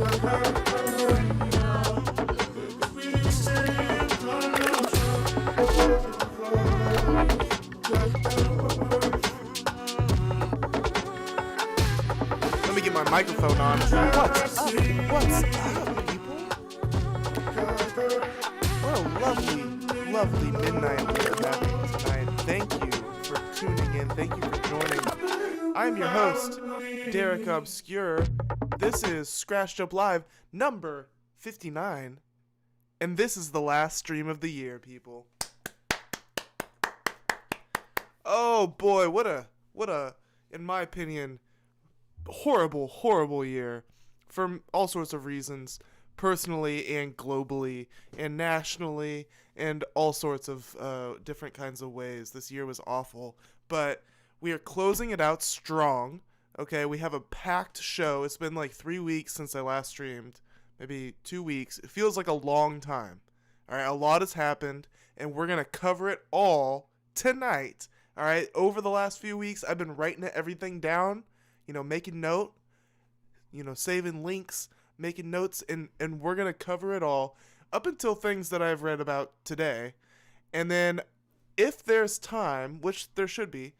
Let me get my microphone on. What's up? What's up, people? What a lovely midnight we're having tonight. Thank you for tuning in. Thank you for joining. I'm your host, Derek Obscure. This is Scratched Up Live number 59. And this is the last stream of the year, people. Oh boy, what a, in my opinion, horrible year for all sorts of reasons, personally and globally and nationally and all sorts of different kinds of ways. This year was awful, but we are closing it out strong. Okay, we have a packed show. It's been like 3 weeks since I last streamed, maybe 2 weeks. It feels like a long time. All right, a lot has happened, and we're gonna cover it all tonight. All right, over the last few weeks, I've been writing everything down, making note, saving links, making notes, and we're going to cover it all up until things that I've read about today. And then if there's time, which there should be,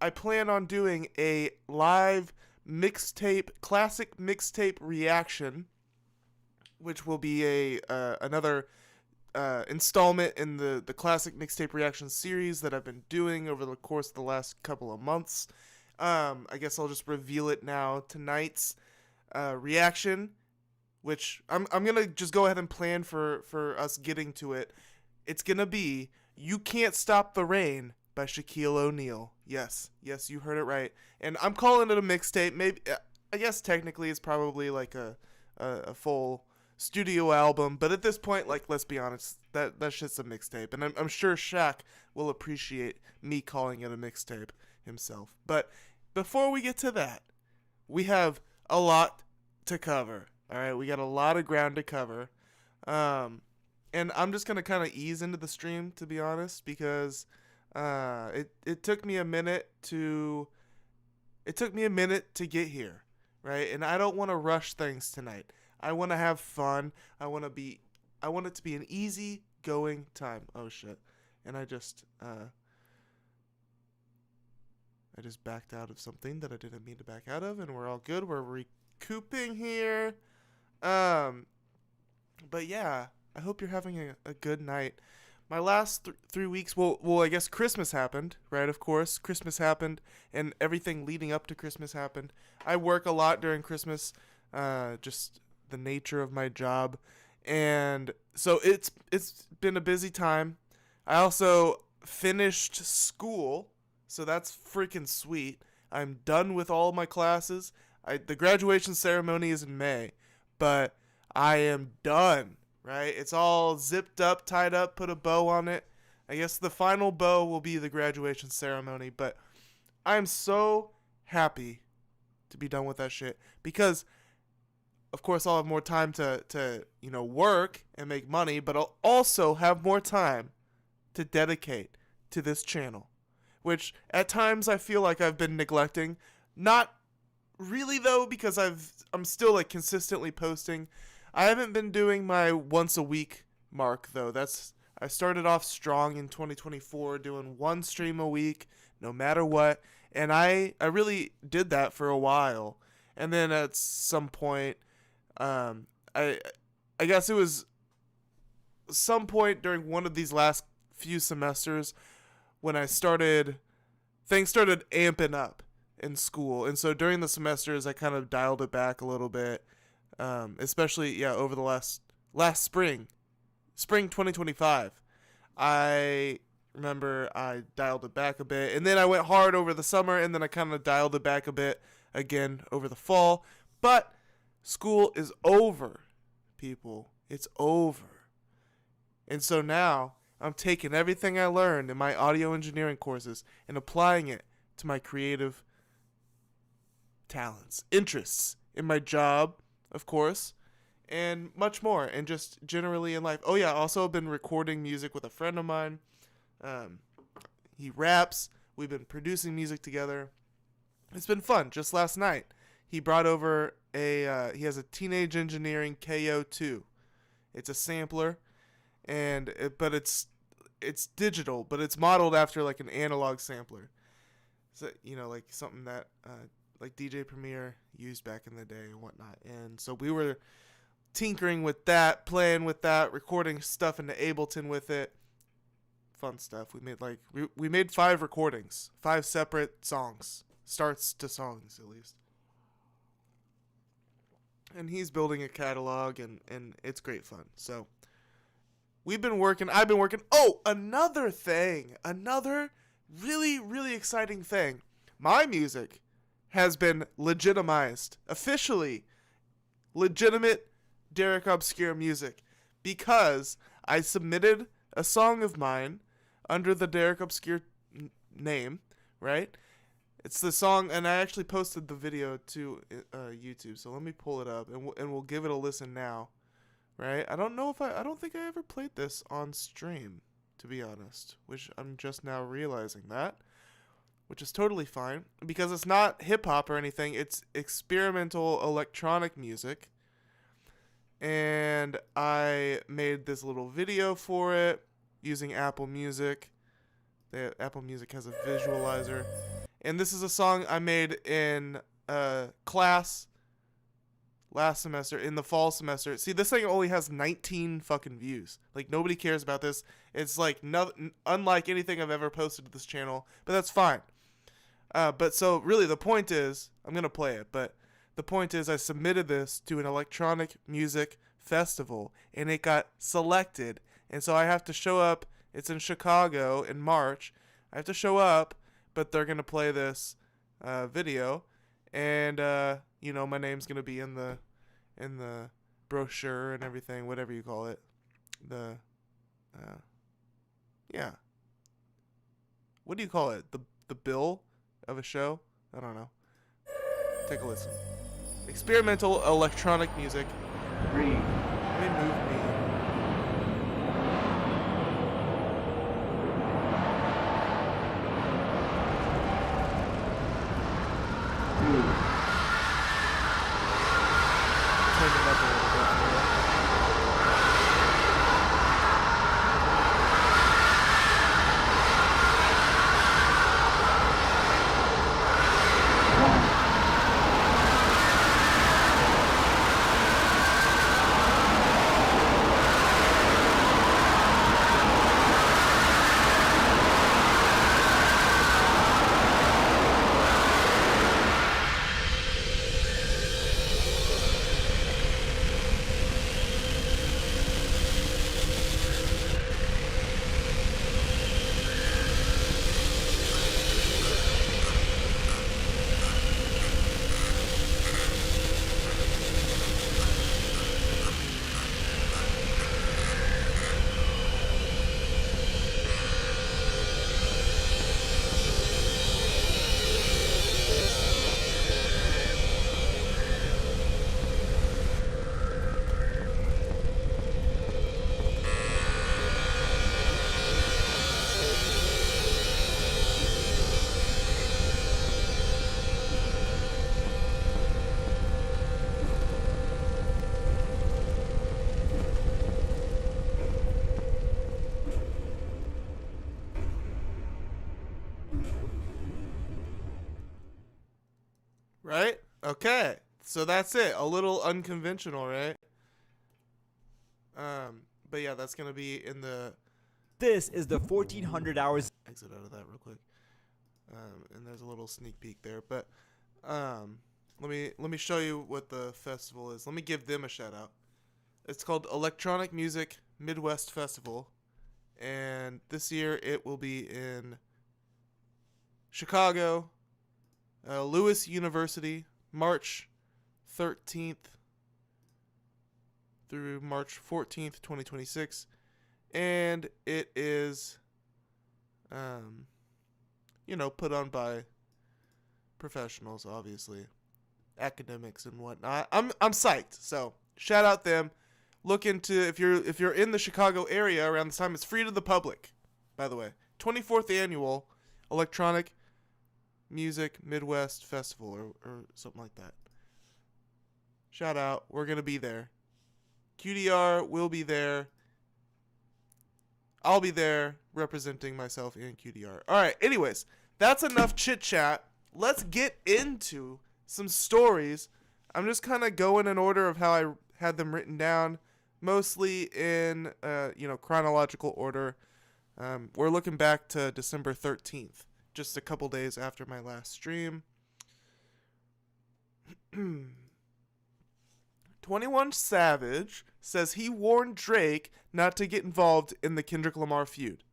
I plan on doing a live mixtape, classic mixtape reaction, which will be another installment in the classic mixtape reaction series that I've been doing over the course of the last couple of months. I guess I'll just reveal it now. Tonight's reaction, which I'm gonna just go ahead and plan for us getting to it. It's gonna be "You Can't Stop the Rain" by Shaquille O'Neal. Yes, you heard it right. And I'm calling it a mixtape. Maybe I guess technically it's probably like a full studio album, but at this point, like, let's be honest, that shit's a mixtape, and I'm sure Shaq will appreciate me calling it a mixtape himself. But before we get to that, we have a lot to cover. All right, we got a lot of ground to cover, and I'm just gonna kind of ease into the stream, to be honest, because it took me a minute to get here, right? And I don't want to rush things tonight. I want to have fun. I want it to be an easy going time. Oh shit. And I just backed out of something that I didn't mean to back out of, and we're all good. We're recouping here. But yeah, I hope you're having a good night. My last 3 weeks, well, I guess Christmas happened, right? Of course, Christmas happened, and everything leading up to Christmas happened. I work a lot during Christmas, just the nature of my job, and so it's been a busy time. I also finished school, so that's freaking sweet. I'm done with all my classes. The graduation ceremony is in May, but I am done, right? It's all zipped up, tied up, put a bow on it. I guess the final bow will be the graduation ceremony, but I'm so happy to be done with that shit, because of course, I'll have more time to work and make money, but I'll also have more time to dedicate to this channel, which at times I feel like I've been neglecting. Not really, though, because I'm still like consistently posting. I haven't been doing my once a week mark, though. I started off strong in 2024, doing one stream a week, no matter what, and I really did that for a while, and then at some point, I guess it was some point during one of these last few semesters when things started amping up in school. And so during the semesters, I kind of dialed it back a little bit, especially, over the last spring 2025. I remember I dialed it back a bit, and then I went hard over the summer, and then I kind of dialed it back a bit again over the fall. But school is over, people. It's over. And so now I'm taking everything I learned in my audio engineering courses and applying it to my creative talents, interests in my job, of course, and much more, and just generally in life. Oh yeah, also been recording music with a friend of mine. He raps. We've been producing music together. It's been fun. Just last night, he brought over he has a Teenage Engineering KO2. It's a sampler, but it's digital, but it's modeled after like an analog sampler. So, like something that like DJ Premier used back in the day and whatnot. And so we were tinkering with that, playing with that, recording stuff into Ableton with it. Fun stuff. We made 5 recordings, 5 separate songs, starts to songs at least. And he's building a catalog, and it's great fun. So I've been working. Oh, another really, really exciting thing. My music has been legitimized, officially legitimate Derek Obscure music, because I submitted a song of mine under the Derek Obscure name, right? It's the song, and I actually posted the video to YouTube, so let me pull it up, and we'll give it a listen now, right? I don't think I ever played this on stream, to be honest, which I'm just now realizing that, which is totally fine, because it's not hip-hop or anything, it's experimental electronic music, and I made this little video for it using Apple Music. Apple Music has a visualizer. And this is a song I made in class last semester, in the fall semester. See, this thing only has 19 fucking views. Like, nobody cares about this. It's like unlike anything I've ever posted to this channel, but that's fine. But so really the point is, I'm going to play it, but the point is I submitted this to an electronic music festival, and it got selected. And so I have to show up. It's in Chicago in March. I have to show up, but they're going to play this video, and my name's going to be in the brochure and everything, whatever you call it. What do you call it? The bill of a show? I don't know. Take a listen. Experimental electronic music. Let me move me. Turn it up a little bit. Right? Okay. So that's it. A little unconventional, right? But yeah, that's going to be in the... This is the 1400 hours... Exit out of that real quick. And there's a little sneak peek there. But let me show you what the festival is. Let me give them a shout out. It's called Electronic Music Midwest Festival. And this year it will be in Chicago, Lewis University, March 13th through March 14th, 2026. And it is, put on by professionals, obviously, academics and whatnot. I'm psyched. So shout out them. Look into, if you're in the Chicago area around this time, it's free to the public, by the way. 24th annual Electronic Music Midwest Festival or something like that. shout out. We're going to be there. QDR will be there. I'll be there representing myself and QDR. All right, anyways, that's enough chit-chat. Let's get into some stories. I'm just kind of going in order of how I had them written down, mostly in chronological order. We're looking back to December 13th, just a couple days after my last stream. 21 Savage says he warned Drake not to get involved in the Kendrick Lamar feud.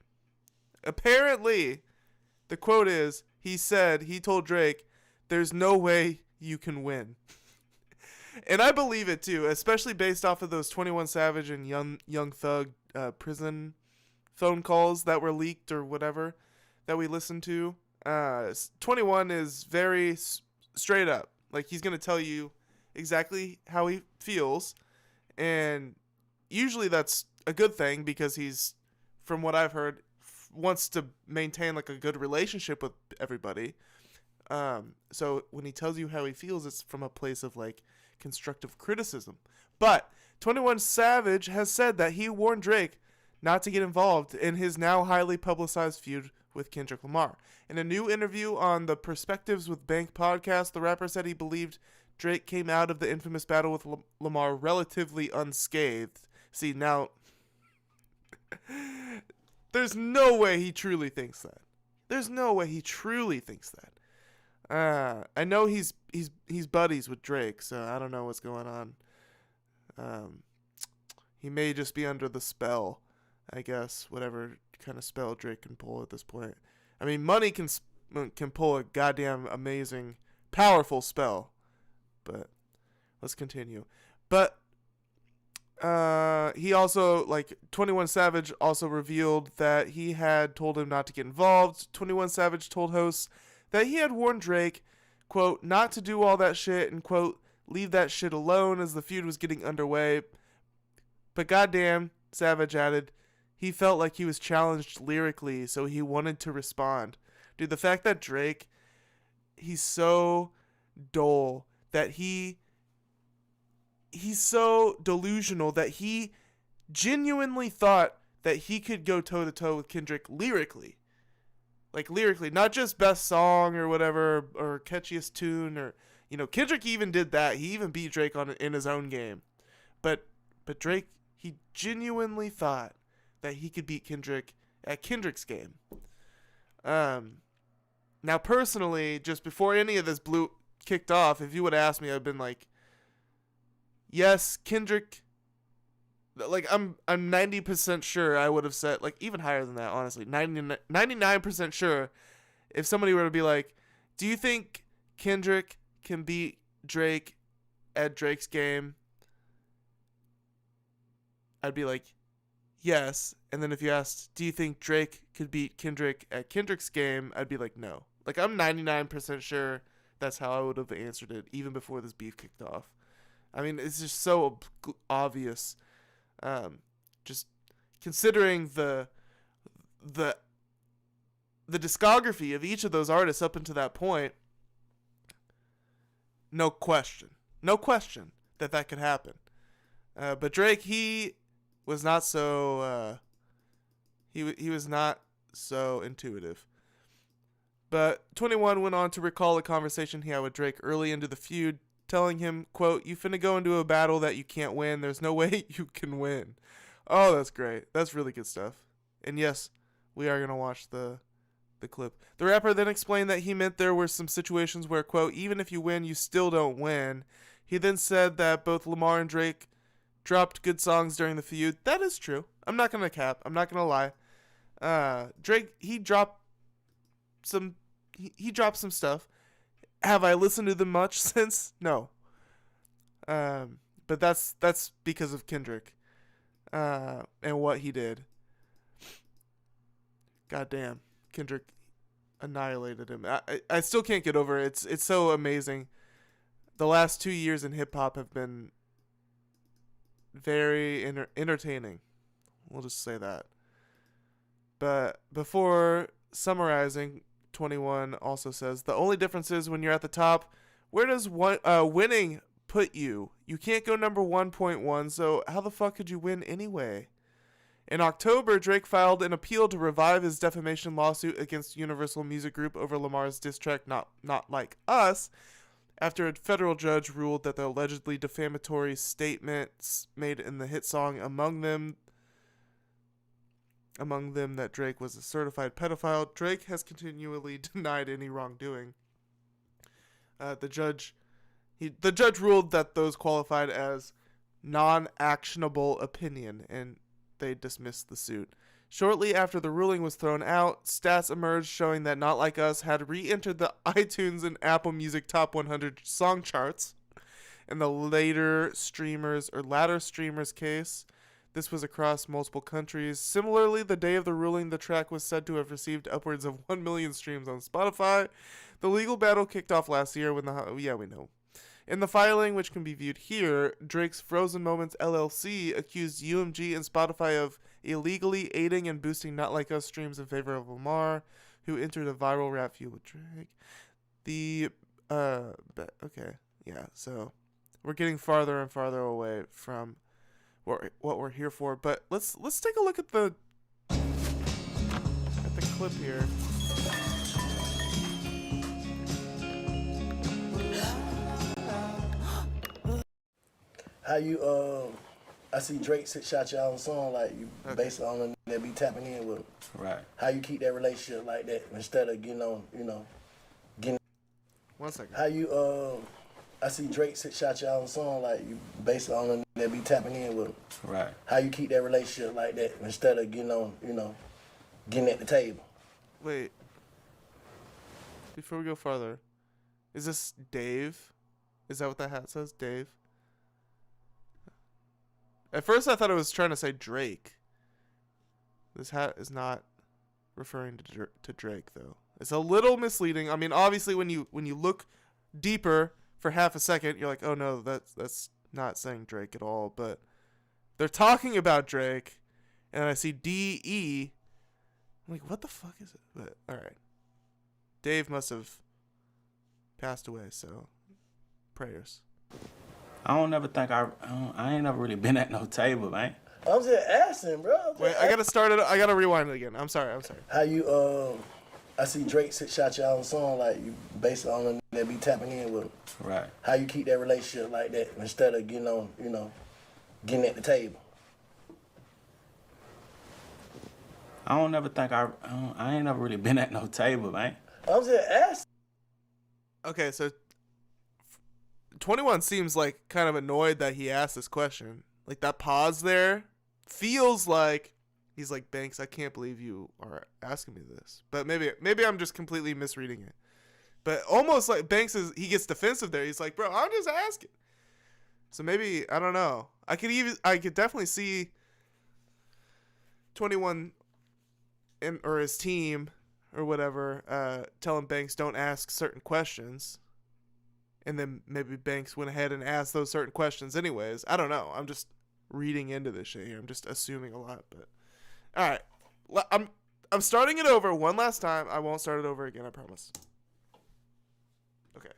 Apparently, the quote is, he told Drake, "There's no way you can win." And I believe it too, especially based off of those 21 Savage and Young Thug prison phone calls that were leaked or whatever that we listened to. 21 is very straight up. Like, he's going to tell you exactly how he feels. And usually that's a good thing because he's, from what I've heard, wants to maintain like a good relationship with everybody. So when he tells you how he feels, it's from a place of like constructive criticism. But 21 Savage has said that he warned Drake not to get involved in his now highly publicized feud with Kendrick Lamar. In a new interview on the Perspectives with Bank podcast, the rapper said he believed Drake came out of the infamous battle with Lamar relatively unscathed. See, now, there's no way he truly thinks that. There's no way he truly thinks that. I know he's buddies with Drake, so I don't know what's going on. He may just be under the spell, I guess, whatever kind of spell Drake can pull at this point. I mean, money can pull a goddamn amazing, powerful spell. But let's continue. But he also, 21 Savage also revealed that he had told him not to get involved. 21 Savage told hosts that he had warned Drake, quote, not to do all that shit and, quote, leave that shit alone as the feud was getting underway. But goddamn, Savage added, he felt like he was challenged lyrically, so he wanted to respond. Dude, the fact that Drake, he's so dull, that he's so delusional that he genuinely thought that he could go toe-to-toe with Kendrick lyrically. Like, lyrically, not just best song or whatever, or catchiest tune, or, Kendrick even did that. He even beat Drake in his own game. But Drake, he genuinely thought that he could beat Kendrick at Kendrick's game. Now, personally, just before any of this kicked off, if you would ask me, I've been like, yes, Kendrick, I'm 90% sure I would have said, even higher than that, honestly, 99% sure, if somebody were to be like, do you think Kendrick can beat Drake at Drake's game? I'd be like, yes. And then if you asked, do you think Drake could beat Kendrick at Kendrick's game? I'd be like, no. I'm 99% sure that's how I would have answered it, even before this beef kicked off. I mean, it's just so obvious. Just considering the discography of each of those artists up until that point, no question that could happen. But Drake, he was not so he was not so intuitive. But 21 went on to recall a conversation he had with Drake early into the feud, telling him, quote, you finna go into a battle that you can't win. There's no way you can win. Oh, that's great. That's really good stuff. And yes, we are going to watch the clip. The rapper then explained that he meant there were some situations where, quote, even if you win, you still don't win. He then said that both Lamar and Drake dropped good songs during the feud. That is true. I'm not going to cap. I'm not going to lie. Drake, he dropped some stuff. Have I listened to them much since? No. But that's because of Kendrick and what he did. Goddamn, Kendrick annihilated him. I still can't get over it. It's so amazing. The last 2 years in hip hop have been very entertaining. We'll just say that. But before summarizing, 21 also says, the only difference is when you're at the top, where does winning put you? You can't go number 1.1, so how the fuck could you win anyway? In October, Drake filed an appeal to revive his defamation lawsuit against Universal Music Group over Lamar's diss track Not Like Us, after a federal judge ruled that the allegedly defamatory statements made in the hit song Among Them that Drake was a certified pedophile. Drake has continually denied any wrongdoing. The judge ruled that those qualified as non-actionable opinion, and they dismissed the suit. Shortly after the ruling was thrown out, stats emerged showing that Not Like Us had re-entered the iTunes and Apple Music Top 100 song charts. In the latter streamers case, this was across multiple countries. Similarly, the day of the ruling, the track was said to have received upwards of 1 million streams on Spotify. The legal battle kicked off last year when we know. In the filing, which can be viewed here, Drake's Frozen Moments LLC accused UMG and Spotify of illegally aiding and boosting Not Like Us streams in favor of Lamar, who entered a viral rap feud with Drake. So we're getting farther and farther away from what we're here for. But let's take a look at the clip here. How you I see Drake shot y'all on the song like you basically on them that be tapping in with him. Right. How you keep that relationship like that instead of getting on, getting. 1 second. How you I see Drake shot y'all on the song like you basically on them that be tapping in with him. Right. How you keep that relationship like that instead of getting on, getting at the table. Wait. Before we go farther, is this Dave? Is that what that hat says, Dave? At first, I thought it was trying to say Drake. This hat is not referring to Drake, though. It's a little misleading. I mean, obviously, when you look deeper for half a second, you're like, oh no, that's not saying Drake at all. But they're talking about Drake, and I see D-E. I'm like, what the fuck is it? But all right, Dave must have passed away, so prayers. I don't never think I ain't never really been at no table, man. I'm just asking, bro. Wait, I gotta start it. I gotta rewind it again. I'm sorry. How you I see Drake shot y'all on the song like you basically on them that be tapping in with him. Right. How you keep that relationship like that instead of getting on, getting at the table. I don't never think I ain't never really been at no table, man. I'm just asking. Okay, so 21 seems like kind of annoyed that he asked this question. Like that pause there feels like he's like, Banks, I can't believe you are asking me this. But maybe I'm just completely misreading it. But almost like Banks he gets defensive there. He's like, bro, I'm just asking. So maybe, I don't know. I could definitely see 21 or his team or whatever telling Banks don't ask certain questions. And then maybe Banks went ahead and asked those certain questions anyways. I don't know. I'm just reading into this shit here. I'm just assuming a lot. But all right, I'm starting it over one last time. I won't start it over again. I promise. Okay.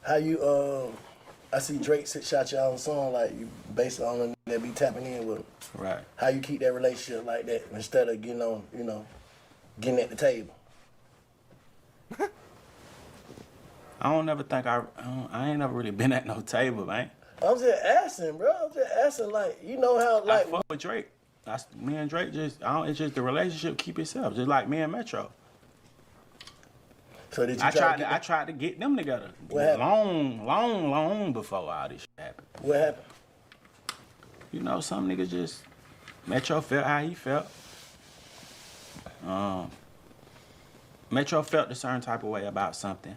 How you I see Drake shot y'all on the song like you basically on them that be tapping in with him. Right. How you keep that relationship like that instead of getting on, getting at the table. I don't never think I ain't never really been at no table, man. I'm just asking, bro. I'm just asking, like, you know how, like. I fuck with Drake. Me and Drake it's just the relationship keep itself, just like me and Metro. So did you I tried to get them together. What happened? Long before all this shit happened. What happened? You know, some niggas just, Metro felt how he felt. Metro felt a certain type of way about something.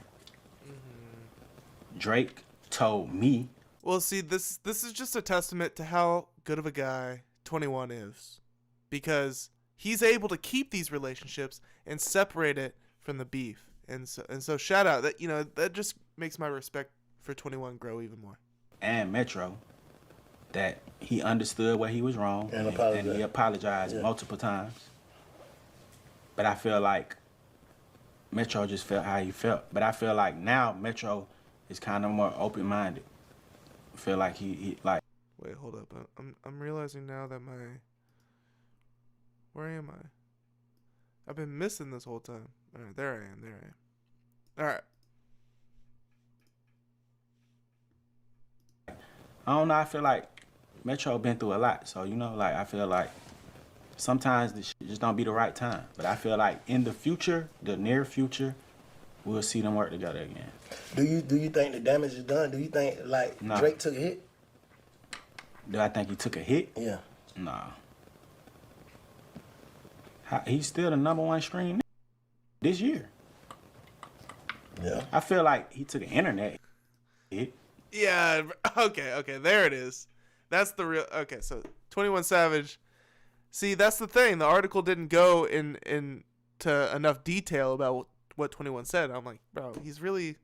Drake told me. Well, see, this is just a testament to how good of a guy 21 is, because he's able to keep these relationships and separate it from the beef. And so shout out that, that just makes my respect for 21 grow even more. And Metro, that he understood where he was wrong and he apologized multiple times. But I feel like Metro just felt how he felt. But I feel like now Metro is kind of more open-minded. feel like he like. Wait, hold up. I'm realizing now that where am I? I've been missing this whole time. All right, there I am. All right. I don't know. I feel like Metro been through a lot, so you know, like I feel like sometimes the shit just don't be the right time. But I feel like in the future, the near future, we'll see them work together again. Do you think the damage is done? Do you think like Drake took a hit? Do I think he took a hit? Yeah. Nah. He's still the #1 stream this year. Yeah. I feel like he took an internet hit. Yeah. Okay. There it is. That's the real. Okay. So 21 Savage. See, that's the thing. The article didn't go into enough detail about what 21 said. I'm like, bro, he's really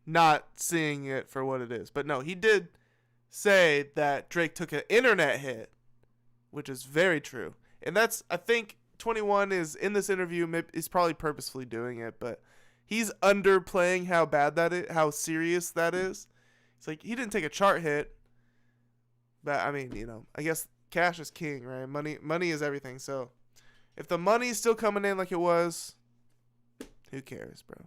not seeing it for what it is. But no, he did say that Drake took an internet hit, which is very true. And that's, I think 21 is in this interview, is probably purposefully doing it, but he's underplaying how bad that is, how serious that is. It's like, he didn't take a chart hit, but I mean, you know, I guess cash is king, right? Money is everything. So if the money's still coming in like it was, who cares, bro?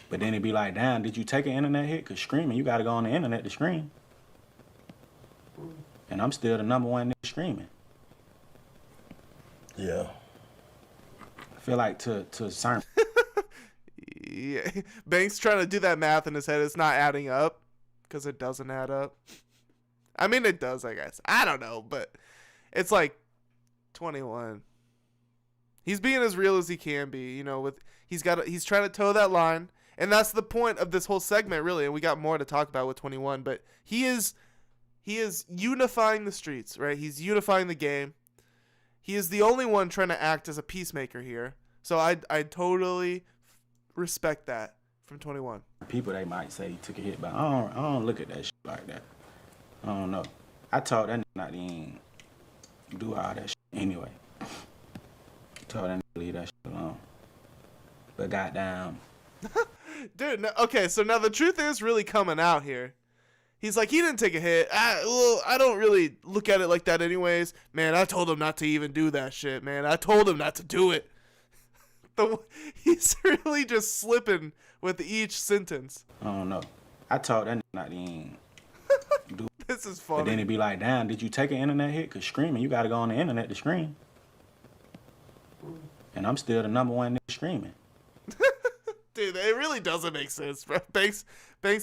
But then it'd be like, damn, did you take an internet hit? Because streaming, you got to go on the internet to stream. And I'm still the #1 nigga streaming. Yeah. I feel like to certain. Yeah. Banks trying to do that math in his head. It's not adding up because it doesn't add up. I mean, it does, I guess. I don't know, but it's like 21. He's being as real as he can be, you know, he's trying to toe that line. And that's the point of this whole segment, really. And we got more to talk about with 21, but he is unifying the streets, right? He's unifying the game. He is the only one trying to act as a peacemaker here. So I totally respect that from 21. People, they might say he took a hit, but I don't look at that shit like that. I don't know. I told that nigga not to even do all that shit anyway. Told that nigga to leave that shit alone. But goddamn. Dude, no, okay, so now the truth is really coming out here. He's like, he didn't take a hit. I don't really look at it like that anyways. Man, I told him not to even do that shit, man. I told him not to do it. He's really just slipping with each sentence. I don't know. I told that nigga not to even do it. This is funny. But then it'd be like, damn, did you take an internet hit? Because streaming, you got to go on the internet to stream. And I'm still the #1 nigga streaming. Dude, it really doesn't make sense, bro. Banks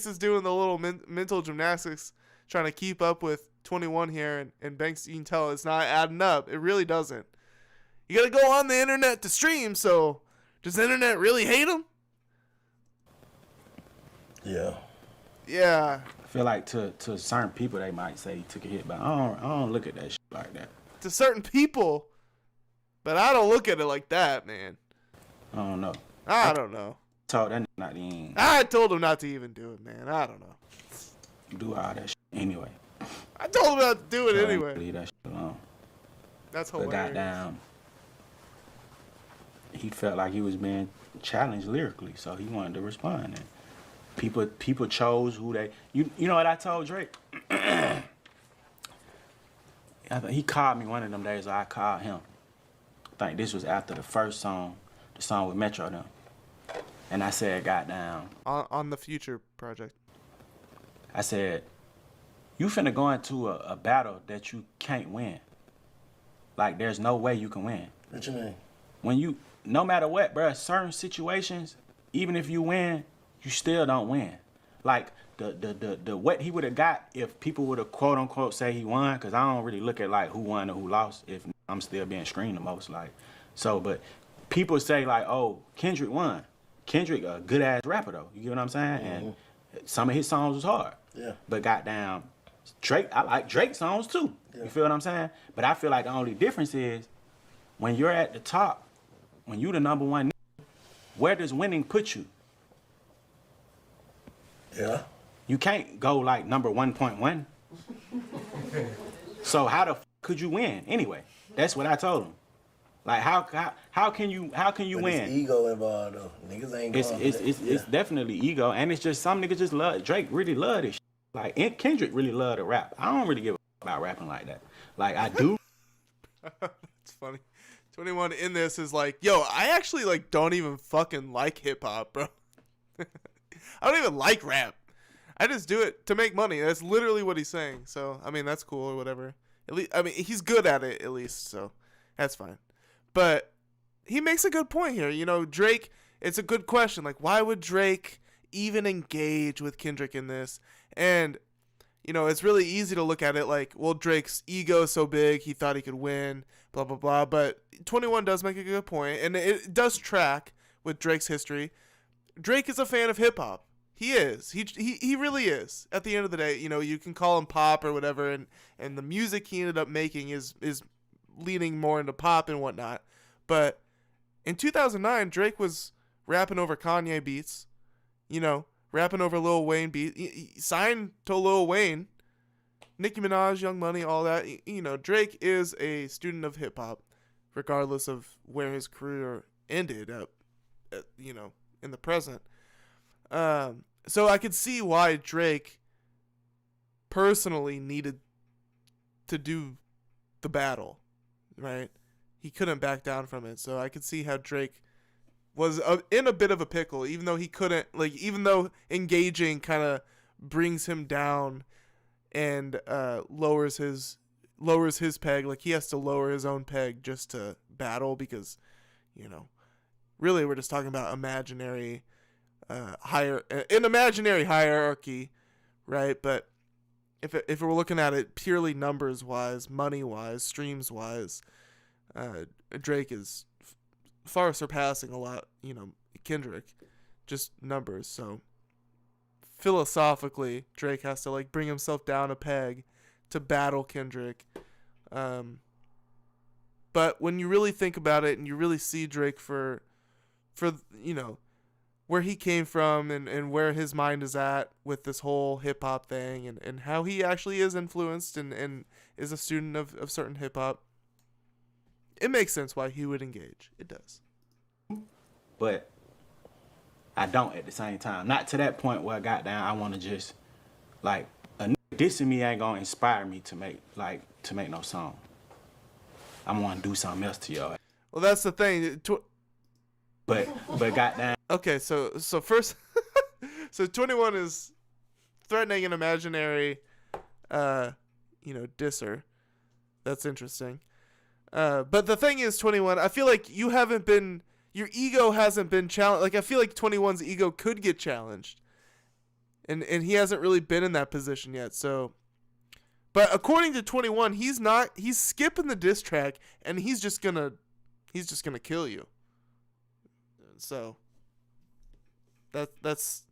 is doing the little mental gymnastics trying to keep up with 21 here, and Banks, you can tell it's not adding up. It really doesn't. You got to go on the internet to stream, so does the internet really hate him? Yeah. Yeah. I feel like to certain people, they might say he took a hit, but I don't look at that shit like that. To certain people, but I don't look at it like that, man. I don't know. I don't know. Told that nigga not to even I told him not to even do it, man. I don't know. do all that shit anyway. I told him not to do it So anyway. leave that shit alone. That's But hilarious. goddamn, he felt like he was being challenged lyrically, so he wanted to respond. And people chose who they. You know what I told Drake? He called me one of them days, or I called him. I think this was after the first song, the song with Metro them. And I said, goddamn. On the Future project. I said, you finna go into a battle that you can't win. Like, there's no way you can win. What you mean? When you, no matter what, bruh, certain situations, even if you win, you still don't win. Like, the what he would have got if people would have quote unquote say he won, because I don't really look at like who won or who lost if I'm still being screened the most. Like, so, but people say like, oh, Kendrick won. Kendrick, a good ass rapper though. You get what I'm saying? Mm-hmm. And some of his songs was hard. Yeah. But goddamn, Drake, I like Drake songs too. Yeah. You feel what I'm saying? But I feel like the only difference is when you're at the top, when you the #1, where does winning put you? Yeah. You can't go like number 1.1. So how the f could you win anyway? That's what I told him. Like how can you But win? it's ego involved though. Niggas ain't going for that. It's definitely ego, and it's just some niggas just love Drake. Really love this shit. Like, and Kendrick really love to rap. I don't really give a about rapping like that. Like, I do. It's funny. 21 in this is like, yo, I actually like don't even fucking like hip hop, bro. I don't even like rap. I just do it to make money. That's literally what he's saying. So I mean, that's cool or whatever. At least, I mean, he's good at it at least, so that's fine. But he makes a good point here. You know, Drake. It's a good question. Like, why would Drake even engage with Kendrick in this? And you know, it's really easy to look at it like, well, Drake's ego is so big, he thought he could win, blah, blah, blah. But 21 does make a good point, and it does track with Drake's history. Drake is a fan of hip-hop. He is. He really is. At the end of the day, you know, you can call him pop or whatever, and the music he ended up making is leaning more into pop and whatnot. But in 2009, Drake was rapping over Kanye beats, you know, rapping over Lil Wayne beat. He signed to Lil Wayne, Nicki Minaj, Young Money, all that. You know, Drake is a student of hip hop, regardless of where his career ended up, you know, in the present. So I could see why Drake personally needed to do the battle, right? He couldn't back down from it. So I could see how Drake was in a bit of a pickle, even though he couldn't, like, even though engaging kind of brings him down and lowers his peg. Like, he has to lower his own peg just to battle because, you know, really we're just talking about imaginary hierarchy, right? But if we're looking at it purely numbers wise, money wise, streams wise, Drake is far surpassing a lot, you know, Kendrick, just numbers. So philosophically, Drake has to like bring himself down a peg to battle Kendrick. But when you really think about it and you really see Drake for you know, where he came from and where his mind is at with this whole hip hop thing and how he actually is influenced and is a student of certain hip hop, it makes sense why he would engage. It does. But I don't at the same time. Not to that point where I got down. I want to just, like, a nigga dissing me ain't going to inspire me to make no song. I'm going to do something else to y'all. Well, that's the thing. But goddamn. Okay, so first, so 21 is threatening an imaginary, you know, disser. That's interesting. But the thing is, 21, I feel like your ego hasn't been challenged. Like, I feel like 21's ego could get challenged. And he hasn't really been in that position yet. So, but according to 21, he's skipping the diss track and he's just gonna kill you. So, that's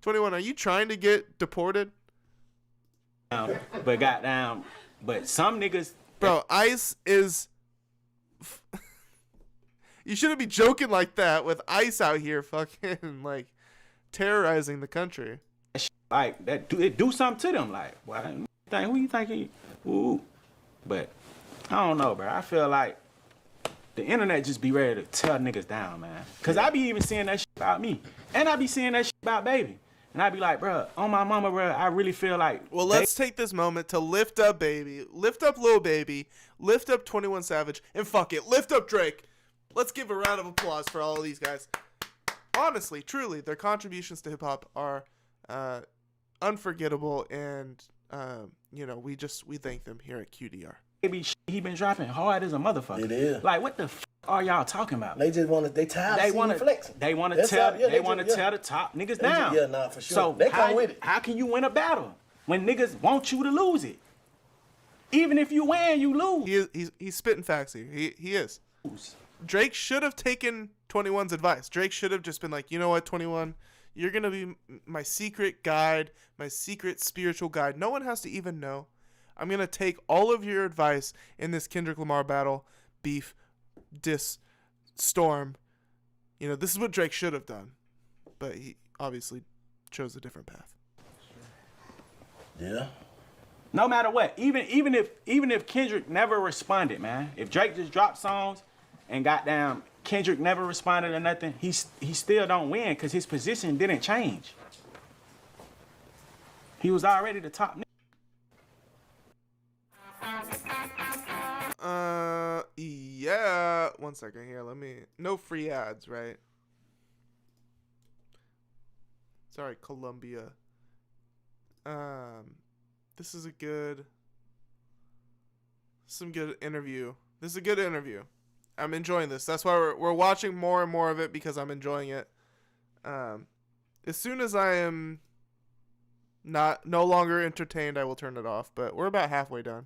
21. Are you trying to get deported? But goddamn, but some niggas. Bro, ICE is... You shouldn't be joking like that with ICE out here fucking, like, terrorizing the country. Like, it do something to them. Like, who you think ooh. But, I don't know, bro. I feel like the internet just be ready to tear niggas down, man. Because I be even seeing that shit about me. And I be seeing that shit about Baby. And I be like, bro, on my mama, bro, I really feel like... Well, let's take this moment to lift up Baby, lift up Lil Baby, lift up 21 Savage, and fuck it, lift up Drake. Let's give a round of applause for all of these guys. Honestly, truly, their contributions to hip-hop are unforgettable, and, you know, we thank them here at QDR. Baby, he been dropping hard as a motherfucker. It is. Like, what the f*** are y'all talking about? They just want to. They tired of seeing flexing. They want to tell. They want to tell the top niggas down. Yeah, nah, for sure. So they come with it. How can you win a battle when niggas want you to lose it? Even if you win, you lose. He's spitting facts here. He is. Drake should have taken 21's advice. Drake should have just been like, you know what, 21, you're gonna be my secret guide, my secret spiritual guide. No one has to even know. I'm going to take all of your advice in this Kendrick Lamar battle, beef, diss, storm. You know, this is what Drake should have done. But he obviously chose a different path. Yeah. No matter what, even if Kendrick never responded, man, if Drake just dropped songs and goddamn Kendrick never responded or nothing, he still don't win because his position didn't change. He was already the top. Yeah. 1 second here. No free ads, right? Sorry, Columbia. This is some good interview. This is a good interview. I'm enjoying this. That's why we're watching more and more of it, because I'm enjoying it. As soon as I am no longer entertained, I will turn it off. But we're about halfway done.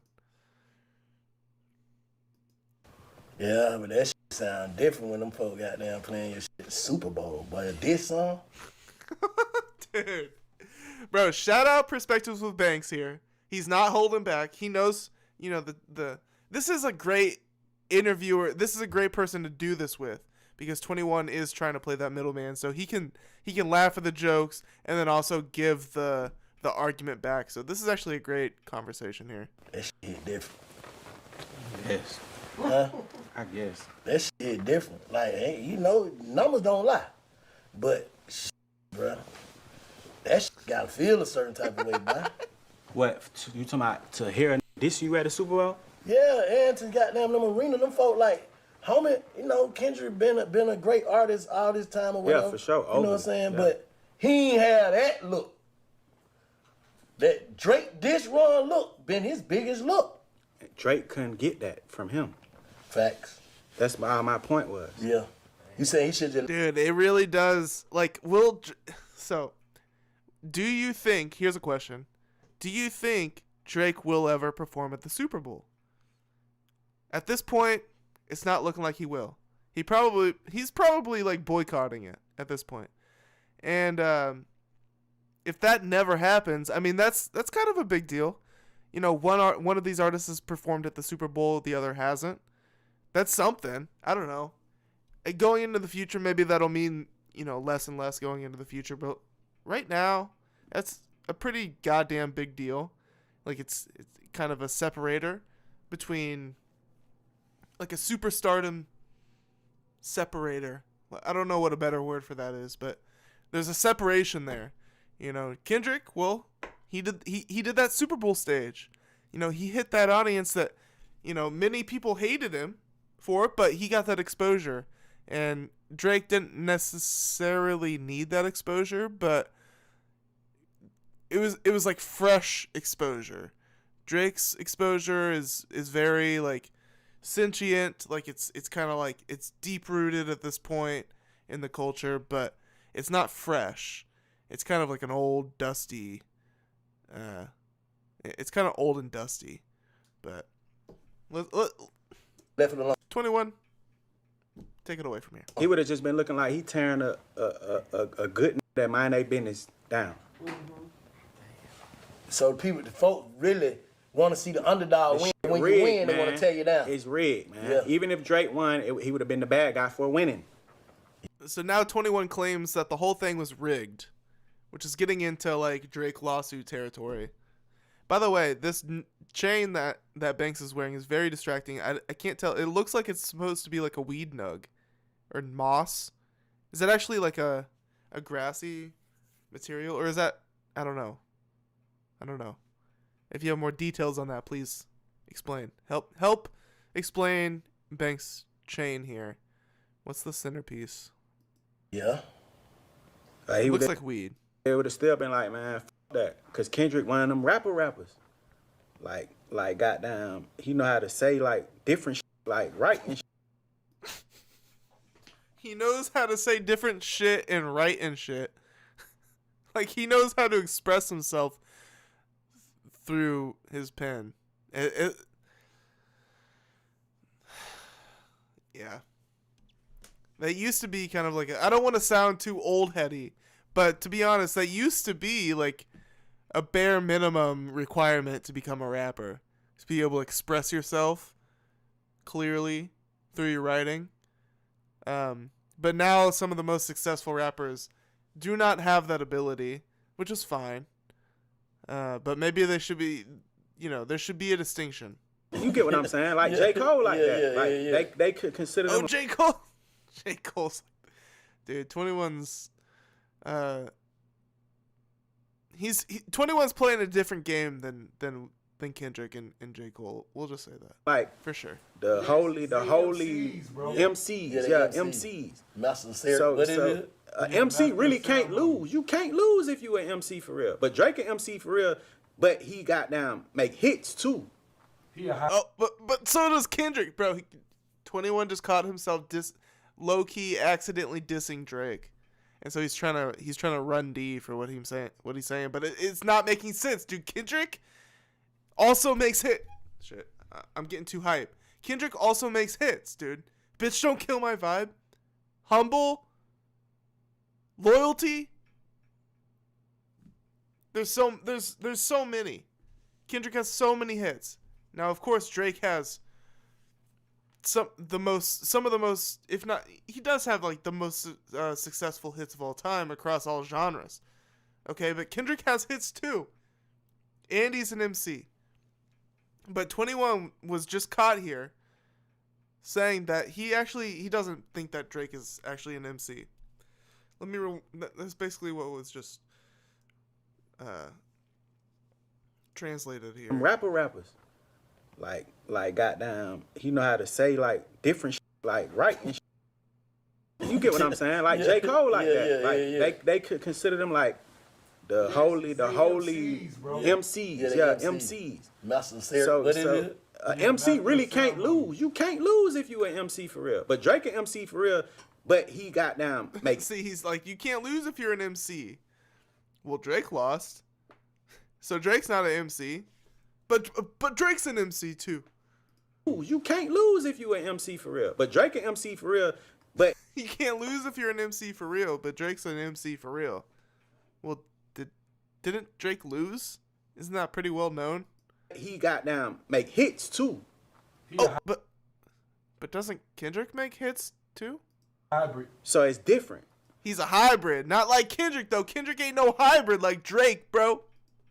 Yeah, but that shit sound different when them folks got down playing your shit Super Bowl. But this song, dude, bro, shout out Perspectives with Banks here. He's not holding back. He knows, this is a great interviewer. This is a great person to do this with, because 21 is trying to play that middleman, so he can laugh at the jokes and then also give the argument back. So this is actually a great conversation here. that shit different. Yes. Huh? I guess. That shit different. Like, hey, numbers don't lie. But, bruh, that shit gotta feel a certain type of way, bruh. What, you talking about to hear this you at the Super Bowl? Yeah, and to goddamn them arena, them folk like, homie, Kendrick been a great artist all this time or whatever. Yeah, for sure. You know what I'm saying? Yeah. But he ain't had that look. That Drake dish run look been his biggest look. Drake couldn't get that from him. Facts. That's my point was. Yeah. You say he should just... Dude, it really does. Like, so, do you think, here's a question. Do you think Drake will ever perform at the Super Bowl? At this point, it's not looking like he will. He's probably like boycotting it at this point. And if that never happens, I mean, that's kind of a big deal. One of these artists has performed at the Super Bowl, the other hasn't. That's something. I don't know. Going into the future, maybe that'll mean, less and less going into the future. But right now, that's a pretty goddamn big deal. Like, it's kind of a separator between, like, a superstardom separator. I don't know what a better word for that is, but there's a separation there. Kendrick, well, he did that Super Bowl stage. He hit that audience that, many people hated him for it, but he got that exposure. And Drake didn't necessarily need that exposure, but it was like fresh exposure. Drake's exposure is very like sentient, like it's kind of like it's deep rooted at this point in the culture, but it's not fresh. It's kind of like an old dusty. It's kind of old and dusty, but left it alone. 21. Take it away from here. He would have just been looking like he tearing a good that mind their business down. So the folk really want to see the underdog win. When rigged, you win, man. they want to tear you down. It's rigged, man. Yeah. Even if Drake won, he would have been the bad guy for winning. So now 21 claims that the whole thing was rigged, which is getting into like Drake lawsuit territory. By the way, this chain that Banks is wearing is very distracting. I can't tell. It looks like it's supposed to be like a weed nug or moss. Is that actually like a grassy material, or is that, I don't know. If you have more details on that, please explain. Help explain Banks' chain here. What's the centerpiece? Yeah. It looks like weed. It would have still been like, man, f that. Because Kendrick, one of them rappers. Like, goddamn, he know how to say, like, different shit, like, right and shit. He knows how to say different shit and write and shit. Like, he knows how to express himself through his pen. Yeah. That used to be kind of like, I don't want to sound too old-heady, but to be honest, that used to be like a bare minimum requirement to become a rapper. To be able to express yourself clearly through your writing. But now some of the most successful rappers do not have that ability, which is fine. But maybe they should be there should be a distinction. You get what I'm saying? Like J. Cole like that. They could consider them. Oh, J. Cole. J. Cole's, dude. 21's, 21's playing a different game than Kendrick and J. Cole. We'll just say that. Like for sure. The holy MCs, MCs. Master So MC really can't lose. You can't lose if you an MC for real. But Drake an MC for real. But he got down make hits too. But so does Kendrick, bro. 21 just caught himself low key accidentally dissing Drake, and so he's trying to run D for what he's saying. But it's not making sense, dude. Kendrick also makes hit. Shit, I'm getting too hype. Kendrick also makes hits, dude. Bitch, don't kill my vibe. Humble. Loyalty. There's so many. Kendrick has so many hits. Now, of course, Drake has some of the most, if not, he does have like the most successful hits of all time across all genres. Okay, but Kendrick has hits too, and he's an MC. But 21 was just caught here saying that he doesn't think that Drake is actually an MC. That's basically what was just translated here. Rappers. Like goddamn, he know how to say like different like writing. You get what I'm saying? Like J. Cole like that. They could consider them like the holy MCs, MCs. Master So MC really can't lose. You can't lose if you an MC for real. But Drake an MC for real. But he got down. See, he's like, you can't lose if you're an MC. Well, Drake lost, so Drake's not an MC. But Drake's an MC too. You can't lose if you an MC for real. But Drake an MC for real. But you can't lose if you're an MC for real. But Drake's an MC for real. Well, didn't Drake lose? Isn't that pretty well known? He got down make hits too. But doesn't Kendrick make hits too? Hybrid. So it's different. He's a hybrid, not like Kendrick though. Kendrick ain't no hybrid like Drake, bro.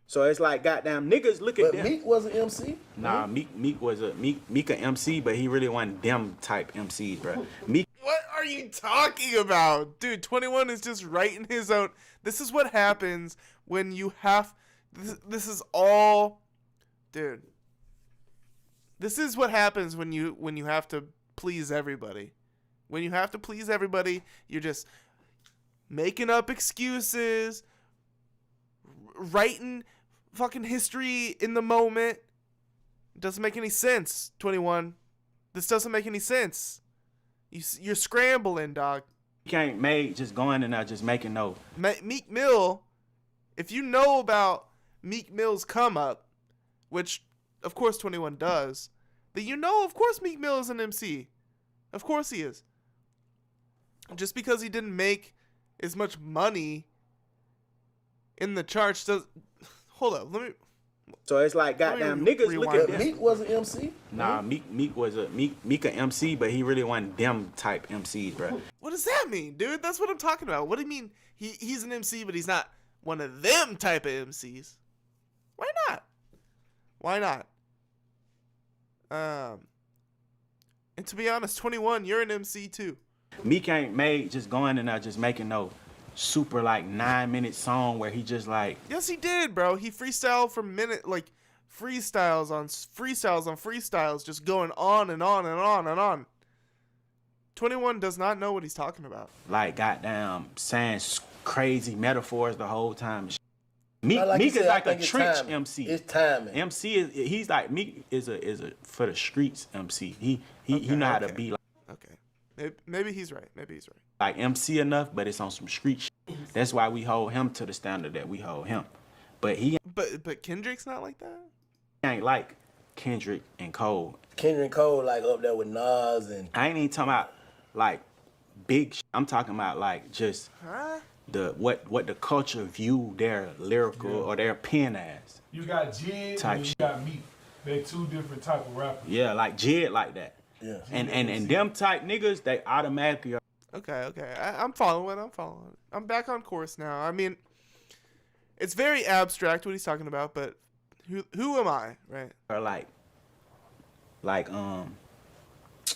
So it's like goddamn niggas look at But them. Meek was an MC. Nah, Meek was a MC, but he really wasn't them type MCs, bro. Meek. What are you talking about? Dude, 21 is just writing his own. This is what happens when you have this is all dude. This is what happens when you have to please everybody. When you have to please everybody, you're just making up excuses, writing fucking history in the moment. It doesn't make any sense, 21. This doesn't make any sense. You're scrambling, dog. You can't just going and just making no. Meek Mill, if you know about Meek Mill's come up, which of course 21 does, then you know of course Meek Mill is an MC. Of course he is. Just because he didn't make as much money in the charts does. Hold up, let me. So it's like goddamn niggas look at them. Meek was an MC. Nah, Meek was Meek an MC, but he really wasn't them type MCs, bro. What does that mean, dude? That's what I'm talking about. What do you mean he's an MC, but he's not one of them type of MCs? Why not? Why not? And to be honest, 21, you're an MC too. Meek ain't made just going and just making no super like 9-minute song where he just like. Yes, he did, bro. He freestyled for freestyles on freestyles, just going on and on and on and on. 21 does not know what he's talking about. Like goddamn saying crazy metaphors the whole time. Meek is said, like a trench MC. It's timing. MC he's like Meek is a for the streets MC. He know how to be like. Okay, maybe he's right. Like MC enough, but it's on some street shit. That's why we hold him to the standard that we hold him. But Kendrick's not like that. He ain't like Kendrick and Cole. Kendrick and Cole like up there with Nas and. I ain't even talking about like big shit. I'm talking about like just what the culture view their lyrical or their pen as. You got Jid and you got Meek. They're two different type of rappers. Yeah, like Jid like that. Yeah. And them type niggas, they automatically are. Okay. I'm following. I'm back on course now. I mean, it's very abstract what he's talking about, but Who am I? Right. Or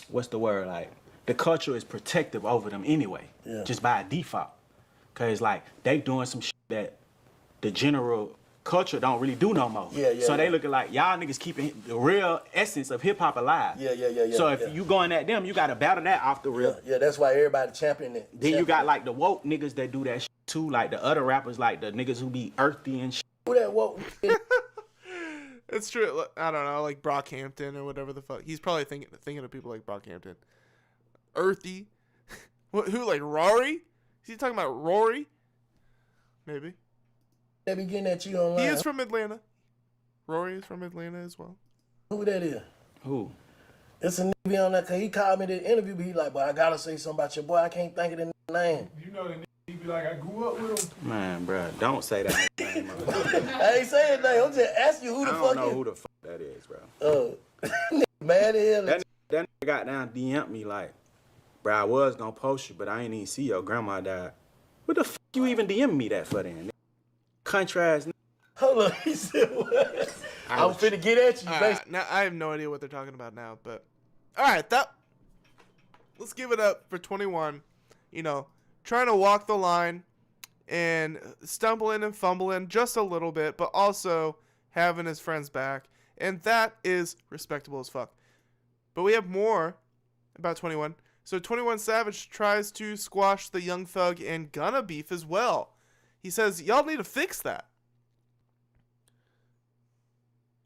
what's the word? Like, the culture is protective over them anyway, just by default. Cause like they doing some shit that the general culture don't really do no more. So they looking like y'all niggas keeping the real essence of hip hop alive. So if you going at them, you gotta battle that off the real. Yeah, that's why everybody championing it. Then you got like the woke niggas that do that shit too, like the other rappers, like the niggas who be earthy and shit. Who that woke? It's true. I don't know, like Brockhampton or whatever the fuck. He's probably thinking of people like Brockhampton. Earthy. Who, like Rory? Is he talking about Rory? Maybe. They be getting at you online. He is from Atlanta. Rory is from Atlanta as well. Who that is? Who? It's a nigga on that, cause he called me to the interview, but he like, boy, I gotta say something about your boy. I can't think of the name. You know the nigga, he be like, I grew up with him. Man, bro, don't say that name. I ain't saying that. I'm just asking you who the fuck I don't know who the fuck that is, bro. Mad as hell. That nigga got down DM'd me like, bro, I was gonna post you, but I ain't even see your grandma died. What the fuck you even DM me that for then? Country ass. Hold on, he said what? I'm finna get at you, basically. Now I have no idea what they're talking about now, but all right, let's give it up for 21. You know, trying to walk the line and stumbling and fumbling just a little bit, but also having his friends back, and that is respectable as fuck. But we have more about 21. So 21 Savage tries to squash the Young Thug and Gunna beef as well. He says, y'all need to fix that.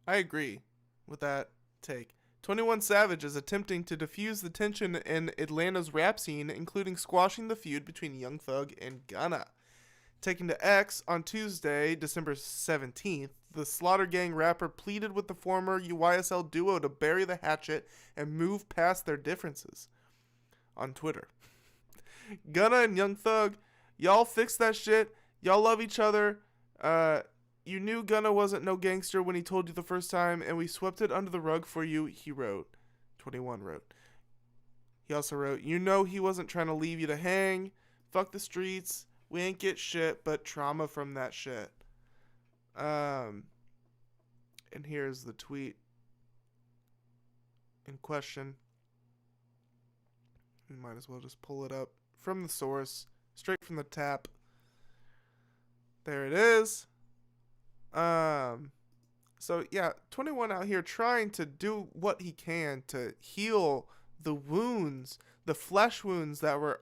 I agree with that take. 21 Savage is attempting to diffuse the tension in Atlanta's rap scene, including squashing the feud between Young Thug and Gunna. Taking to X on Tuesday, December 17th, the Slaughter Gang rapper pleaded with the former YSL duo to bury the hatchet and move past their differences. On Twitter, Gunna and Young Thug, y'all fix that shit. Y'all love each other. You knew Gunna wasn't no gangster when he told you the first time, and we swept it under the rug for you, he wrote. 21 wrote. He also wrote, you know he wasn't trying to leave you to hang. Fuck the streets. We ain't get shit but trauma from that shit. And here's the tweet in question. We might as well just pull it up from the source, straight from the tap. There it is. So yeah, 21 out here trying to do what he can to heal the wounds, the flesh wounds that were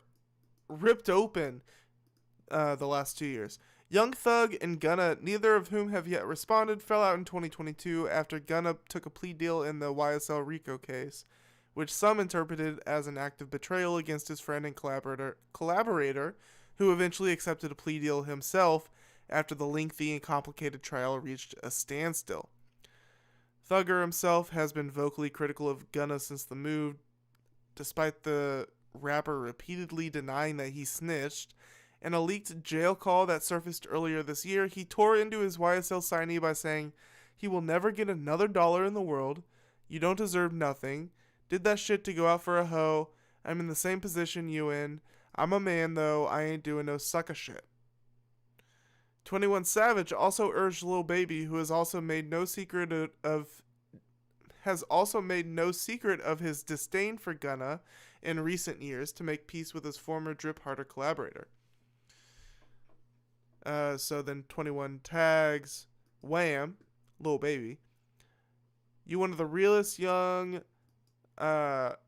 ripped open the last 2 years. Young Thug and Gunna, neither of whom have yet responded, fell out in 2022 after Gunna took a plea deal in the YSL RICO case, which some interpreted as an act of betrayal against his friend and collaborator, who eventually accepted a plea deal himself after the lengthy and complicated trial reached a standstill. Thugger himself has been vocally critical of Gunna since the move, despite the rapper repeatedly denying that he snitched. In a leaked jail call that surfaced earlier this year, he tore into his YSL signee by saying, he will never get another dollar in the world. You don't deserve nothing. Did that shit to go out for a hoe. I'm in the same position you in. I'm a man, though. I ain't doing no sucker shit. 21 Savage also urged Lil Baby, who has also made no secret of his disdain for Gunna in recent years, to make peace with his former Drip Harder collaborator. So then 21 tags Wham, Lil Baby. You one of the realest young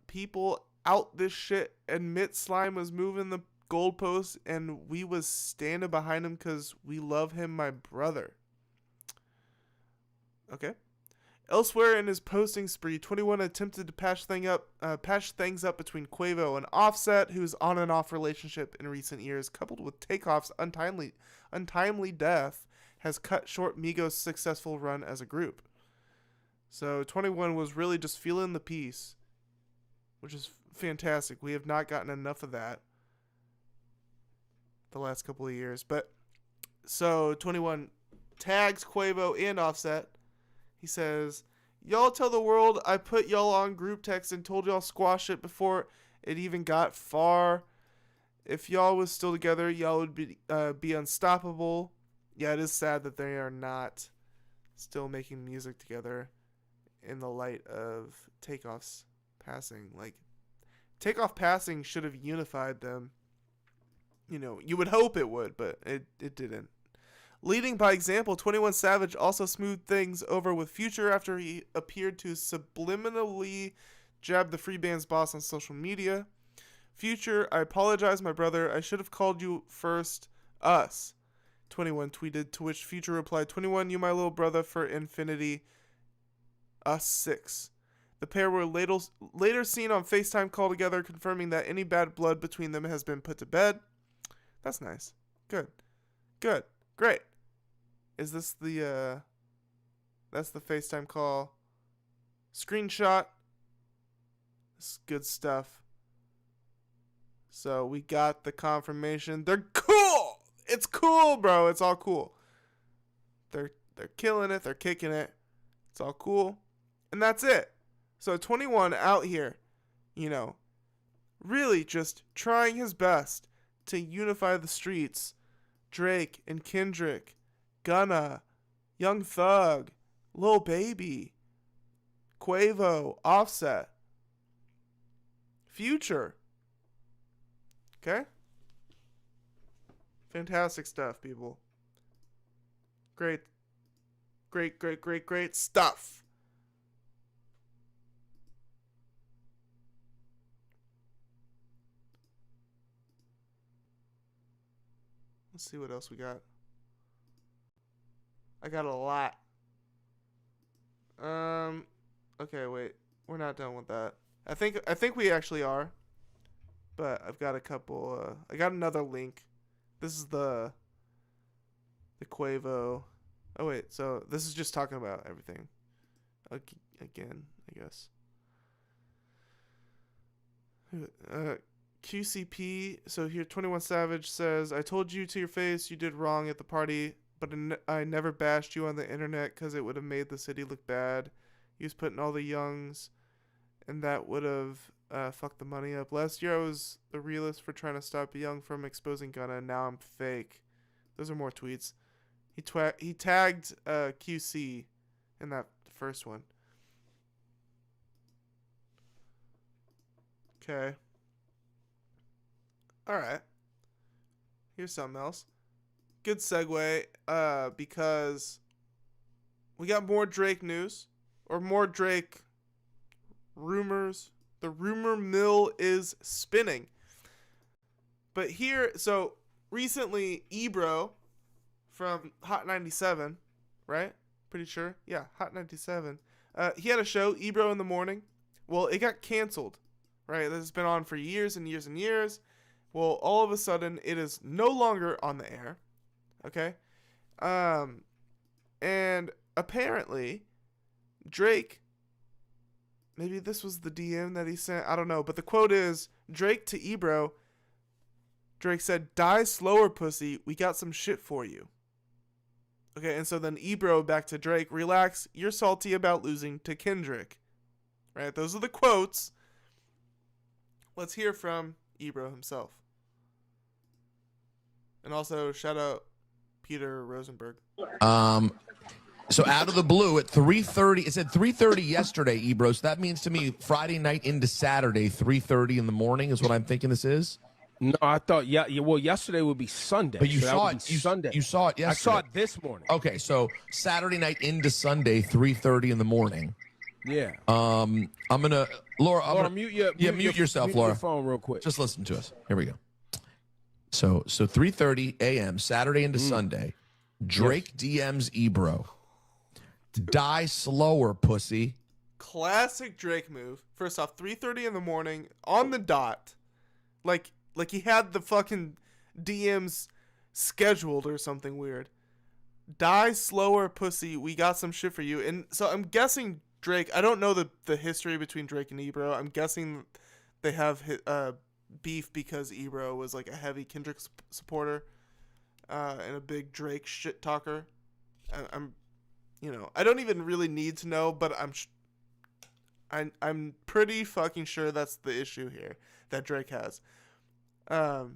people out this shit. Admit Slime was moving the goalposts and we was standing behind him because we love him, my brother. Okay. Elsewhere in his posting spree, 21 attempted to patch things up between Quavo and Offset, whose on and off relationship in recent years, coupled with Takeoff's untimely death, has cut short Migos' successful run as a group. So 21 was really just feeling the peace, which is fantastic. We have not gotten enough of that the last couple of years. But so 21 tags Quavo and Offset. He says, y'all tell the world I put y'all on group text and told y'all squash it before it even got far. If y'all was still together, y'all would be unstoppable. Yeah, it is sad that they are not still making music together in the light of Takeoff's passing. Like, Takeoff passing should have unified them. You know, you would hope it would, but it didn't. Leading by example, 21 Savage also smoothed things over with Future after he appeared to subliminally jab the free band's boss on social media. Future, I apologize, my brother. I should have called you first. Us. 21 tweeted, to which Future replied, 21, you my little brother for infinity. Us 6. The pair were later seen on FaceTime call together, confirming that any bad blood between them has been put to bed. That's nice. Good. Great. Is this the, that's the FaceTime call. Screenshot. This is good stuff. So we got the confirmation. They're cool! It's cool, bro. It's all cool. They're killing it. They're kicking it. It's all cool. And that's it. So 21 out here, you know, really just trying his best to unify the streets. Drake and Kendrick, Gunna, Young Thug, Lil Baby, Quavo, Offset, Future. Okay? Fantastic stuff, people. Great stuff. Let's see what else we got. I got a lot. Okay, wait. We're not done with that. I think we actually are. But I've got a couple I got another link. This is the Quavo. Oh wait, so this is just talking about everything. Again, I guess. QCP, so here 21 Savage says, I told you to your face you did wrong at the party, but I never bashed you on the internet because it would have made the city look bad. He was putting all the youngs, and that would have fucked the money up. Last year I was the realist for trying to stop Young from exposing Gunna, and now I'm fake. Those are more tweets. He tagged QC in that first one. Okay. Alright. Here's something else. Good segue, because we got more Drake news, or more Drake rumors. The rumor mill is spinning. But here, so recently, Ebro from Hot 97, right? Pretty sure. Yeah, Hot 97. He had a show, Ebro in the Morning. Well, it got canceled, right? This has been on for years and years and years. Well, all of a sudden, it is no longer on the air, okay? And apparently, Drake, maybe this was the DM that he sent, I don't know, but the quote is, Drake to Ebro, Drake said, die slower, pussy, we got some shit for you. Okay, and so then Ebro back to Drake, relax, you're salty about losing to Kendrick. Right, those are the quotes. Let's hear from Ebro himself. And also, shout out Peter Rosenberg. So out of the blue at 3:30, it said 3:30 yesterday, Ebro. So that means to me Friday night into Saturday, 3:30 in the morning is what I'm thinking this is. No, I thought well, yesterday would be Sunday. But you so saw it. Sunday. You saw it yesterday. I saw it this morning. Okay, so Saturday night into Sunday, 3:30 in the morning. Yeah. I'm gonna Laura, mute yourself, mute Laura. your phone real quick. Just listen to us. Here we go. So 3:30 a.m. Saturday into Sunday. Drake DMs Ebro. Die slower, pussy. Classic Drake move. First off, 3:30 in the morning on the dot, like he had the fucking DMs scheduled or something weird. Die slower, pussy. We got some shit for you. And so I'm guessing Drake. I don't know the history between Drake and Ebro. I'm guessing they have beef because Ebro was like a heavy Kendrick supporter and a big Drake shit talker. I'm I don't even really need to know, but I'm pretty fucking sure that's the issue here that Drake has. But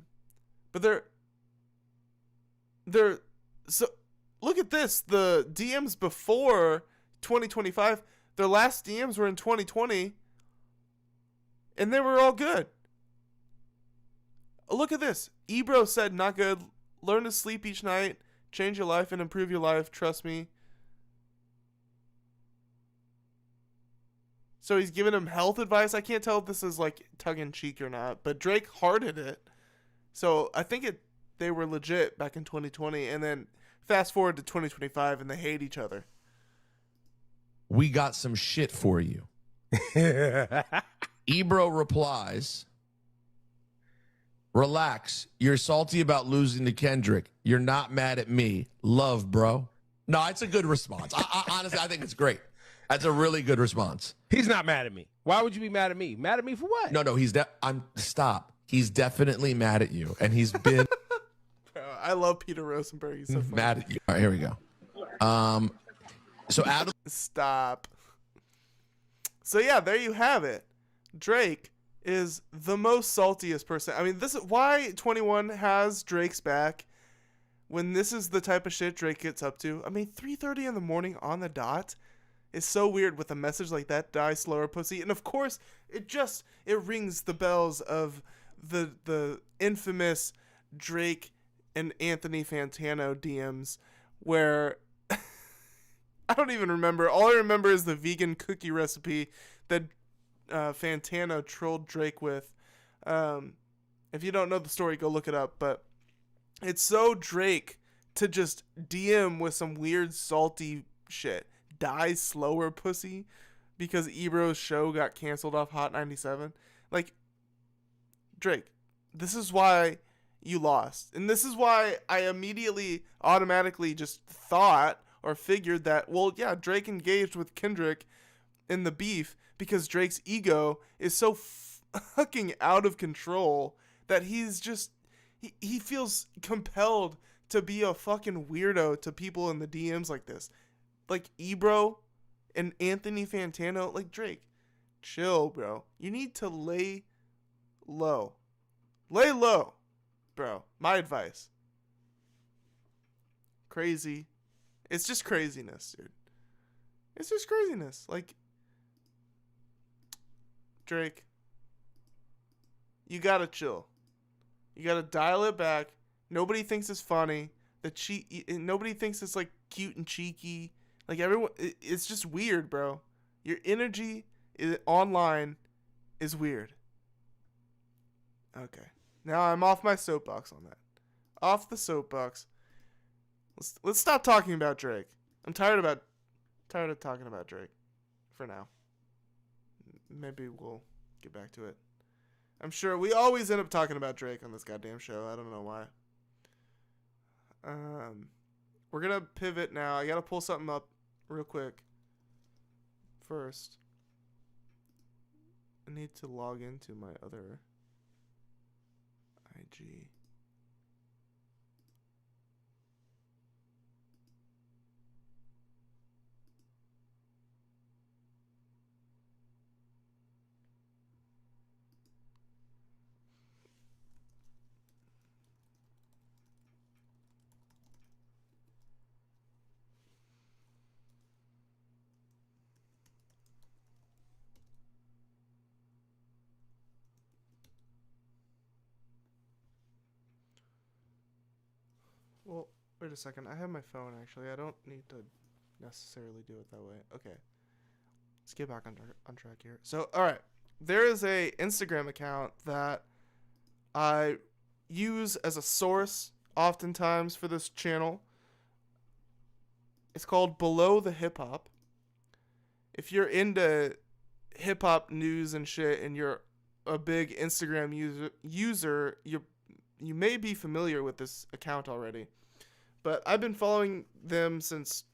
they're so look at this. The DMs before 2025, their last DMs were in 2020, and they were all good. Look at this. Ebro said, not good. Learn to sleep each night. Change your life and improve your life. Trust me. So he's giving him health advice. I can't tell if this is like tongue-in-cheek or not, but Drake hearted it. So I think they were legit back in 2020, and then fast forward to 2025, and they hate each other. We got some shit for you. Ebro replies, relax. You're salty about losing to Kendrick. You're not mad at me. Love, bro. No, it's a good response. Honestly, I think it's great. That's a really good response. He's not mad at me. Why would you be mad at me? Mad at me for what? No, stop. He's definitely mad at you, and he's been Bro, I love Peter Rosenberg. He's so funny. mad at you. All right, here we go. So Adam, Stop. So yeah, there you have it. Drake is the most saltiest person. I mean, this is why 21 has Drake's back when this is the type of shit Drake gets up to. I mean, 3:30 in the morning on the dot is so weird with a message like that, die slower pussy. And of course, it rings the bells of the infamous Drake and Anthony Fantano DMs where I don't even remember. All I remember is the vegan cookie recipe that Fantano trolled Drake with. If you don't know the story, go look it up. But it's so Drake to just DM with some weird salty shit. Die slower pussy because Ebro's show got canceled off Hot 97. Like, Drake, this is why you lost. And this is why I immediately automatically just thought or figured that, well, yeah, Drake engaged with Kendrick in the beef because Drake's ego is so fucking out of control that he's just, he feels compelled to be a fucking weirdo to people in the DMs like this. Like Ebro and Anthony Fantano, like Drake, chill, bro. You need to lay low. Lay low, bro. My advice. Crazy. It's just craziness, dude. It's just craziness. Like, Drake, you gotta chill. You gotta dial it back. Nobody thinks it's funny. Nobody thinks it's like cute and cheeky. Like everyone, it's just weird, bro. Your energy online is weird. Okay, now I'm off my soapbox on that. Off the soapbox. Let's stop talking about Drake. I'm tired of talking about Drake. For now. Maybe we'll get back to it. I'm sure we always end up talking about Drake on this goddamn show. I don't know why. We're gonna pivot now. I gotta pull something up real quick. First, I need to log into my other IG. Well, wait a second. I have my phone, actually. I don't need to necessarily do it that way. Okay. Let's get back on track here. So, all right. There is a Instagram account that I use as a source oftentimes for this channel. It's called BelowTheHipHop. If you're into hip-hop news and shit and you're a big Instagram user, you may be familiar with this account already. But I've been following them since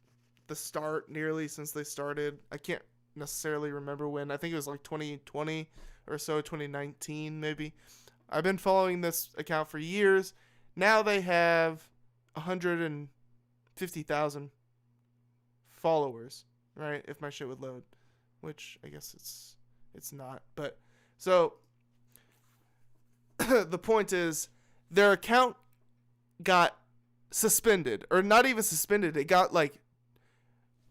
the start, nearly since they started. I can't necessarily remember when. I think it was like 2020 or so, 2019 maybe. I've been following this account for years. Now they have 150,000 followers, right? If my shit would load, which I guess it's not. But so the point is, their account got suspended, or not even suspended. It got like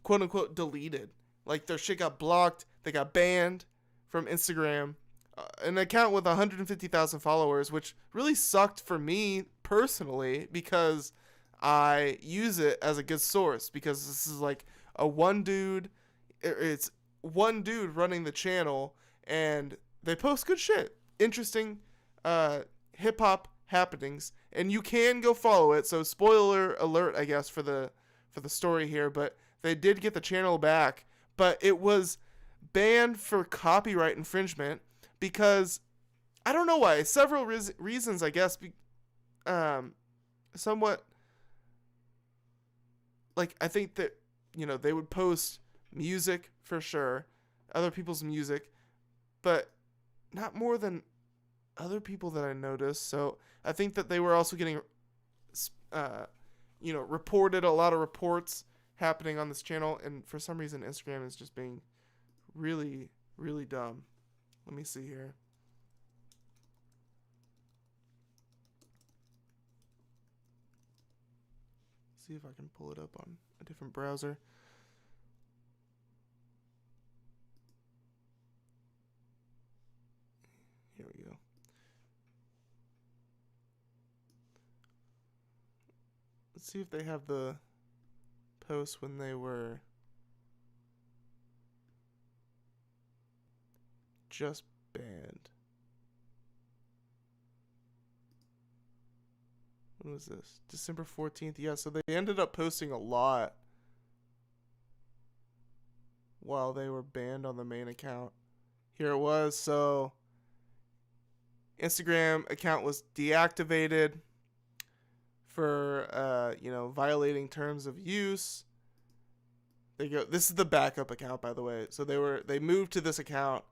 quote unquote deleted. Like their shit got blocked. They got banned from Instagram. An account with 150,000 followers, which really sucked for me personally because I use it as a good source, because this is like it's one dude running the channel, and they post good shit, interesting hip hop happenings, and you can go follow it. So spoiler alert, I guess, for the story here, but they did get the channel back, but it was banned for copyright infringement because I don't know why. Several reasons, I guess. Somewhat like, I think that, you know, they would post music for sure, other people's music, but not more than other people that I noticed. So I think that they were also getting, reported, a lot of reports happening on this channel, and for some reason Instagram is just being really, really dumb. Let me see here. See if I can pull it up on a different browser. Here we go. Let's see if they have the posts when they were just banned. When was this? December 14th. Yeah, so they ended up posting a lot while they were banned on the main account. Here it was. So Instagram account was deactivated for violating terms of use. This is the backup account, by the way. So they moved to this account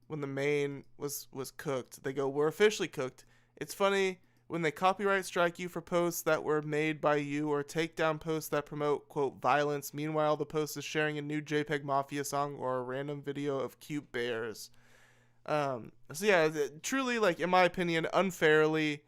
when the main was cooked. They go, "We're officially cooked. It's funny when they copyright strike you for posts that were made by you, or take down posts that promote, quote, violence. Meanwhile, the post is sharing a new JPEG Mafia song or a random video of cute bears." So yeah, truly, like, in my opinion, unfairly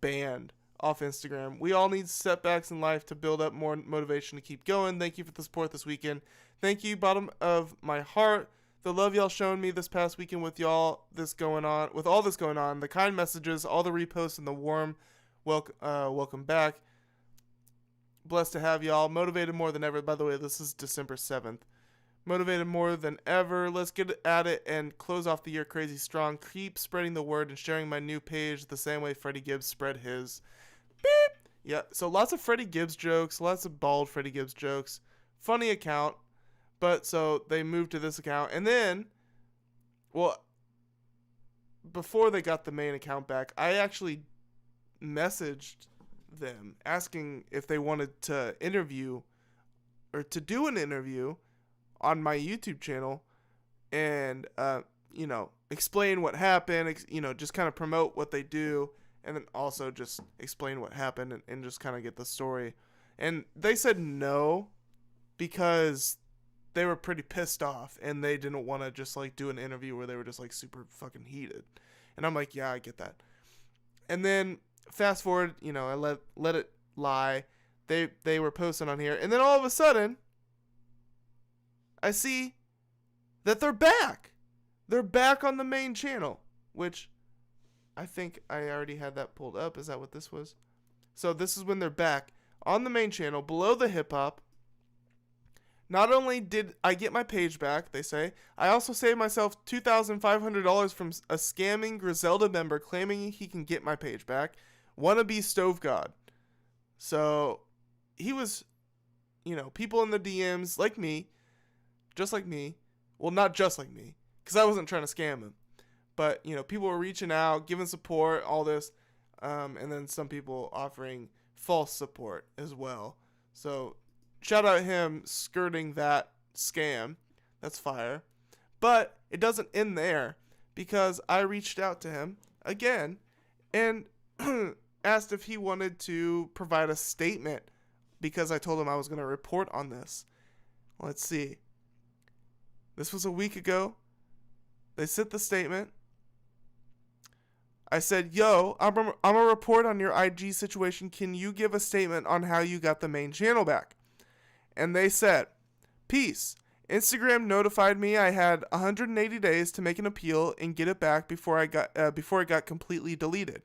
banned off Instagram. We all need setbacks in life to build up more motivation to keep going. Thank you for the support this weekend. Thank you, bottom of my heart. The love y'all shown me this past weekend with all this going on, the kind messages, all the reposts, and the warm welcome back. Blessed to have y'all. Motivated more than ever. By the way, this is December 7th. Motivated more than ever. Let's get at it and close off the year crazy strong. Keep spreading the word and sharing my new page the same way Freddie Gibbs spread his. Beep. Yeah, so lots of Freddie Gibbs jokes, lots of bald Freddie Gibbs jokes. Funny account. But so they moved to this account, and then, well, before they got the main account back, I actually messaged them asking if they wanted to interview or to do an interview on my YouTube channel and, explain what happened, just kind of promote what they do, and then also just explain what happened and just kind of get the story. And they said no, because they were pretty pissed off and they didn't want to just like do an interview where they were just like super fucking heated. And I'm like, yeah, I get that. And then fast forward, I let it lie. They were posting on here, and then all of a sudden I see that they're back. They're back on the main channel, which I think I already had that pulled up. Is that what this was? So this is when they're back on the main channel, Below the Hip Hop. Not only did I get my page back, they say, I also saved myself $2,500 from a scamming Griselda member claiming he can get my page back. Wannabe Stove God. So he was, people in the DMs like me, just like me. Well, not just like me, because I wasn't trying to scam him. But, people were reaching out, giving support, all this. And then some people offering false support as well. So shout out him skirting that scam. That's fire. But it doesn't end there, because I reached out to him again and asked if he wanted to provide a statement, because I told him I was going to report on this. Let's see. This was a week ago. They sent the statement. I said, yo, I'm a report on your IG situation. Can you give a statement on how you got the main channel back? And they said, peace. Instagram notified me I had 180 days to make an appeal and get it back before it got completely deleted.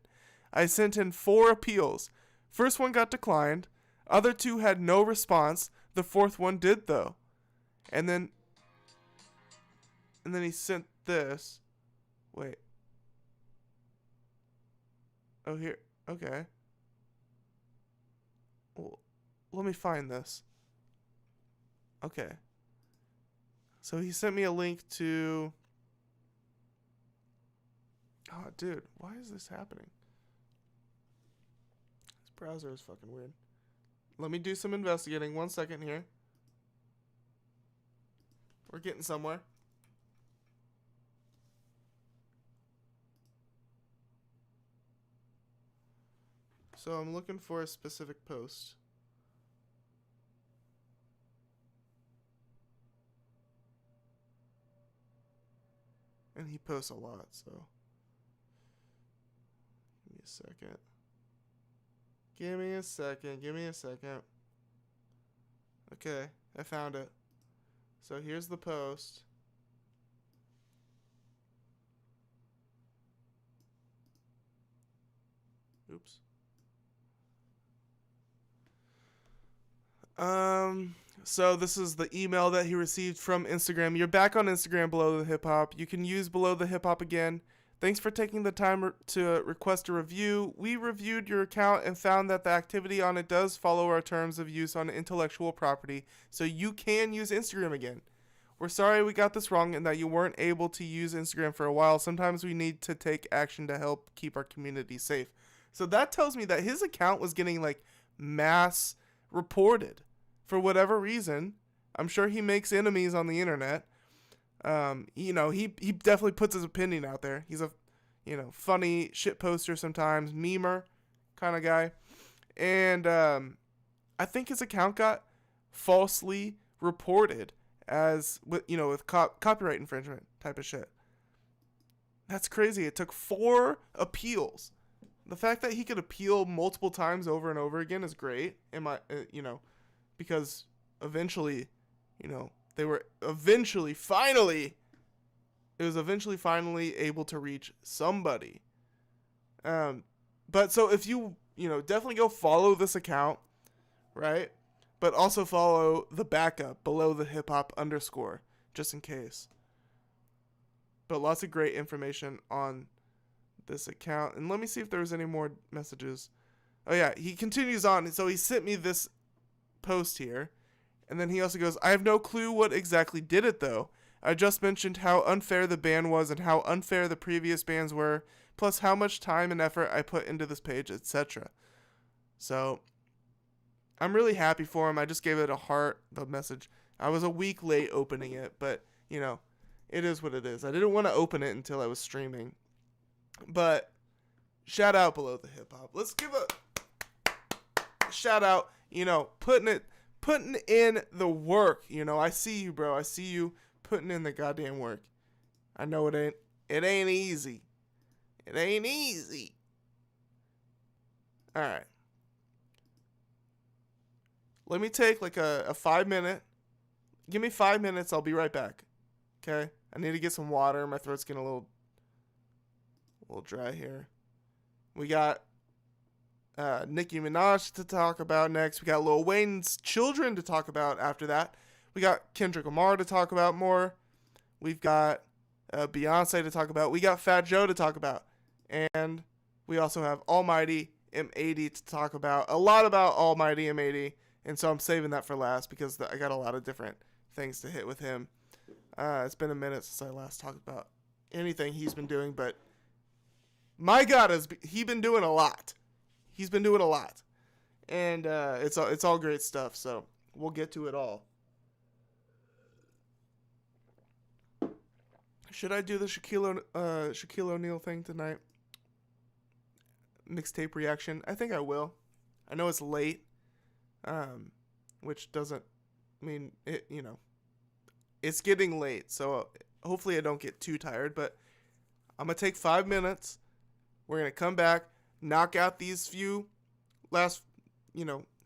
I sent in 4 appeals. First one got declined. Other 2 had no response. The 4th one did though. And then he sent this. Wait. Oh, here. Okay. Well, let me find this. Okay. So he sent me a link to... Oh, dude. Why is this happening? This browser is fucking weird. Let me do some investigating. 1 second here. We're getting somewhere. So I'm looking for a specific post. And he posts a lot, so. Give me a second. Give me a second. Okay, I found it. So here's the post. Oops. So this is the email that he received from Instagram. You're back on Instagram, Below the Hip Hop. You can use Below the Hip Hop again. Thanks for taking the time to request a review. We reviewed your account and found that the activity on it does follow our terms of use on intellectual property, so you can use Instagram again. We're sorry we got this wrong and that you weren't able to use Instagram for a while. Sometimes we need to take action to help keep our community safe. So that tells me that his account was getting like mass reported for whatever reason. I'm sure he makes enemies on the internet. He definitely puts his opinion out there. He's a, funny shit poster sometimes, memer kind of guy. And I think his account got falsely reported as with copyright infringement type of shit. That's crazy. It took 4 appeals. The fact that he could appeal multiple times over and over again is great. Because eventually, they were finally able to reach somebody. But so if you definitely go follow this account, right? But also follow the backup, Below the Hip Hop _ just in case. But lots of great information on this account. And let me see if there's any more messages. Oh yeah, he continues on. So he sent me this post here. And then he also goes, I have no clue what exactly did it though. I just mentioned how unfair the ban was and how unfair the previous bans were, plus how much time and effort I put into this page, etc. So I'm really happy for him. I just gave it a heart, the message. I was a week late opening it, but it is what it is. I didn't want to open it until I was streaming. But shout out Below the Hip Hop. Let's give a shout out, putting in the work. I see you, bro. I see you putting in the goddamn work. I know it ain't easy. It ain't easy. All right. Let me take like a 5-minute. Give me 5 minutes. I'll be right back. Okay? I need to get some water. My throat's getting a little dry here. We got Nicki Minaj to talk about next. We got Lil Wayne's children to talk about after that. We got Kendrick Lamar to talk about more. We've got Beyonce to talk about. We got Fat Joe to talk about. And we also have Almighty M80 to talk about. A lot about Almighty M80. And so I'm saving that for last because I got a lot of different things to hit with him. It's been a minute since I last talked about anything he's been doing. But my God, he's been doing a lot. He's been doing a lot. And it's all great stuff. So we'll get to it all. Should I do the Shaquille O'Neal thing tonight? Mixtape reaction? I think I will. I know it's late, which doesn't mean it. It's getting late, so hopefully I don't get too tired. But I'm gonna take 5 minutes. We're going to come back, knock out these few last,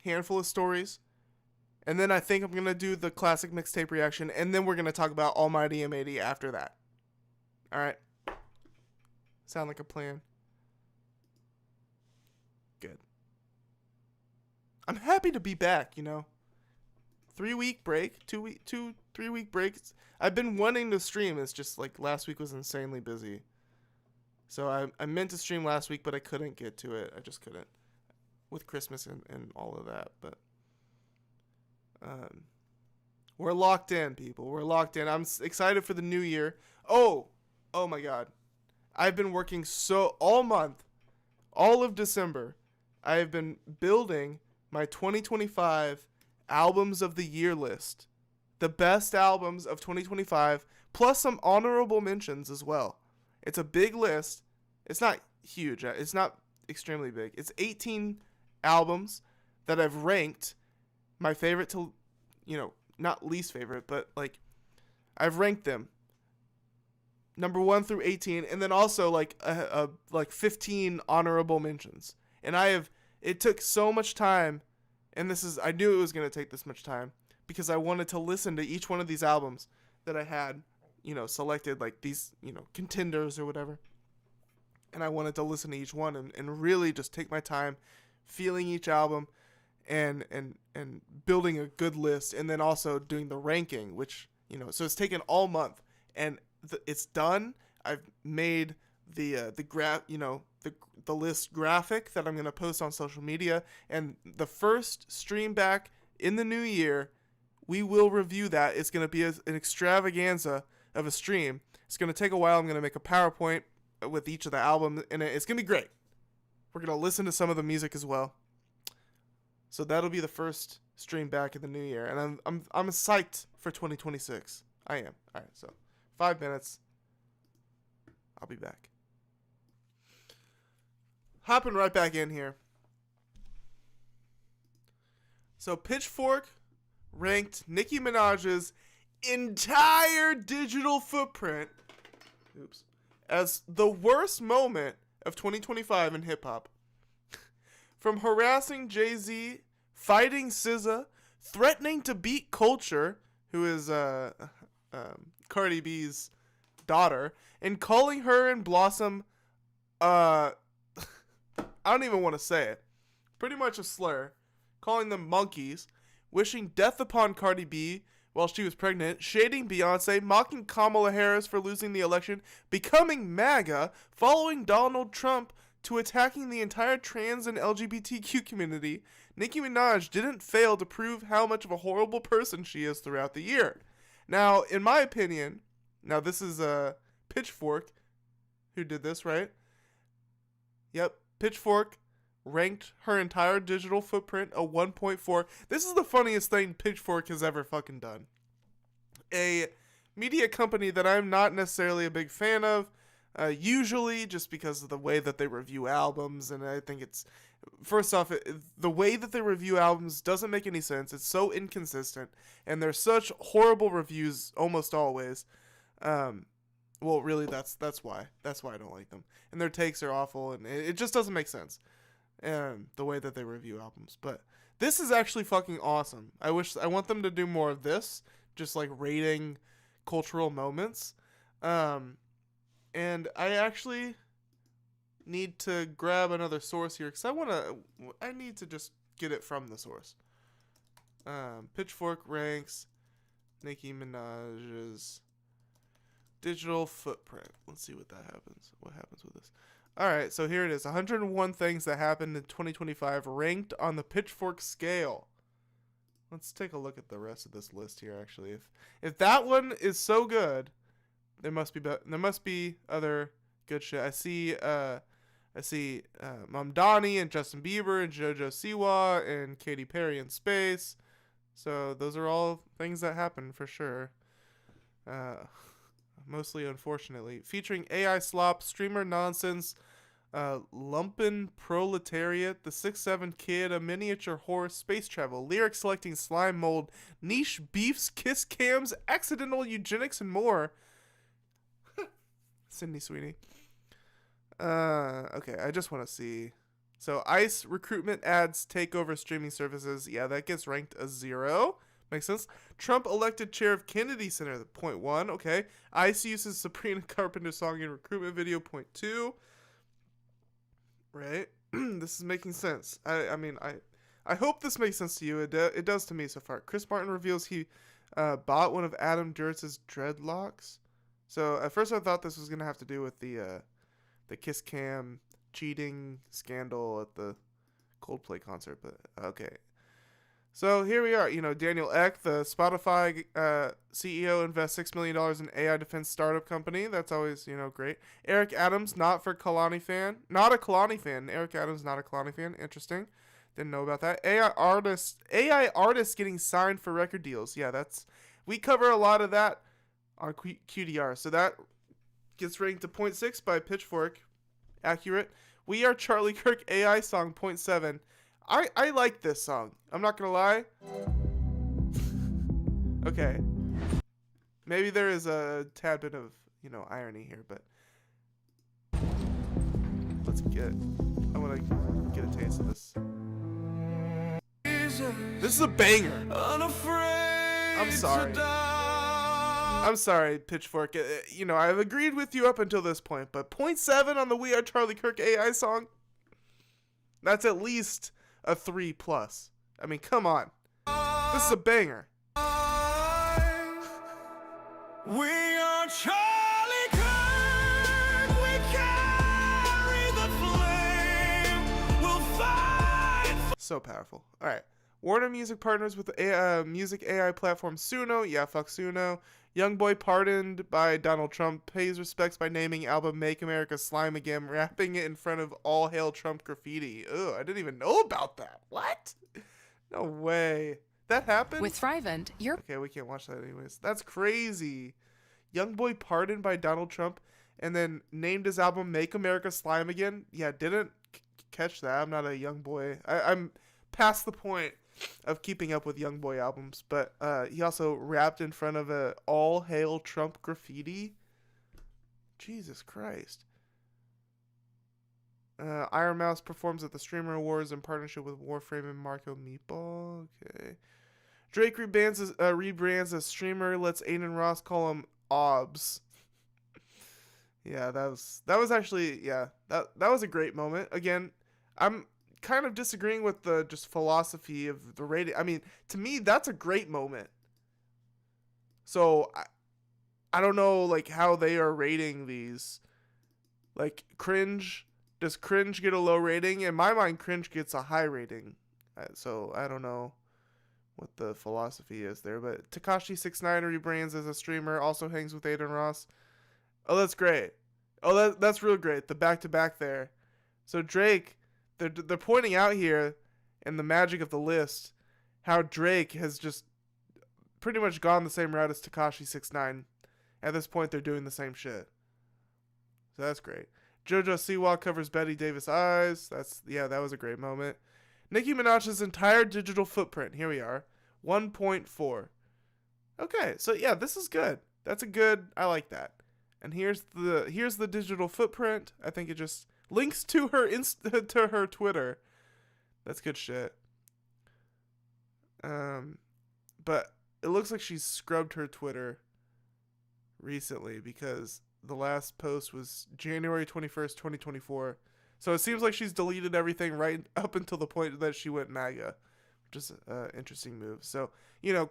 handful of stories. And then I think I'm going to do the classic mixtape reaction. And then we're going to talk about Almighty M80 after that. All right. Sound like a plan? Good. I'm happy to be back, 3-week break, 3-week breaks. I've been wanting to stream. It's just like last week was insanely busy. So I meant to stream last week, but I couldn't get to it. I just couldn't with Christmas and all of that. But we're locked in, people. We're locked in. I'm excited for the new year. Oh my God. I've been working all month, all of December. I have been building my 2025 albums of the year list. The best albums of 2025, plus some honorable mentions as well. It's a big list. It's not huge. It's not extremely big. It's 18 albums that I've ranked my favorite to, not least favorite, but like I've ranked them number 1 through 18, and then also like 15 honorable mentions. And it took so much time, and I knew it was going to take this much time because I wanted to listen to each one of these albums that I had, selected, like these, contenders or whatever. And I wanted to listen to each one and really just take my time feeling each album and building a good list, and then also doing the ranking, which, so it's taken all month, and it's done. I've made the list graphic that I'm going to post on social media, and the first stream back in the new year, we will review that. It's going to be an extravaganza of a stream. It's going to take a while. I'm going to make a PowerPoint with each of the albums, and it's going to be great. We're going to listen to some of the music as well. So that'll be the first stream back in the new year, and I'm psyched for 2026. I am. All right, so 5 minutes. I'll be back. Hopping right back in here. So Pitchfork ranked Nicki Minaj's entire digital footprint as the worst moment of 2025 in hip-hop. From harassing Jay-Z, fighting SZA, threatening to beat Culture, who is Cardi B's daughter, and calling her and Blossom, I don't even want to say it, pretty much a slur, calling them monkeys, wishing death upon Cardi B while she was pregnant, shading Beyonce, mocking Kamala Harris for losing the election, becoming MAGA, following Donald Trump to attacking the entire trans and LGBTQ community. Nicki Minaj didn't fail to prove how much of a horrible person she is throughout the year. Now, in my opinion, this is Pitchfork who did this, right? Yep, Pitchfork ranked her entire digital footprint a 1.4. This is the funniest thing Pitchfork has ever fucking done. A media company that I'm not necessarily a big fan of, usually just because of the way that they review albums, and I think it's, first off, the way that they review albums doesn't make any sense. It's so inconsistent, and they're such horrible reviews almost always. Well, really, that's why. That's why I don't like them. And their takes are awful, and it just doesn't make sense. The way that they review albums. But this is actually fucking awesome. I want them to do more of this, just like rating cultural moments. And I actually need to grab another source here because I need to just get it from the source. Pitchfork ranks Nicki Minaj's digital footprint. Let's see what happens. What happens with this? All right, so here it is. 101 things that happened in 2025 ranked on the Pitchfork scale. Let's take a look at the rest of this list here, actually. If that one is so good, there must be other good shit. I see Mamdani and Justin Bieber and JoJo Siwa and Katy Perry in space. So those are all things that happen for sure. Mostly unfortunately. Featuring AI slop, streamer nonsense, lumpen proletariat, the 6'7" kid, a miniature horse, space travel, lyric selecting slime mold, niche beefs, kiss cams, accidental eugenics, and more. Sydney Sweeney. Okay, I just want to see. So ICE recruitment ads take over streaming services. Yeah, that gets ranked a 0. Makes sense. Trump elected chair of Kennedy Center, 0.1. Okay. ICE uses Sabrina Carpenter song in recruitment video, 0.2. Right. This is making sense. I hope this makes sense to you. It does to me so far. Chris Martin reveals he bought one of Adam Duritz' dreadlocks. So at first I thought this was gonna have to do with the Kiss Cam cheating scandal at the Coldplay concert, but okay. So here we are. Daniel Ek, the Spotify CEO, invests $6 million in AI defense startup company. That's always, great. Eric Adams, not a Kalani fan. Eric Adams, not a Kalani fan. Interesting. Didn't know about that. AI artists getting signed for record deals. Yeah, we cover a lot of that on QDR. So that gets ranked to 0.6 by Pitchfork. Accurate. We Are Charlie Kirk AI song, 0.7. I like this song. I'm not gonna lie. Okay. Maybe there is a tad bit of, irony here, but I want to get a taste of this. This is a banger. I'm sorry, Pitchfork. I've agreed with you up until this point, but 0.7 on the We Are Charlie Kirk AI song, that's at least a 3+. I mean, come on. This is a banger. We are Charlie Kirk. We carry the flame. We'll fight. So powerful. All right. Warner Music partners with the music AI platform Suno. Yeah, fuck Suno. Youngboy pardoned by Donald Trump. Pays respects by naming album Make America Slime Again, rapping it in front of All Hail Trump graffiti. Ugh, I didn't even know about that. What? No way. That happened? With Thrivent, you're... Okay, we can't watch that anyways. That's crazy. Youngboy pardoned by Donald Trump and then named his album Make America Slime Again. Yeah, didn't catch that. I'm not a Youngboy. I'm past the point of keeping up with Youngboy albums, but he also rapped in front of a All Hail Trump graffiti. Jesus Christ. Iron Mouse performs at the Streamer Awards in partnership with Warframe and Marco Meatball. Okay. Drake rebrands as streamer, lets Aiden Ross call him Obs. Yeah, that was actually, yeah, that was a great moment. Again, I'm kind of disagreeing with the just philosophy of the rating. I mean, to me, that's a great moment. So I don't know like how they are rating these. Like cringe, does cringe get a low rating? In my mind, cringe gets a high rating. So I don't know what the philosophy is there. But Tekashi 6ix9ine rebrands as a streamer, also hangs with Aiden Ross. Oh, that's great. Oh, that's real great. The back-to-back there. So Drake, they're pointing out here in the magic of the list how Drake has just pretty much gone the same route as Tekashi 6ix9ine. At this point, they're doing the same shit. So that's great. JoJo Siwa covers Betty Davis' eyes. That was a great moment. Nicki Minaj's entire digital footprint. Here we are. 1.4. Okay, so yeah, this is good. I like that. And here's the digital footprint. I think it just links to her to her Twitter. That's good shit. But it looks like she's scrubbed her Twitter recently because the last post was January 21st, 2024. So it seems like she's deleted everything right up until the point that she went MAGA, which is an interesting move. So,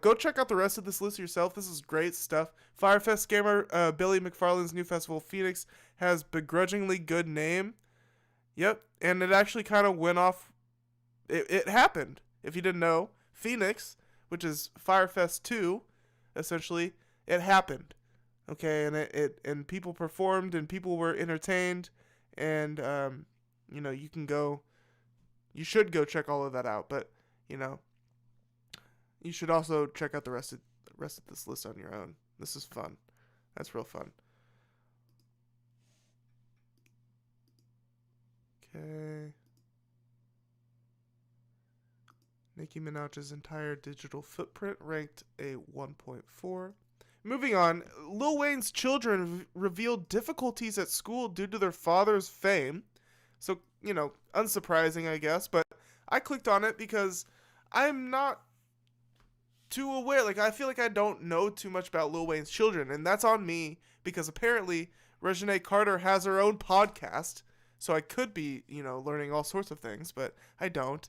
go check out the rest of this list yourself. This is great stuff. Firefest scammer Billy McFarland's new festival, Phoenix, has begrudgingly good name. Yep, and it actually kind of went off. It happened. If you didn't know, Phoenix, which is Firefest 2, essentially, it happened. Okay, and and people performed and people were entertained, and you should go check all of that out. But you should also check out the rest of this list on your own. This is fun. That's real fun. Okay. Nicki Minaj's entire digital footprint ranked a 1.4. Moving on, Lil Wayne's children revealed difficulties at school due to their father's fame. So, you know, unsurprising, I guess, but I clicked on it because I'm not too aware. Like, I feel like I don't know too much about Lil Wayne's children, and that's on me because apparently Reginae Carter has her own podcast, so I could be, you know, learning all sorts of things, but I don't.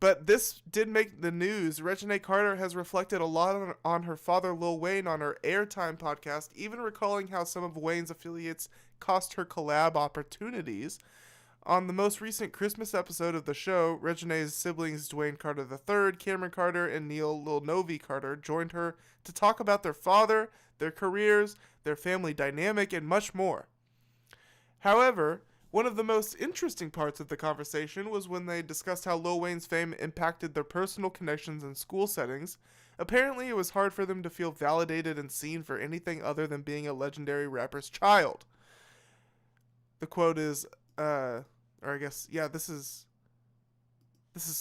But this did make the news. Reginae Carter has reflected a lot on her father, Lil Wayne, on her Airtime podcast, even recalling how some of Wayne's affiliates cost her collab opportunities. On the most recent Christmas episode of the show, Reginae's siblings Dwayne Carter III, Cameron Carter, and Neil Lil Novi Carter joined her to talk about their father, their careers, their family dynamic, and much more. However, one of the most interesting parts of the conversation was when they discussed how Lil Wayne's fame impacted their personal connections in school settings. Apparently, it was hard for them to feel validated and seen for anything other than being a legendary rapper's child. The quote is, or I guess, yeah, this is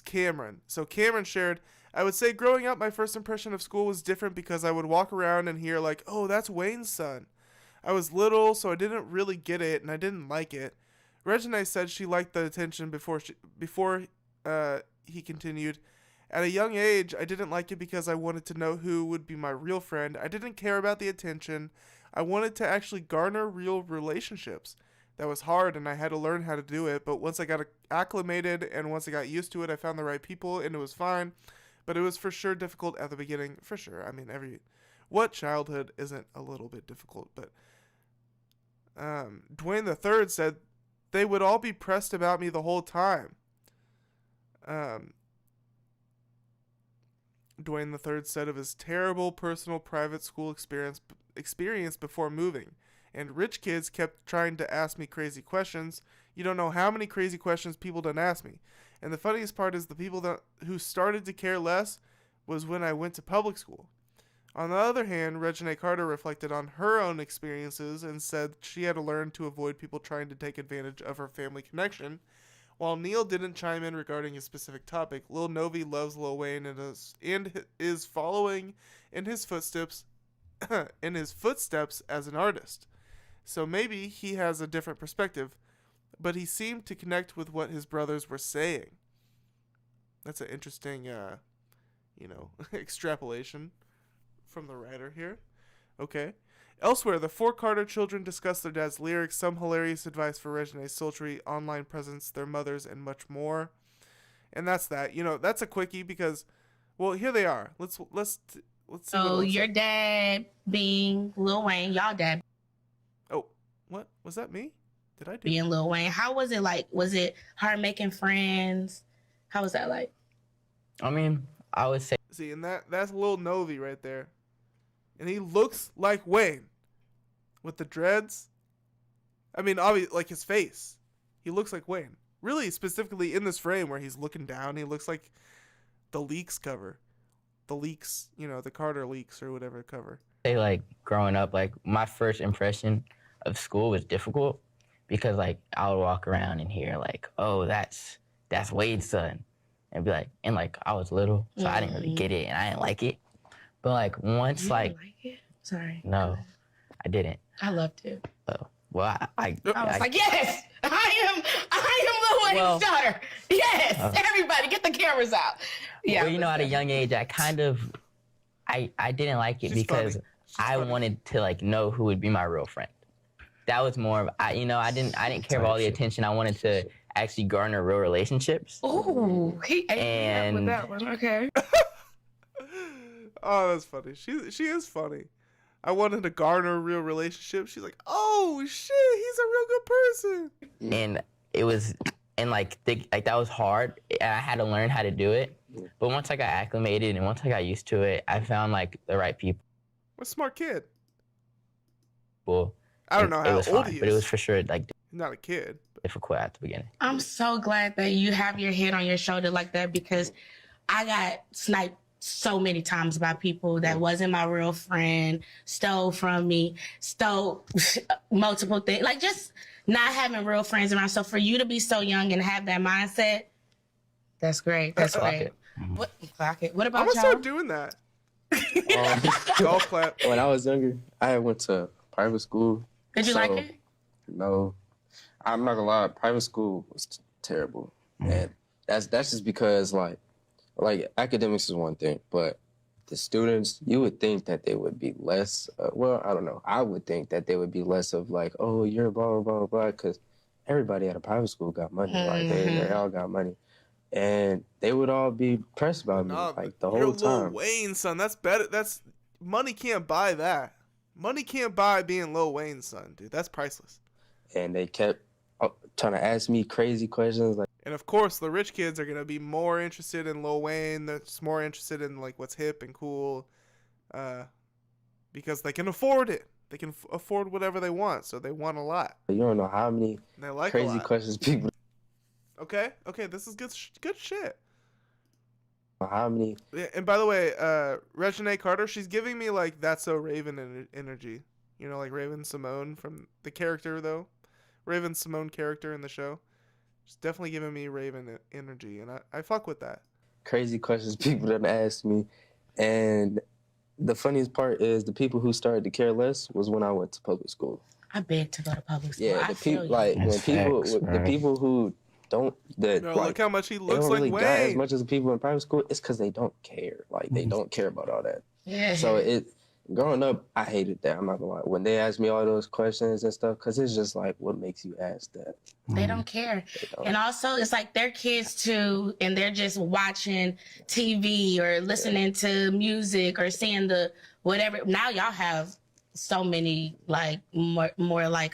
Cameron. So Cameron shared, I would say growing up, my first impression of school was different because I would walk around and hear like, oh, that's Wayne's son. I was little, so I didn't really get it, and I didn't like it. Reginae said she liked the attention before he continued. At a young age, I didn't like it because I wanted to know who would be my real friend. I didn't care about the attention. I wanted to actually garner real relationships. That was hard, and I had to learn how to do it, but once I got acclimated and once I got used to it, I found the right people, and it was fine. But it was for sure difficult at the beginning, for sure. I mean, what childhood isn't a little bit difficult? But Dwayne the Third said, they would all be pressed about me the whole time. Dwayne the Third said of his terrible personal private school experience before moving. And rich kids kept trying to ask me crazy questions. You don't know how many crazy questions people done ask me. And the funniest part is the people who started to care less was when I went to public school. On the other hand, Reginae Carter reflected on her own experiences and said she had to learn to avoid people trying to take advantage of her family connection. While Neil didn't chime in regarding a specific topic, Lil Novi loves Lil Wayne and is following in his footsteps as an artist. So maybe he has a different perspective, but he seemed to connect with what his brothers were saying. That's an interesting, extrapolation from the writer here. Okay. Elsewhere, the four Carter children discuss their dad's lyrics, some hilarious advice for Reginae's sultry online presence, their mothers, and much more. And that's that. You know, that's a quickie because, well, here they are. Let's see. So your dad being Lil Wayne, y'all dad. Oh, what was that? Me? Did I do? Being Lil Wayne. How was it like? Was it hard making friends? How was that like? I mean, I would say. See, and that's Lil Novi right there. And he looks like Wayne with the dreads. I mean, obviously, like his face. He looks like Wayne. Really, specifically in this frame where he's looking down, he looks like the Leaks cover. The Leaks, the Carter Leaks or whatever cover. Say, like, growing up, like, my first impression of school was difficult because, like, I would walk around and hear, like, oh, that's Wade's son. And be like, and, like, I was little, so I didn't really get it, and I didn't like it. But, like, once, You like... didn't like it? Sorry. No, I didn't. I loved it. Well, I was like, yes, I am Lil Wayne's daughter. Yes, everybody, get the cameras out. Yeah. Well, at a young age, I kind of, I didn't like it because I wanted to, like, know who would be my real friend. That was more of, I didn't care about all the attention. I wanted to actually garner real relationships. Ooh, he ate me up with that one. Okay. Oh, that's funny. She is funny. I wanted to garner a real relationship. She's like, oh shit, he's a real good person. And it was, and like that was hard. And I had to learn how to do it. But once I got acclimated and once I got used to it, I found like the right people. What a smart kid. Well, I don't know how old he is, but it was for sure like not a kid. Difficult at the beginning. I'm so glad that you have your head on your shoulder like that because I got sniped so many times by people that wasn't my real friend, stole from me, stole multiple things, like just not having real friends around. So for you to be so young and have that mindset, that's great. That's great. What about I'm gonna y'all? start doing that. Golf clap. When I was younger, I went to private school. Did you like it? No, I'm not gonna lie. Private school was terrible, and that's just because like academics is one thing, but the students, you would think that they would be less. Well, I don't know. I would think that they would be less of like, oh, you're blah blah blah blah, because everybody at a private school got money. Like they all got money. And they would all be pressed about me like the whole time. Lil Wayne, son. That's better. That's money can't buy that. Money can't buy being Lil Wayne's son, dude. That's priceless. And they kept trying to ask me crazy questions. And of course, the rich kids are gonna be more interested in Lil Wayne. They're just more interested in like what's hip and cool, because they can afford it. They can afford whatever they want, so they want a lot. You don't know how many crazy questions people. Okay, this is good shit. How many? And by the way, Reginae Carter, she's giving me like That's So Raven energy. You know, like Raven Simone from the character though. Raven Simone character in the show. She's definitely giving me Raven energy, and I fuck with that. Crazy questions people done asked me, and the funniest part is the people who started to care less was when I went to public school. I begged to go to public school. Yeah, the people who don't look how much he looks don't really like got Wayne. as much as the people in private school. It's because they don't care. Like they don't care about all that. Yeah. So growing up, I hated that. I'm not gonna lie. When they ask me all those questions and stuff, because it's just like, what makes you ask that? They don't care. And also, it's like they're kids too, and they're just watching TV or listening to music or seeing the whatever. Now y'all have so many like more like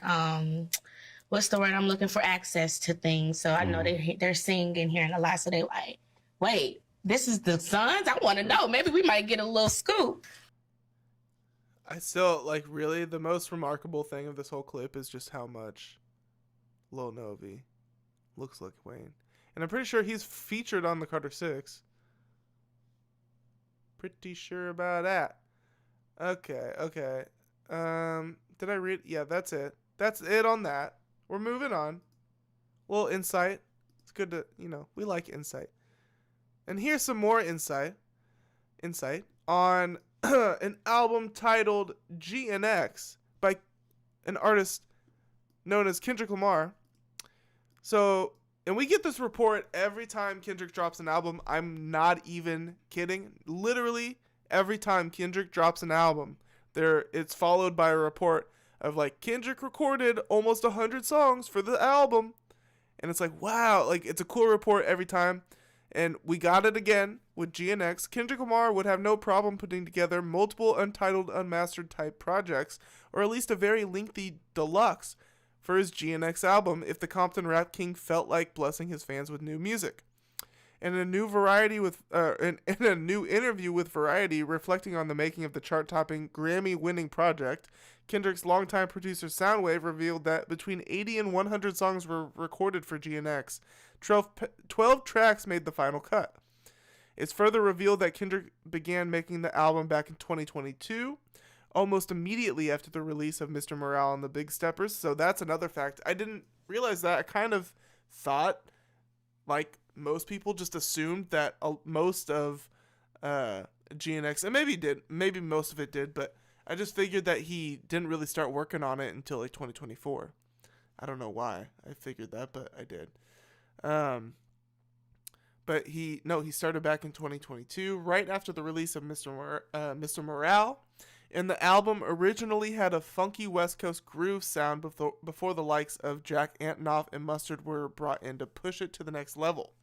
what's the word I'm looking for? Access to things. So I know they're seeing and hearing a lot. So they like, wait, this is the Sons? I want to know. Maybe we might get a little scoop. I still like really the most remarkable thing of this whole clip is just how much Lil Novi looks like Wayne. And I'm pretty sure he's featured on the Carter 6. Pretty sure about that. Okay. Did I read? Yeah, that's it. That's it on that. We're moving on. A little insight. It's good to, we like insight. And here's some more insight on an album titled GNX by an artist known as Kendrick Lamar. So, and we get this report every time Kendrick drops an album. I'm not even kidding. Literally, every time Kendrick drops an album, it's followed by a report of like Kendrick recorded almost 100 songs for the album. And it's like, wow, like it's a cool report every time. And we got it again with GNX. Kendrick Lamar would have no problem putting together multiple untitled, unmastered type projects, or at least a very lengthy deluxe for his GNX album if the Compton Rap King felt like blessing his fans with new music. In a new in a new interview with Variety, reflecting on the making of the chart-topping, Grammy-winning project, Kendrick's longtime producer Soundwave revealed that between 80 and 100 songs were recorded for GNX. 12 tracks made the final cut. It's further revealed that Kendrick began making the album back in 2022, almost immediately after the release of Mr. Morale and the Big Steppers. So that's another fact. I didn't realize that. I kind of thought, like most people, just assumed that most of GNX, and maybe most of it did, but I just figured that he didn't really start working on it until like 2024. I don't know why I figured that, but I did. But he started back in 2022, right after the release of Mr. Morale. And the album originally had a funky West Coast groove sound before the likes of Jack Antonoff and Mustard were brought in to push it to the next level.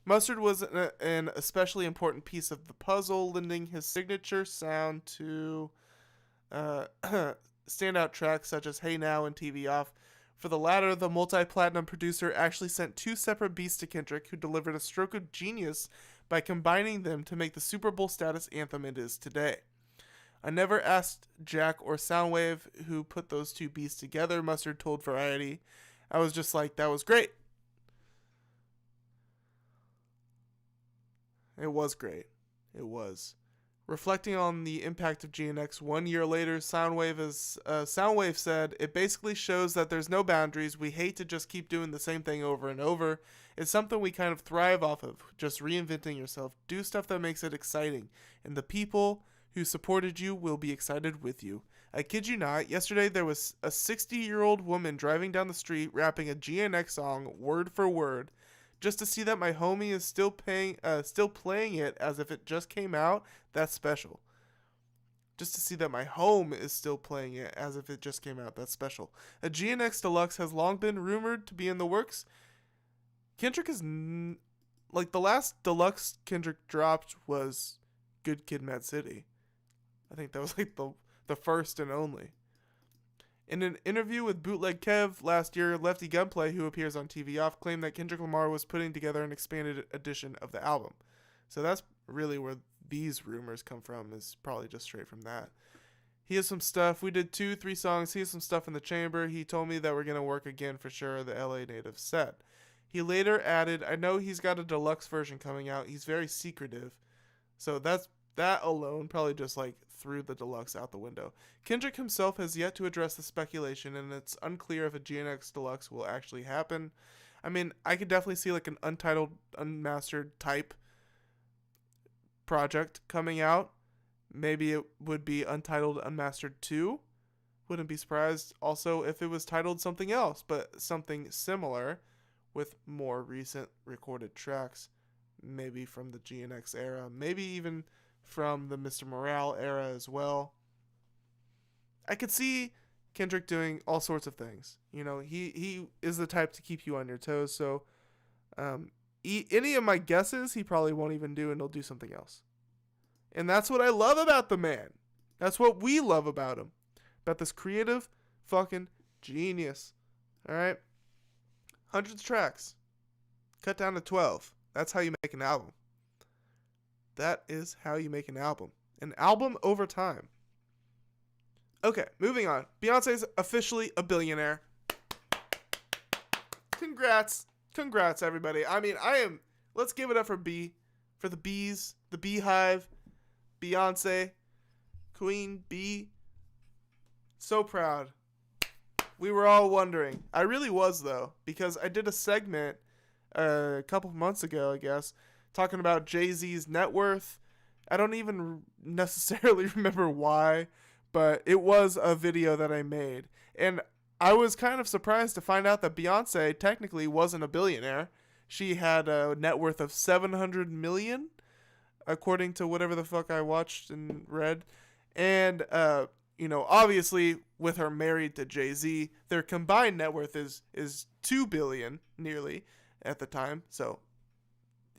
Mustard was an especially important piece of the puzzle, lending his signature sound to standout tracks such as Hey Now and TV Off. For the latter, the multi-platinum producer actually sent 2 separate beats to Kendrick, who delivered a stroke of genius by combining them to make the Super Bowl status anthem it is today. I never asked Jack or Soundwave who put those 2 beats together, Mustard told Variety. I was just like, that was great. It was great. It was. Reflecting on the impact of GNX 1 year later, Soundwave said, "It basically shows that there's no boundaries. We hate to just keep doing the same thing over and over. It's something we kind of thrive off of, just reinventing yourself. Do stuff that makes it exciting. And the people who supported you will be excited with you. I kid you not, yesterday there was a 60-year-old woman driving down the street rapping a GNX song word for word. Just to see that my homie is still playing it as if it just came out, that's special. Just to see that my home is still playing it as if it just came out, that's special. A GNX Deluxe has long been rumored to be in the works. Kendrick is... like, the last Deluxe Kendrick dropped was Good Kid, Mad City. I think that was, like, the first and only. In an interview with Bootleg Kev last year, Lefty Gunplay, who appears on TV Off, claimed that Kendrick Lamar was putting together an expanded edition of the album. So that's really where these rumors come from, is probably just straight from that. He has some stuff. We did 2-3 songs. He has some stuff in the chamber. He told me that we're going to work again for sure, the LA native set. He later added, I know he's got a deluxe version coming out. He's very secretive. So that alone probably just like threw the deluxe out the window. Kendrick himself has yet to address the speculation, and it's unclear if a GNX Deluxe will actually happen. I mean, I could definitely see like an untitled, unmastered type project coming out. Maybe it would be Untitled Unmastered 2. Wouldn't be surprised also if it was titled something else, but something similar with more recent recorded tracks. Maybe from the GNX era. Maybe even from the Mr. Morale era as well. I could see Kendrick doing all sorts of things. You know, he is the type to keep you on your toes. So any of my guesses he probably won't even do, and he'll do something else. And that's what I love about the man. That's what we love about him. About this creative fucking genius. Alright? Hundreds of tracks. Cut down to 12. That's how you make an album. That is how you make an album. An album over time. Okay, moving on. Beyonce's officially a billionaire. Congrats. Congrats, everybody. I mean, let's give it up for the bees, the beehive, Beyonce, Queen Bee. So proud. We were all wondering. I really was, though, because I did a segment a couple months ago, I guess, talking about Jay-Z's net worth. I don't even necessarily remember why, but it was a video that I made. And I was kind of surprised to find out that Beyonce technically wasn't a billionaire. She had a net worth of $700 million, according to whatever the fuck I watched and read. And, obviously, with her married to Jay-Z, their combined net worth is $2 billion, nearly, at the time. So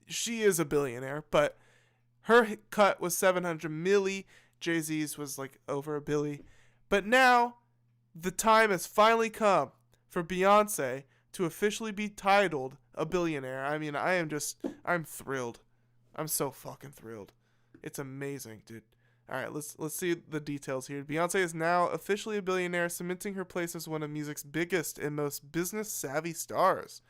she is a billionaire, but her cut was $700 million. Jay-Z's was like over $1 billion. But now the time has finally come for Beyonce to officially be titled a billionaire. I mean, I'm thrilled. I'm so fucking thrilled. It's amazing, dude. All right, let's see the details here. Beyonce is now officially a billionaire, cementing her place as one of music's biggest and most business-savvy stars.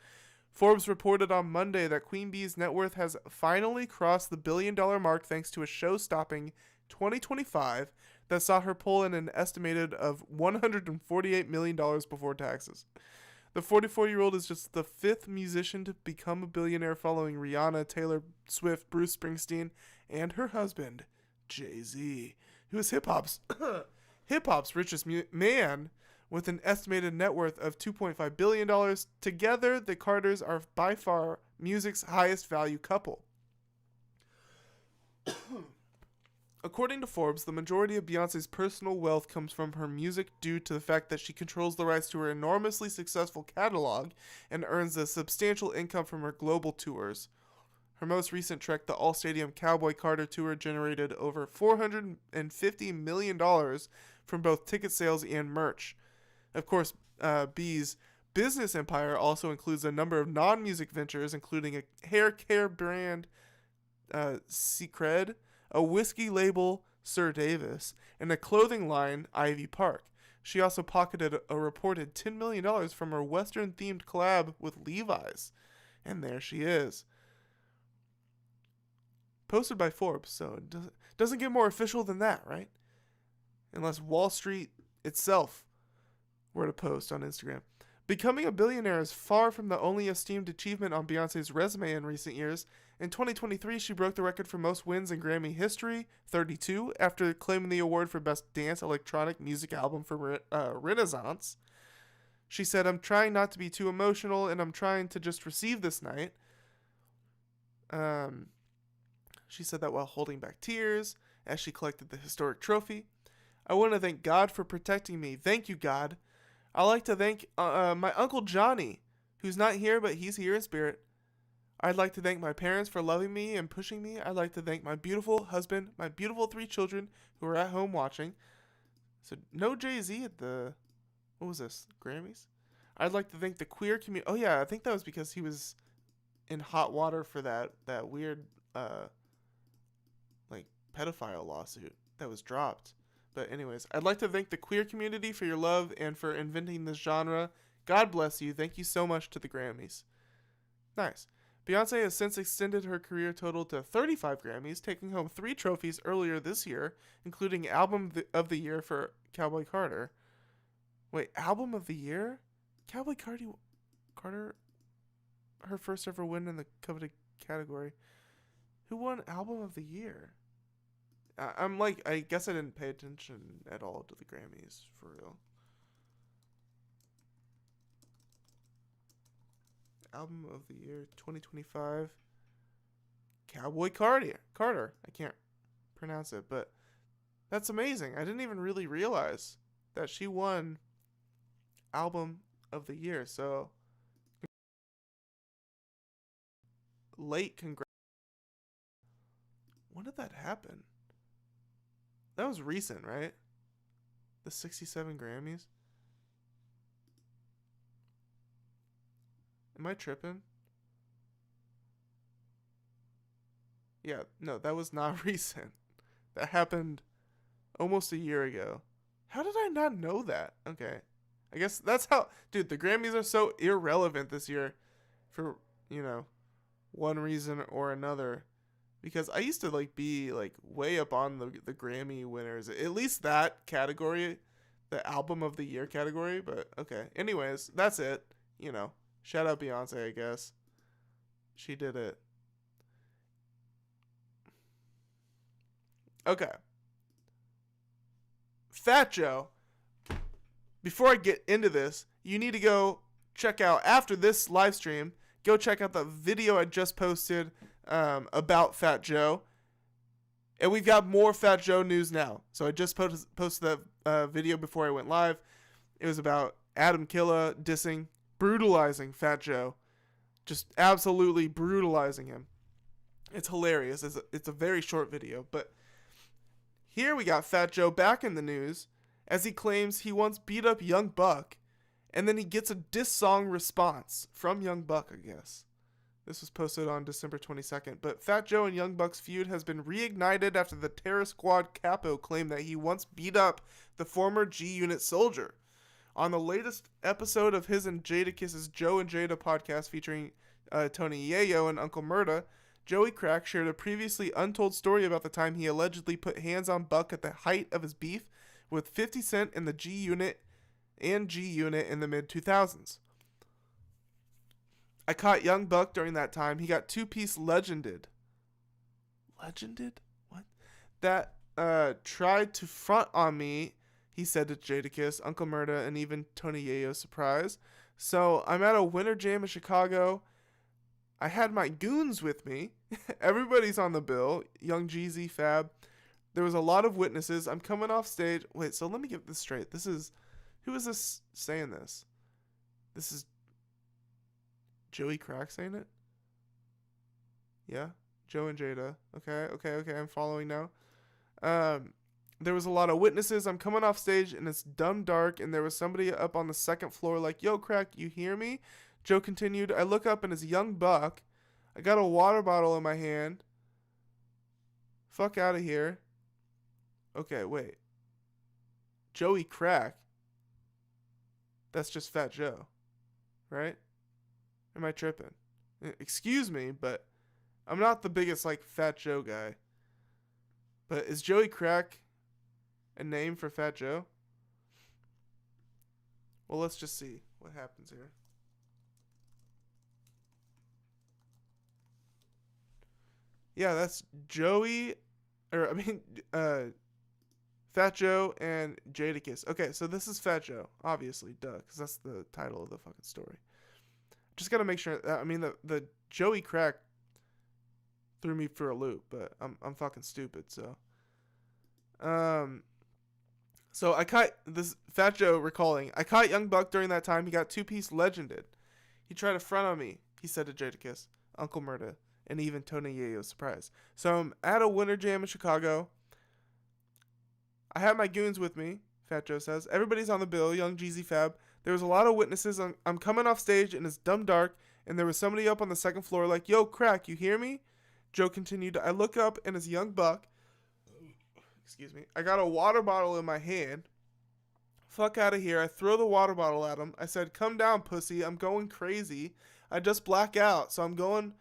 Forbes reported on Monday that Queen Bee's net worth has finally crossed the $1 billion mark thanks to a show-stopping 2025 that saw her pull in an estimated of $148 million before taxes. The 44-year-old is just the 5th musician to become a billionaire following Rihanna, Taylor Swift, Bruce Springsteen, and her husband, Jay-Z, who is hip-hop's richest man with an estimated net worth of $2.5 billion. Together, the Carters are by far music's highest value couple. According to Forbes, the majority of Beyonce's personal wealth comes from her music due to the fact that she controls the rights to her enormously successful catalog and earns a substantial income from her global tours. Her most recent trek, the All-Stadium Cowboy Carter Tour, generated over $450 million from both ticket sales and merch. Of course, B's business empire also includes a number of non-music ventures, including a hair care brand, Secret, a whiskey label, Sir Davis, and a clothing line, Ivy Park. She also pocketed a reported $10 million from her Western-themed collab with Levi's. And there she is. Posted by Forbes, so it doesn't get more official than that, right? Unless Wall Street itself were to post on Instagram. Becoming a billionaire is far from the only esteemed achievement on Beyonce's resume in recent years. In 2023, she broke the record for most wins in Grammy history, 32, after claiming the award for Best Dance Electronic Music Album for Renaissance. She said, "I'm trying not to be too emotional, and I'm trying to just receive this night." She said that while holding back tears as she collected the historic trophy. "I want to thank God for protecting me. Thank you, God. I'd like to thank my Uncle Johnny, who's not here, but he's here in spirit. I'd like to thank my parents for loving me and pushing me. I'd like to thank my beautiful husband, my beautiful 3 children who are at home watching." So no Jay-Z at the, what was this, Grammys? "I'd like to thank the queer community." Oh yeah, I think that was because he was in hot water for that weird like pedophile lawsuit that was dropped. But anyways, "I'd like to thank the queer community for your love and for inventing this genre. God bless you. Thank you so much to the Grammys." Nice. Beyonce has since extended her career total to 35 Grammys, taking home 3 trophies earlier this year, including Album of the Year for Cowboy Carter. Wait, Album of the Year? Cowboy Carter, her first ever win in the coveted category. Who won Album of the Year? I'm like, I guess I didn't pay attention at all to the Grammys, for real. Album of the Year 2025. Cowboy Carter. I can't pronounce it, but that's amazing. I didn't even really realize that she won Album of the Year. So, late congrats. When did that happen? That was recent, right? The 67 Grammys? Am I tripping? Yeah, no, that was not recent. That happened almost a year ago. How did I not know that? Okay. I guess that's how... Dude, the Grammys are so irrelevant this year for, one reason or another. Because I used to, be, way up on the Grammy winners. At least that category, the Album of the Year category. But, okay. Anyways, that's it. Shout out Beyonce, I guess. She did it. Okay. Fat Joe. Before I get into this, you need to go check out, after this live stream, go check out the video I just posted about Fat Joe. And we've got more Fat Joe news now. So I just posted that video before I went live. It was about Adam Killa brutalizing Fat Joe. Just absolutely brutalizing him. It's hilarious. It's a very short video. But here we got Fat Joe back in the news as he claims he once beat up Young Buck. And then he gets a diss song response from Young Buck, I guess. This was posted on December 22nd. But Fat Joe and Young Buck's feud has been reignited after the Terror Squad capo claimed that he once beat up the former G-Unit soldier. On the latest episode of his and Jadakiss's Joe and Jada podcast featuring Tony Yayo and Uncle Murda, Joey Crack shared a previously untold story about the time he allegedly put hands on Buck at the height of his beef with 50 Cent and the G-Unit in the mid-2000s. "I caught Young Buck during that time. He got two-piece legended." Legended? What? "That tried to front on me," he said to Jadakiss, Uncle Murda, and even Tony Yayo's surprise. "So I'm at a winter jam in Chicago. I had my goons with me. Everybody's on the bill. Young Jeezy, Fab. There was a lot of witnesses. I'm coming off stage." Wait, so let me get this straight. Who is this saying this? This is Joey Crack saying it? Yeah? Joe and Jada. Okay, I'm following now. "There was a lot of witnesses. I'm coming off stage and it's dumb dark and there was somebody up on the second floor like, 'Yo, Crack, you hear me?' Joe continued. I look up and it's Young Buck. I got a water bottle in my hand. Fuck out of here." Okay, wait. Joey Crack. That's just Fat Joe, right? Am I tripping? Excuse me, but I'm not the biggest like Fat Joe guy. But is Joey Crack a name for Fat Joe? Well, let's just see what happens here. Yeah, that's Joey, Fat Joe and Jadakiss. Okay, so this is Fat Joe, obviously, duh, because that's the title of the fucking story. Just gotta make sure. The Joey Crack threw me for a loop, but I'm fucking stupid. So, so I caught this Fat Joe recalling. I caught Young Buck during that time. He got 2-piece legended. He tried to front on me. He said to Jadakiss, Uncle Murda, and even Tony Yayo's surprise. So I'm at a winter jam in Chicago. I have my goons with me, Fat Joe says. Everybody's on the bill, Young Jeezy Fab. There was a lot of witnesses. I'm coming off stage and it's dumb dark, and there was somebody up on the second floor like, yo, Crack, you hear me? Joe continued. I look up and it's Young Buck. Excuse me. I got a water bottle in my hand. Fuck out of here. I throw the water bottle at him. I said, come down, pussy. I'm going crazy. I just black out. So I'm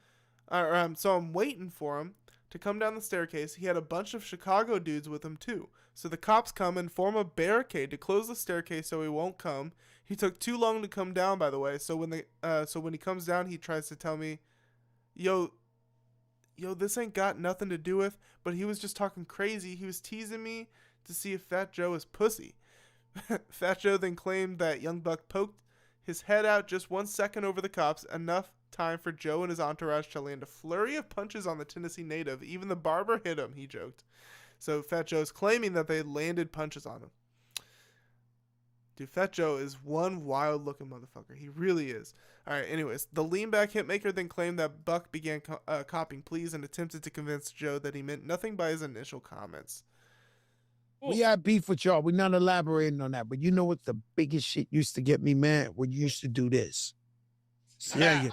waiting for him to come down the staircase. He had a bunch of Chicago dudes with him too. So the cops come and form a barricade to close the staircase so he won't come. He took too long to come down, by the way. So when he comes down, he tries to tell me, yo, this ain't got nothing to do with, but he was just talking crazy. He was teasing me to see if Fat Joe is pussy. Fat Joe then claimed that Young Buck poked his head out just 1 second over the cops, enough time for Joe and his entourage to land a flurry of punches on the Tennessee native. Even the barber hit him, he joked. So Fat Joe's claiming that they landed punches on him. Dude, Fat Joe is one wild-looking motherfucker. He really is. All right, anyways, the lean-back hitmaker then claimed that Buck began copping pleas and attempted to convince Joe that he meant nothing by his initial comments. We had beef with y'all. We're not elaborating on that. But you know what the biggest shit used to get me mad? When you used to do this. Yeah,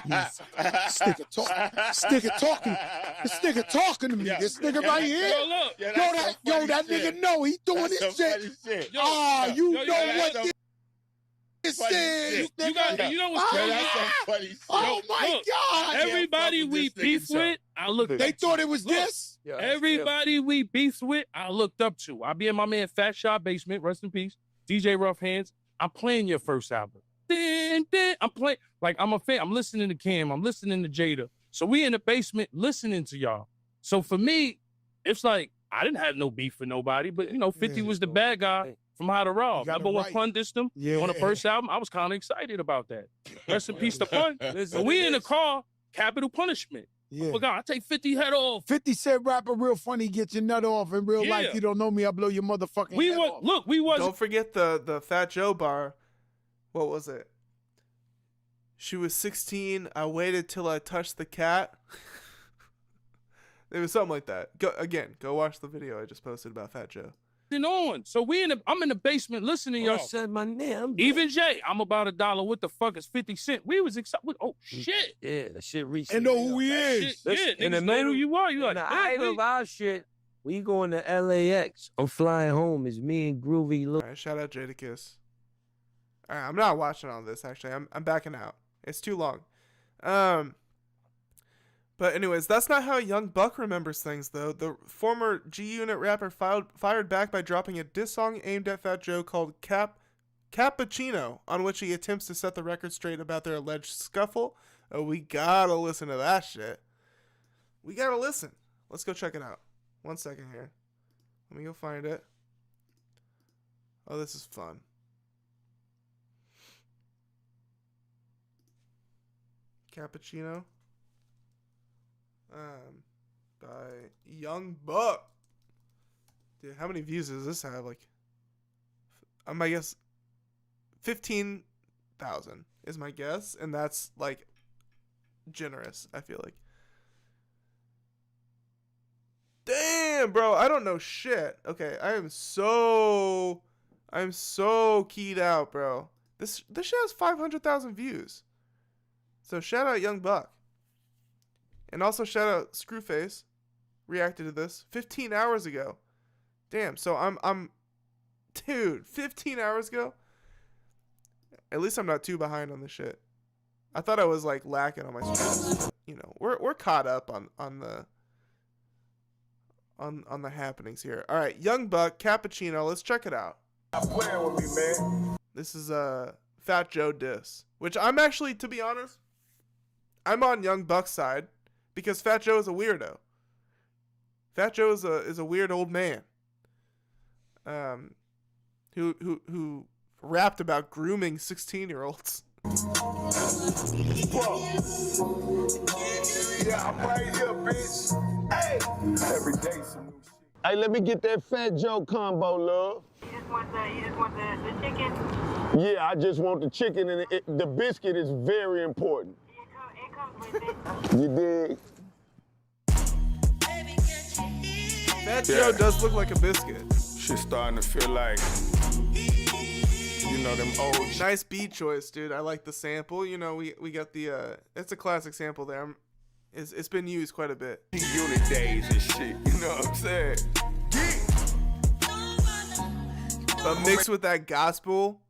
This nigga talking to me. This nigga right here. That nigga know he doing his shit. You know what this is. You know what's crazy? Oh my God. Everybody we beef with, I looked. They thought it was this? Everybody we beefed with, I looked up to. I be in my man Fat Shot basement, rest in peace. DJ Rough Hands. I'm playing your first album. I'm playing, like, I'm a fan. I'm listening to Cam. I'm listening to Jada. So we in the basement listening to y'all. So for me, it's like, I didn't have no beef with nobody, but, 50 was the bad guy from How to Raw. Remember when Pun dissed him on the first album? I was kind of excited about that. Rest in peace to Pun. So we in the car, capital punishment. Yeah. Oh, God, I take 50 head off. 50 said rapper real funny, get your nut off. In real life, you don't know me, I blow your motherfucking head off. Look, we was. Don't forget the Fat Joe bar. What was it? She was 16. I waited till I touched the cat. It was something like that. Go watch the video I just posted about Fat Joe. So I'm in the basement listening to y'all. Said my name. Even Jay, I'm about $1. What the fuck is 50 cents? We was excited. Oh shit. Yeah, that shit reached. And know who he is. In the middle, you are. You like, the height of our shit. We going to LAX. I'm flying home. It's me and Groovy. All right, shout out Jadakiss. All right, I'm not watching all this actually. I'm backing out. It's too long. But anyways, that's not how Young Buck remembers things, though. The former G-Unit rapper fired back by dropping a diss song aimed at Fat Joe called Cappuccino, on which he attempts to set the record straight about their alleged scuffle. Oh, we gotta listen to that shit. We gotta listen. Let's go check it out. 1 second here. Let me go find it. Oh, this is fun. Cappuccino. By Young Buck. Dude, how many views does this have? Like, I guess 15,000 is my guess, and that's like generous, I feel like. Damn, bro, I don't know shit. Okay, I'm so keyed out, bro. This shit has 500,000 views. So shout out Young Buck. And also shout out Screwface, reacted to this 15 hours ago. Damn, so I'm dude, 15 hours ago? At least I'm not too behind on this shit. I thought I was like lacking on my streams. You know, we're caught up on the happenings here. All right, Young Buck, Cappuccino. Let's check it out. Stop playing with me, man. This is a Fat Joe diss, which I'm actually, to be honest, I'm on Young Buck's side because Fat Joe is a weirdo. Fat Joe is a weird old man. Who rapped about grooming 16-year-olds. Yeah, I'm right here, bitch. Hey, every day some new shit. Hey, let me get that Fat Joe combo, love. You just want the chicken? Yeah, I just want the chicken, and the biscuit is very important. It comes with it. You dig? Fat Joe does look like a biscuit. Shit starting to feel like, you know, them old. Nice beat choice, dude. I like the sample. You know, we got the it's a classic sample there. It's been used quite a bit. Unit days and shit, you know what I'm saying? But mixed with that gospel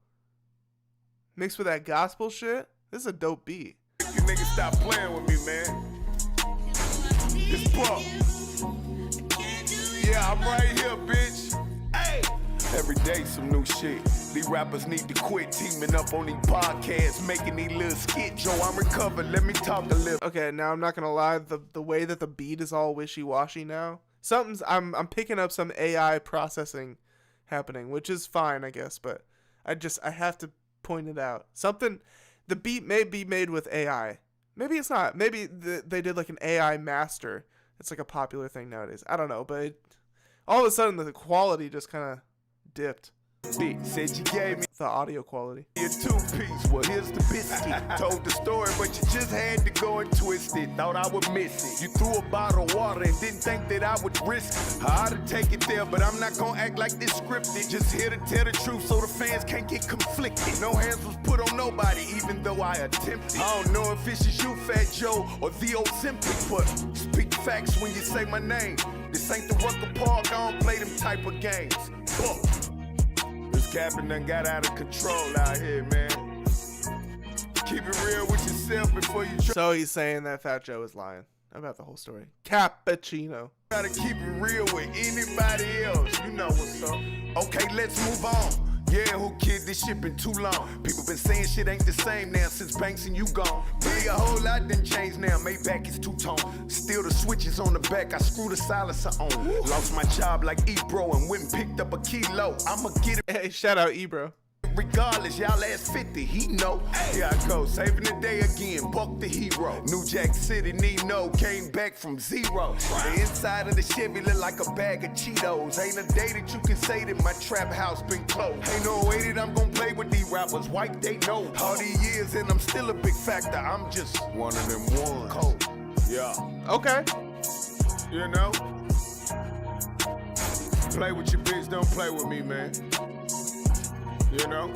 shit, this is a dope beat. You niggas stop playing with me, man. It's Buck. Yeah, I'm right here, bitch. Hey, every day some new shit. These rappers need to quit teaming up on these podcasts, making these little skits. Joe, I'm recovered. Let me talk a little. Okay, now I'm not gonna lie. The way that the beat is all wishy-washy now, I'm picking up some AI processing happening, which is fine, I guess. But I have to point it out. The beat may be made with AI. Maybe it's not. Maybe they did like an AI master. It's like a popular thing nowadays. I don't know, but all of a sudden the quality just kind of dipped. Said you gave me the audio quality. Your 2-piece, well here's the biscuit. Told the story, but you just had to go and twist it. Thought I would miss it. You threw a bottle of water and didn't think that I would risk it. I ought to take it there, but I'm not gonna act like this scripted. Just here to tell the truth so the fans can't get conflicted. No hands was put on nobody, even though I attempted. I don't know if it's just you, Fat Joe, or the Ozempic, but speak facts when you say my name. This ain't the Rucker Park, I don't play them type of games. This capping done got out of control out here, man. Keep it real with yourself before you try. So he's saying that Fat Joe is lying about the whole story. Cappuccino. Gotta keep it real with anybody else. You know what's up. Okay, let's move on. Yeah, who kid, this shit been too long. People been saying shit ain't the same now since Banks and you gone. Really a whole lot done changed now. Maybach is two-tone. Still the switches on the back. I screw the silencer on. Lost my job like Ebro and went and picked up a kilo. I'ma get it. Hey, shout out Ebro. Regardless, y'all ask 50, he know. Here I go, saving the day again, Buck the hero. New Jack City, Nino, came back from zero. The inside of the Chevy look like a bag of Cheetos. Ain't a day that you can say that my trap house been closed. Ain't no way that I'm gonna play with these rappers, white they know. All these years and I'm still a big factor, I'm just one of them ones. Cold. Yeah. Okay. You know? Play with your bitch, don't play with me, man. You know,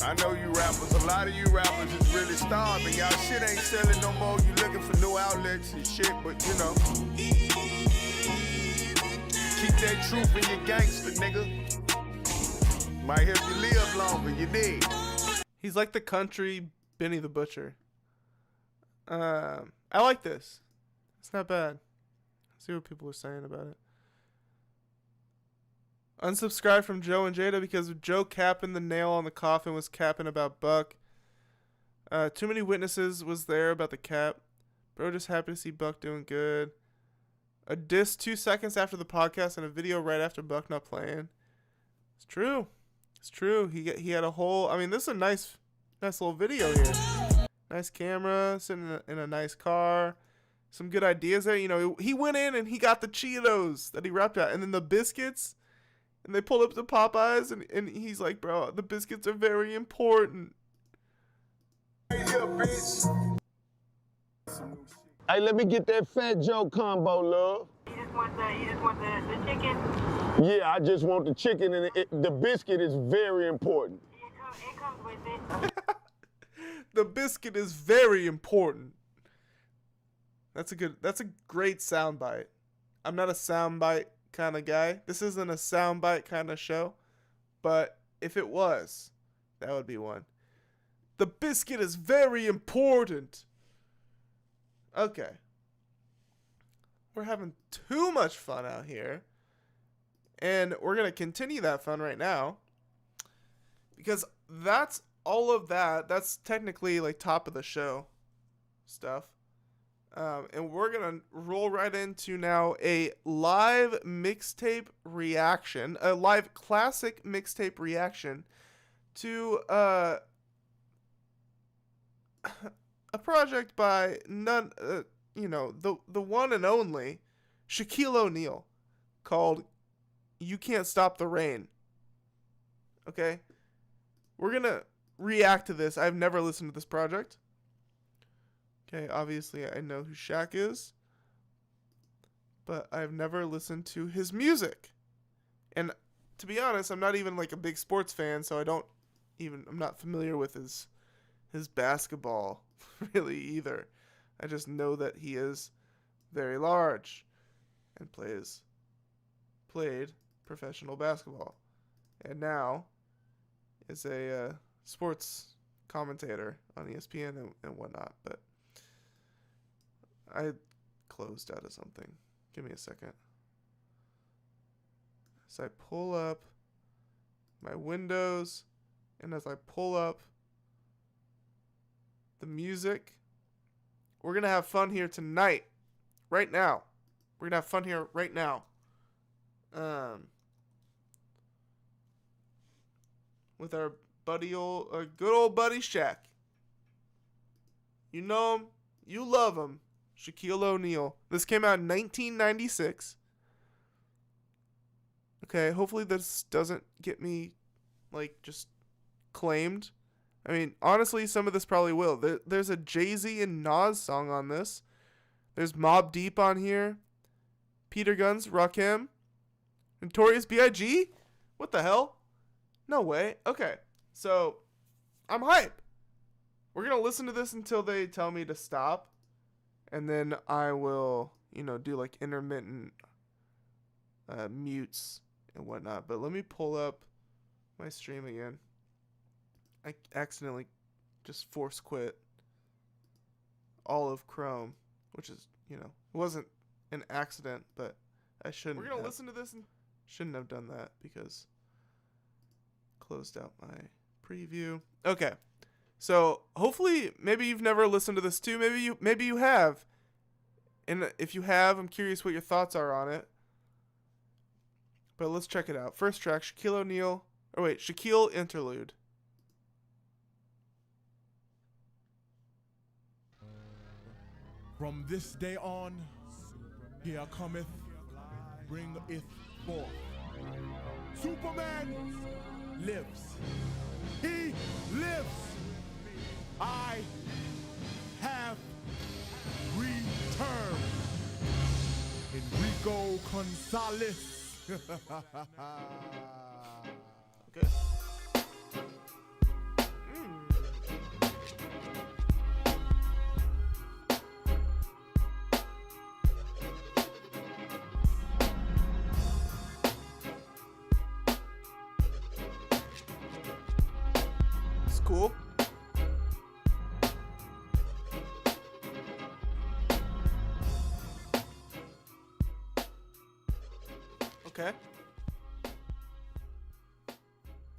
I know you rappers, a lot of you rappers is really starving. Y'all shit ain't selling no more. You looking for new outlets and shit, but you know, keep that truth in your gangster, nigga. Might help you live longer, you dig? He's like the country Benny the Butcher. I like this. It's not bad. Let's see what people are saying about it. Unsubscribe from Joe and Jada because Joe capping the nail on the coffin was capping about Buck. Too many witnesses was there about the cap. Bro, just happy to see Buck doing good. A diss 2 seconds after the podcast and a video right after Buck not playing. It's true. It's true. He had a whole. I mean, this is a nice little video here. Nice camera, sitting in a nice car. Some good ideas there. You know, he went in and he got the Cheetos that he rapped at, and then the biscuits. And they pull up to Popeyes, and he's like, bro, the biscuits are very important. Hey, yeah, bitch. Hey, let me get that Fat Joe combo, love. You just want the chicken? Yeah, I just want the chicken, and the biscuit is very important. It comes with it. The biscuit is very important. That's a great soundbite. I'm not a soundbite kind of guy. This isn't a soundbite kind of show, but if it was, that would be one. The biscuit is very important. Okay. We're having too much fun out here. And we're going to continue that fun right now. Because that's all of that. That's technically like top of the show stuff. And we're going to roll right into now a live mixtape reaction. A live classic mixtape reaction to a project by none, the one and only Shaquille O'Neal called You Can't Stop the Rain. Okay? We're going to react to this. I've never listened to this project. Okay, obviously I know who Shaq is, but I've never listened to his music. And to be honest, I'm not even like a big sports fan, so I'm not familiar with his basketball really either. I just know that he is very large and played professional basketball, and now is a sports commentator on ESPN and whatnot. But I closed out of something. Give me a second. As I pull up my windows, and as I pull up the music, we're going to have fun here tonight. Right now. We're going to have fun here right now. With our good old buddy Shaq. You know him. You love him. Shaquille O'Neal. This came out in 1996. Okay, hopefully this doesn't get me, like, just claimed. I mean, honestly, some of this probably will. There's a Jay-Z and Nas song on this. There's Mobb Deep on here. Peter Guns, Rakim. Notorious B.I.G.? What the hell? No way. Okay, so I'm hype. We're going to listen to this until they tell me to stop. And then I will, do like intermittent mutes and whatnot. But let me pull up my stream again. I accidentally just force quit all of Chrome, which is, it wasn't an accident, but I shouldn't. We're going to listen to this and shouldn't have done that because closed out my preview. Okay. So hopefully, maybe you've never listened to this too. Maybe you have. And if you have, I'm curious what your thoughts are on it. But let's check it out. First track, Shaquille Interlude. From this day on, here cometh, bringeth forth. Superman lives. He lives. I have returned. Enrico Gonzalez. Okay. It's cool. Okay.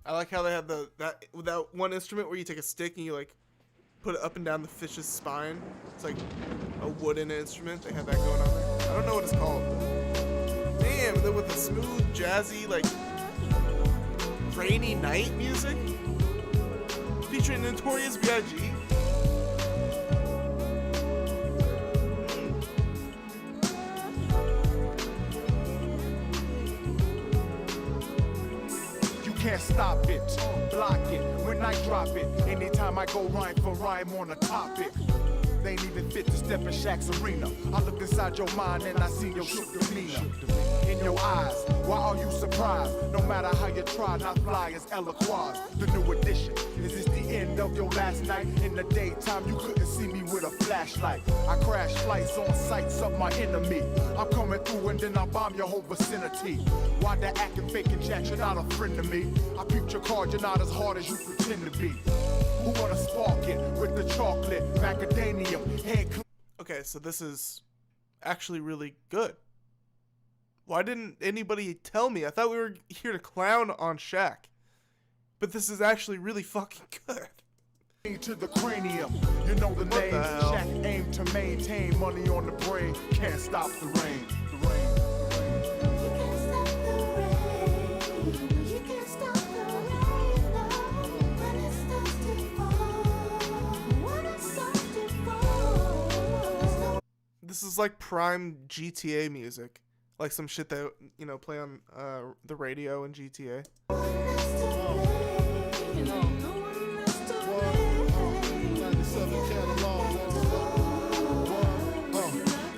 I like how they have that one instrument where you take a stick and you like put it up and down the fish's spine. It's like a wooden instrument. They have that going on there. I don't know what it's called. Damn, then with the smooth, jazzy, like rainy night music featuring Notorious B.I.G. Can't stop it, block it, when I drop it. Anytime I go rhyme for rhyme on a topic. They ain't even fit to step in Shaq's arena. I look inside your mind and I see your shook demeanor. In your eyes, why are you surprised? No matter how you try, not fly as Eloquaz. The new edition, is this the end of your last night? In the daytime, you couldn't see me with a flashlight. I crash flights on sights of my enemy. I'm coming through and then I bomb your whole vicinity. Why the acting, faking, Jack, you're not a friend to me. I peeped your card, you're not as hard as you pretend to be. Who wanna spark it with the chocolate, macadamia, head Okay, so this is actually really good. Why didn't anybody tell me? I thought we were here to clown on Shaq. But this is actually really fucking good. to the cranium. You know the name. Shaq aim to maintain money on the brain. Can't stop the rain. The rain. This is like prime GTA music. Like some shit that, you know, play on the radio in GTA.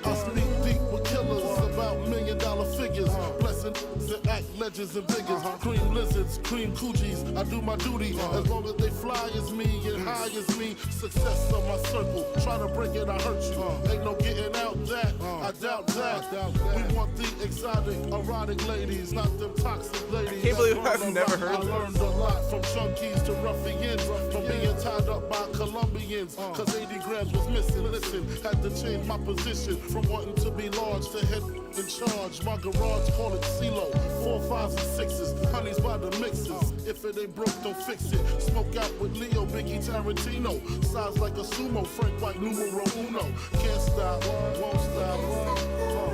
I speak deep with killers about $1 million figures. Blessing and act legends and biggest. Cream lizards, cream coochies. I do my duty as long as they fly as me and high as me. Success of my circle. Try to break it, I hurt you. Ain't no getting out that. I doubt that. We want the exotic, erotic ladies, not them toxic ladies. I can't believe I've never heard I learned a lot from junkies to ruffians, from being tied up by Colombians. Cause 80 grams was missing. Listen, had to change my position from wanting to be large to head in charge. My garage, call it CeeLo. 4, 5s, and 6s. Honeys by the mixes. If it ain't broke, don't fix it. Smoke out with Leo, Biggie, Tarantino. Size like a sumo, Frank White, numero uno. Can't stop, won't stop.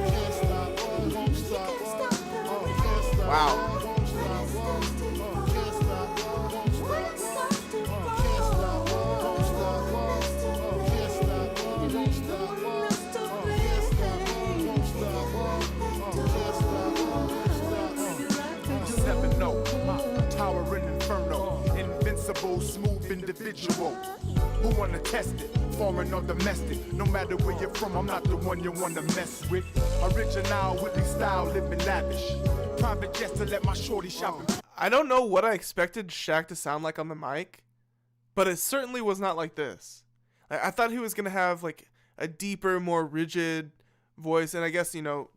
Can't stop, won't stop. Can't stop. Wow. Smooth individual who wanna test it, foreign or domestic. No matter where you're from, I'm not the one you wanna mess with. Original with these style, living lavish. Private jets to let my shorty shop. I don't know what I expected Shaq to sound like on the mic, but it certainly was not like this. I thought he was gonna have like a deeper, more rigid voice, and I guess, you know,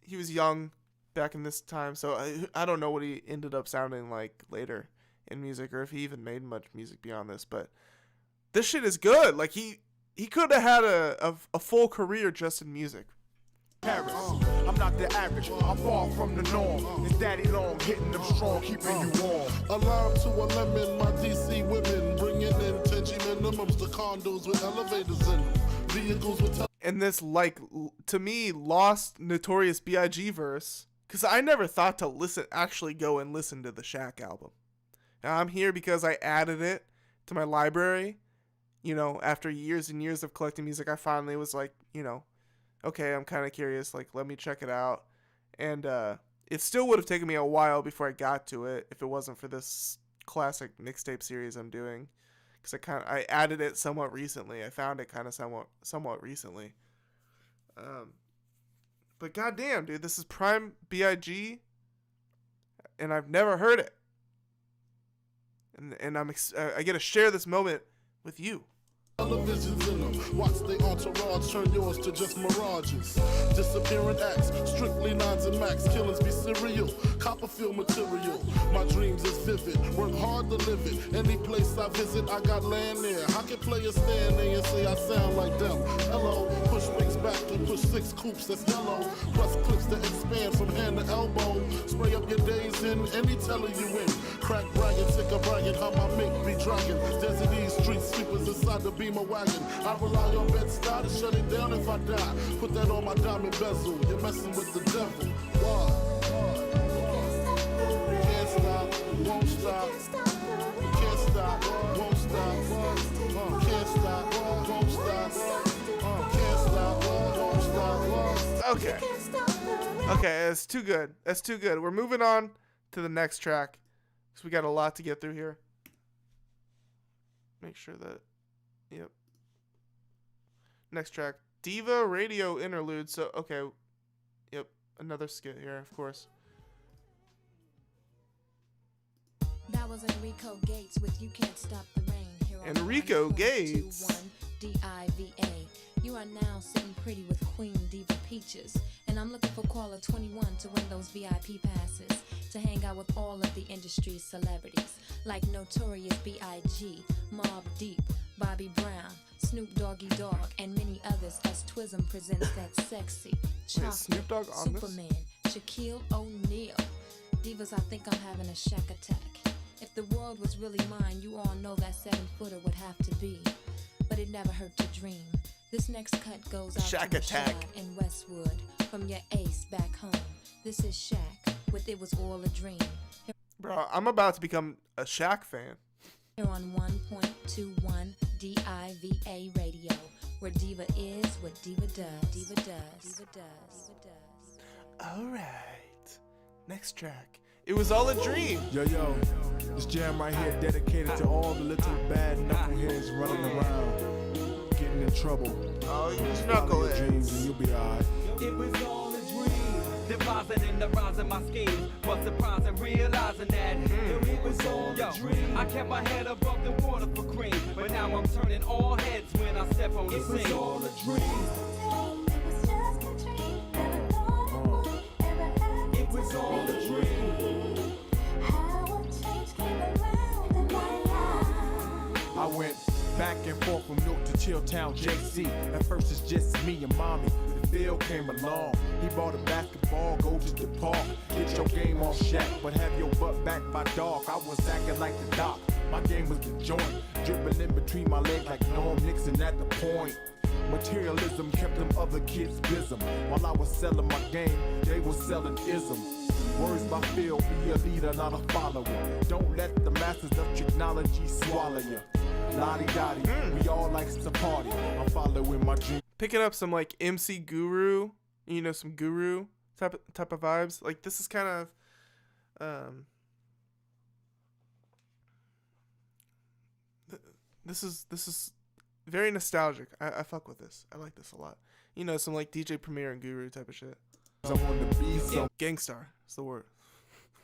he was young back in this time, so I don't know what he ended up sounding like later in music, or if he even made much music beyond this, but this shit is good. Like he could have had a full career just in music. Paris, I'm not the average, I'm far from the norm. It's Daddy Long hitting them strong, keeping you warm. A lime to a lemon, my DC women bringing in 10G minimums to condos with elevators in them. Vehicles with and this, like, to me, lost Notorious B.I.G. verse, because I never thought to actually go and listen to the Shaq album. Now, I'm here because I added it to my library. You know, after years and years of collecting music, I finally was like, you know, okay, I'm kind of curious. Like, let me check it out. And it still would have taken me a while before I got to it if it wasn't for this classic mixtape series I'm doing. Because I added it somewhat recently. I found it kind of somewhat recently. But goddamn, dude, this is prime B.I.G. and I've never heard it. And I get to share this moment with you. Televisions in them. Watch the entourage turn yours to just mirages. Disappearing acts, strictly nines and max. Killings be serial, Copperfield material. My dreams is vivid, work hard to live it. Any place I visit, I got land there. How can players stand there and say I sound like them? Hello, push wings back and push 6 coops that's yellow. Plus clips that expand from hand to elbow. Spray up your days in any teller you in. Crack bragging, sick of bragging, how my mink be dragging. Desert East street sweepers inside the beamer wagon. I rely on Bed-Stuy to shut it down if I die. Put that on my diamond bezel. You're messing with the devil. Why? Can't stop, won't stop. Can't stop, won't stop. Can't stop, won't stop. Can't stop, won't stop. Okay. Okay, that's too good. That's too good. We're moving on to the next track. So we got a lot to get through here. Make sure that, yep. Next track, Diva Radio Interlude. So, okay, yep, another skit here, of course. That was Enrico Gates with You Can't Stop the Rain. Here Enrico Gates. DIVA. You are now sitting pretty with Queen Diva Peaches. And I'm looking for caller 21 to win those VIP passes to hang out with all of the industry's celebrities like Notorious B.I.G., Mobb Deep, Bobby Brown, Snoop Doggy Dogg, and many others as Twism presents that sexy Snoop Dogg chocolate on this? Superman, Shaquille O'Neal. Divas, I think I'm having a Shaq attack. If the world was really mine, you all know that 7-footer would have to be. But it never hurt to dream. This next cut goes out Shaq to attack. Rashad in Westwood. From your ace back home. This is Shaq with It Was All a Dream. Bro, I'm about to become a Shaq fan. Here on 1.21 DIVA radio, where Diva is what Diva does. Diva does. Diva does. Diva does. All right. Next track. It Was All a Dream. Yo, this jam right here dedicated to all the little bad knuckleheads running around, getting in trouble. Oh, you just Follow your dreams and you'll be alright. It was all a dream, depositing the rise of my schemes, but surprising realizing that it was all a dream. I kept my head above the water for cream, but now I'm turning all heads when I step on the scene. It was all a dream. It was all a dream. I went back and forth from Newark to Chilltown, JC. At first it's just me and mommy. The Bill came along. He bought a basketball, go to the park. Get your game on Shaq, but have your butt back by dog. I was acting like the doc. My game was the joint. Dribbling in between my legs like Norm Nixon at the point. Materialism kept them other kids busy. While I was selling my game, they was selling ism. Words by Phil, be a leader, not a follower. Don't let the masters of technology swallow you. Lottie-dottie, we all likes to party. I'm following my dream. Picking up some like MC Guru, you know, some Guru type of vibes. Like this is kind of this is very nostalgic. I fuck with this. I like this a lot. You know, some like DJ Premier and Guru type of shit. Gangstar is the word.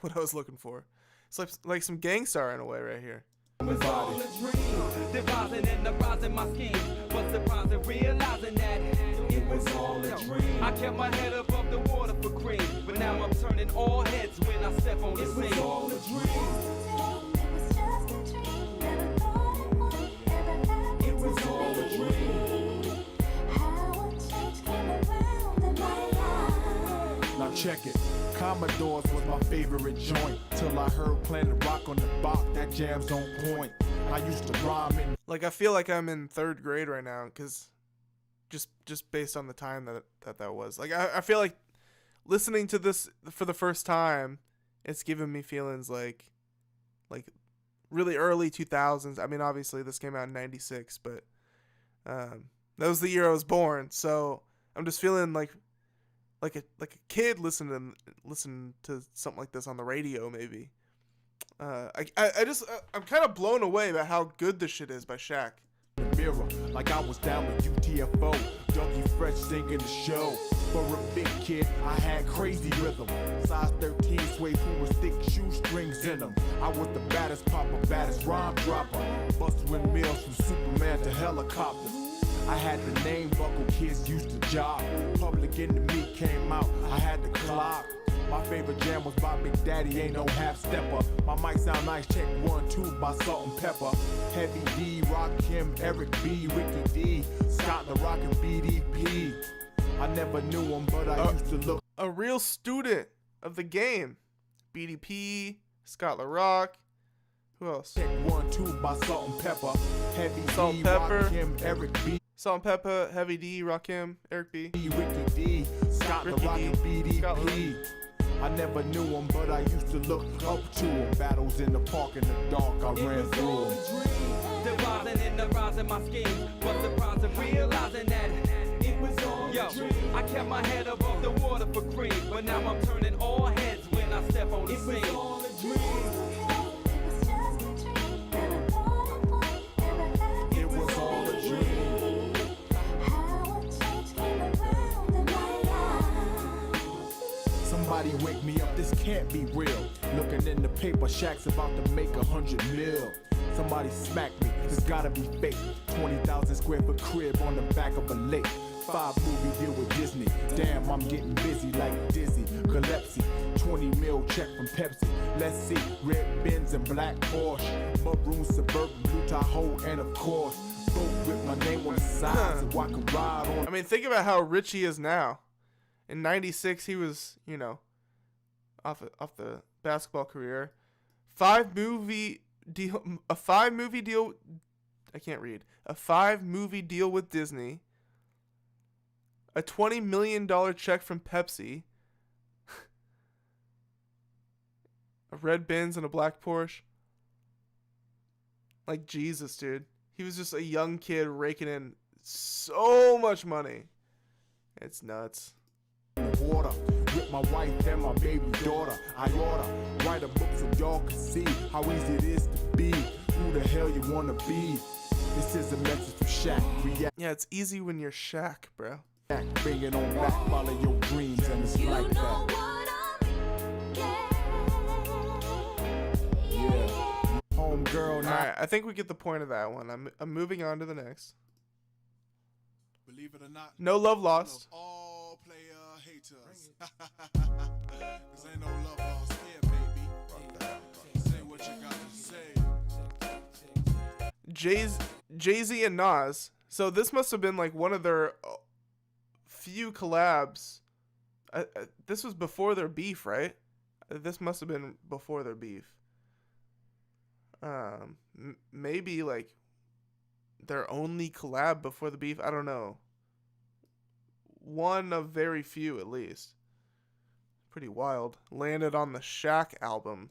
What I was looking for. It's like some Gangstar in a way right here. It was all a dream, devising and devising my schemes, but surprising realizing that it was all a dream. I kept my head above the water for cream, but now I'm turning all heads when I step on the scene. It was all a dream. It was all a dream. Now check it. Commodores was my favorite joint till I heard Planet Rock on the box. That jam's on point. I used to rhyme in. Like I feel like I'm in 3rd grade right now, cause just based on the time that was. Like I feel like listening to this for the first time, it's giving me feelings like really early 2000s. I mean, obviously this came out in '96, but that was the year I was born. So I'm just feeling like a kid listening to something like this on the radio, maybe. I'm kind of blown away about how good this shit is by Shaq. Mirror, like I was down with UTFO, Dougie Fresh singing the show. For a big kid, I had crazy rhythm. Size 13 suede who with thick shoestrings in them. I was the baddest popper, baddest rhyme dropper. Bust windmills from Superman to helicopters. I had the name buckle kids used to job. Public Enemy came out, I had the clock. My favorite jam was by Big Daddy, ain't no half stepper. My mic sound nice, check 1, 2 by Salt and Pepper. Heavy D, Rakim, Eric B, Ricky D, Scott the Rock and BDP. I never knew him, but I used to look. A real student of the game. BDP, Scott LaRock. Who else? Check 1, 2 by Salt and Pepper. Heavy Salt D, Pepper. Rakim, Eric B. Salt and Pepper, Heavy D, Rakim, Eric B. Ricky D, Scott the Rock and BDP. I never knew him, but I used to look up to him. Battles in the park in the dark, I ran through him. Devising and devising my schemes, but surprising realizing that it was all a dream. I kept my head above the water for cream, but now I'm turning all heads when I step on the scene. It was all a dream. It was all a dream. Somebody wake me up, this can't be real. Looking in the paper, Shaq's about to make 100 mil. Somebody smack me, it's gotta be fake. 20,000 square foot crib on the back of a lake. 5 movie deal with Disney. Damn, I'm getting busy like dizzy. Calypsy, 20 mil check from Pepsi. Let's see, red Benz and black Porsche. Maroon Suburban, blue Tahoe, and of course, boat with my name on the side so I can ride on. I mean, think about how rich he is now. In '96, he was, you know, off the basketball career. A 5 movie deal. I can't read. A 5 movie deal with Disney. A $20 million check from Pepsi. A red Benz and a black Porsche. Like, Jesus, dude. He was just a young kid raking in so much money. It's nuts. Water with my wife and my baby daughter. I oughta write a book so y'all can see how easy it is to be who the hell you wanna be. This is a message from Shaq. Yeah, it's easy when you're Shaq, bro. Bring it on back, follow your dreams, and it's like that. Yeah. Home girl. All right, I think we get the point of that one. I'm moving on to the next. Believe it or not, No Love Lost. all player haters. Cause ain't no love lost here, baby. Say what you got to say. Jay-Z and Nas. So this must have been like one of their few collabs. This was before their beef, right? This must have been before their beef. Maybe like their only collab before the beef. I don't know. One of very few, at least. Pretty wild. Landed on the Shaq album.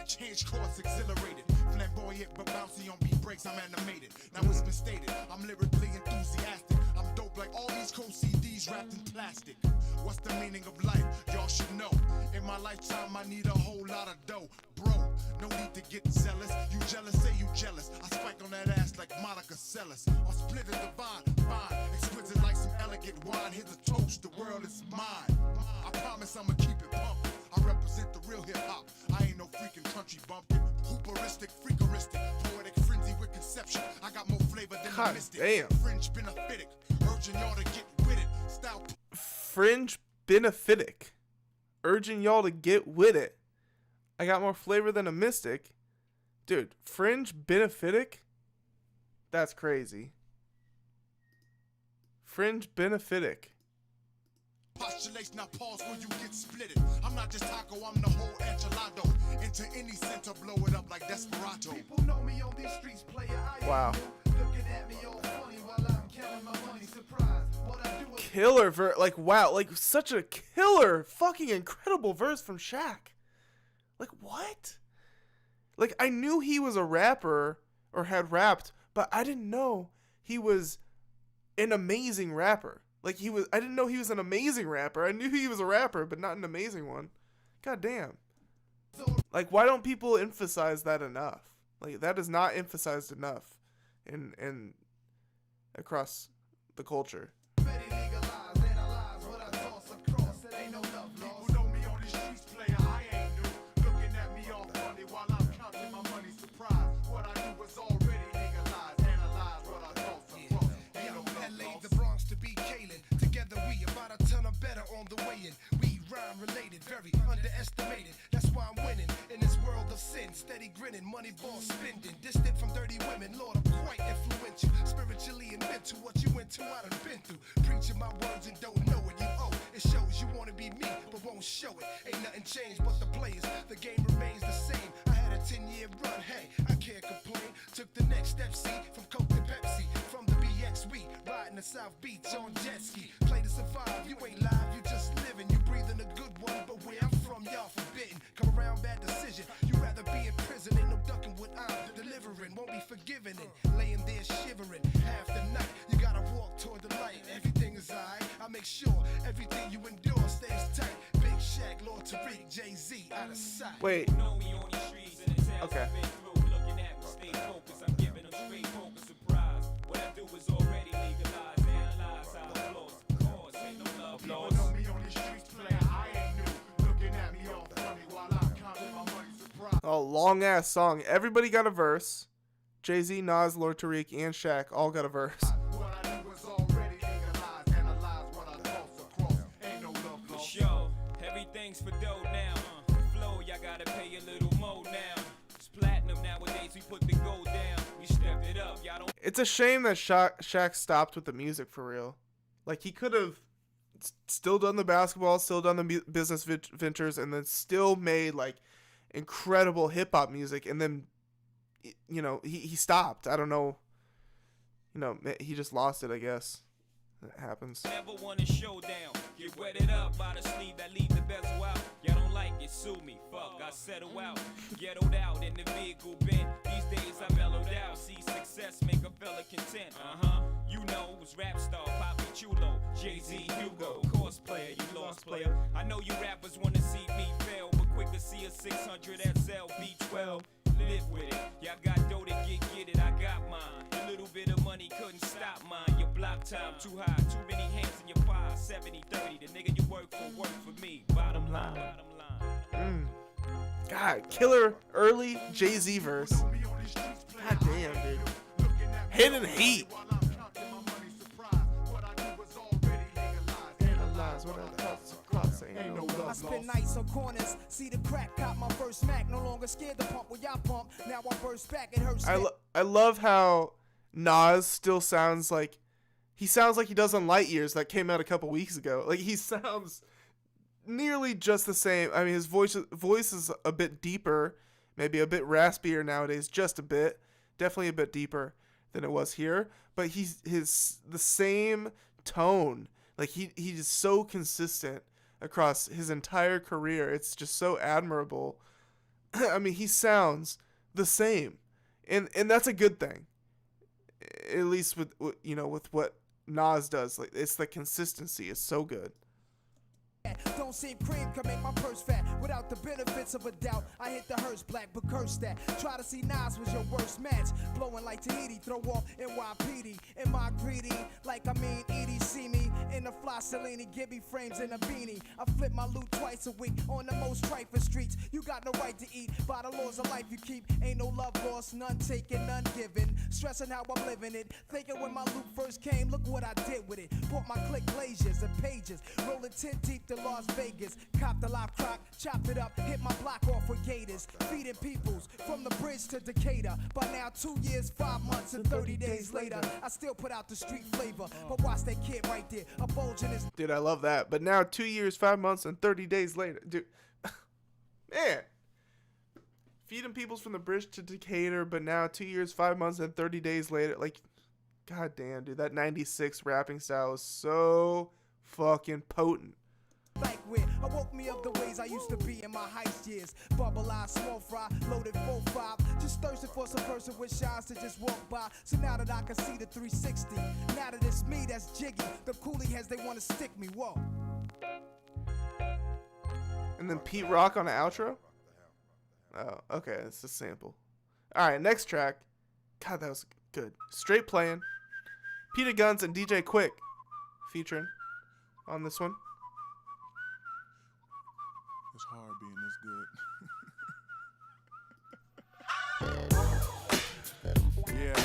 Change course, exhilarated, flamboyant but bouncy on beat breaks. I'm animated. Now it's been stated, I'm lyrically enthusiastic. I'm dope like all these cool CDs wrapped in plastic. What's the meaning of life? Y'all should know. In my lifetime, I need a whole lot of dough, bro. No need to get zealous. You jealous? Say you jealous. I spike on that ass like Monica Seles. I'll split the divine, fine, exquisite like some elegant wine. Here's a toast, the world is mine. I promise I'ma keep it pumping. I represent the real hip hop. I ain't no freaking country bumpkin. Hooperistic, freakeristic, poetic frenzy with conception. I got more flavor than God a mystic. damn. Fringe benefitic, urging y'all to get with it. Style. Fringe benefitic. Urging y'all to get with it. I got more flavor than a mystic. Dude, fringe benefitic? That's crazy. Fringe benefitic. Postulation, now pause where you get splitted. I'm not just taco, I'm the whole enchilado. Into any center, blow it up like Desperado. People know me on these streets, player. Wow. Looking at me all funny while I'm counting my money. Surprise. What I do is Killer verse. Like, wow. Like, such a killer, fucking incredible verse from Shaq. Like, what? Like, I knew he was a rapper or had rapped, but I didn't know he was an amazing rapper. Like, I didn't know he was an amazing rapper. I knew he was a rapper, but not an amazing one. God damn. Like, why don't people emphasize that enough? Like, that is not emphasized enough in across the culture. Related, very underestimated. That's why I'm winning in this world of sin. Steady grinning, money ball spending. Distant from dirty women, Lord, I'm quite influential. Spiritually and mental, what you went to, I done been through. Preaching my words and don't know what you owe. It shows you wanna be me, but won't show it. Ain't nothing changed but the players. The game remains the same. I had a 10-year run, hey, I can't complain. Took the next step, see, from Coke to Pepsi. From the BX, we riding the South Beach on jet ski. Play to survive, you ain't live, you just living. You breathing a good one, but where I'm from, y'all forbidden. Come around, bad decision. You rather be in prison, ain't no ducking what I'm delivering. Won't be forgiven and laying there shivering. Half the night, you gotta walk toward the light. Everything is alright. I make sure everything you endure stays tight. Big Shaq, Lord Tariq, Jay-Z, out of sight. Wait. Okay. long ass song. Everybody got a verse. Jay-Z, Nas, Lord Tariq, and Shaq all got a verse. For sure, everything's for dough now. Flow, y'all gotta pay a little more now. It's platinum nowadays, we put the gold down. We stepped it up, y'all don't. It's a shame that Shaq stopped with the music for real. Like, he could have still done the basketball, still done the business ventures, and then still made, like, incredible hip-hop music, and then, you know, he stopped. I don't know. You know, he just lost it, I guess. It happens. Never won a showdown. Get wetted up by the sleeve that leave the bezel out. Y'all don't like it, sue me. Fuck, I settle out. Ghettoed out in the vehicle bent. These days I mellowed out. See success make a fella content. You know, was rap star, Poppy Chulo, Jay-Z, Hugo, cosplayer, you lost player. I know you rappers wanna see me fail, but quick to see a 600 SL V12. Live with it. Y'all got dough to get it. I got mine. A little bit of money couldn't stop mine. Your block time too high. Too many hands in your pie. 70-30. The nigga you work for me. Bottom line. God, killer early Jay-Z verse. God damn, dude. Hidden heat. I spend nights on corners, see the crack, cop my first Mac, no longer scared to pump where y'all pump. Now I burst back, it hurts. I love how Nas still sounds like he does on Light Years that came out a couple weeks ago. Like, he sounds nearly just the same. I mean, his voice is a bit deeper, maybe a bit raspier nowadays, just a bit, definitely a bit deeper than it was here. But the same tone. Like, he's so consistent across his entire career. It's just so admirable. I mean, he sounds the same, and that's a good thing. At least with what Nas does, like, it's the consistency is so good. Don't seem cream can make my purse fat without the benefits of a doubt. I hit the hearse black, but curse that. Try to see Nas was your worst match. Blowing like Tahiti, throw off NYPD. In my greedy, like I mean Edie, see me in the fly Cellini, Gibby frames in a beanie. I flip my loot twice a week on the most trifling streets. You got no right to eat by the laws of life you keep. Ain't no love lost, none taken, none given. Stressing how I'm living it. Thinking when my loot first came, look what I did with it. Bought my click glaciers and pages, rolling 10 deep to Las Vegas, copped the live crock, chopped it up, hit my block off with gators, feeding peoples from the bridge to Decatur. By now 2 years, 5 months, and 30 days later, I still put out the street flavor. But watch that kid right there, a bulge in his. Dude, I love that. But now 2 years, 5 months, and 30 days later, dude, man, feeding peoples from the bridge to Decatur. But now 2 years, 5 months, and 30 days later, like, god damn, dude, that 96 rapping style is so fucking potent. Like where I woke me up the ways I used to be in my heist years. Bubble eyes, small fry, loaded 4-5. Just thirsting for some person with shines to just walk by. So now that I can see the 360, now that it's me that's jiggy, the coolie heads they want to stick me. Whoa. And then Pete Rock on the outro. Oh, okay, it's a sample. All right, next track. God, that was good. Straight playing. Peter Guns and DJ Quick featuring on this one. It's hard being this good. Yeah.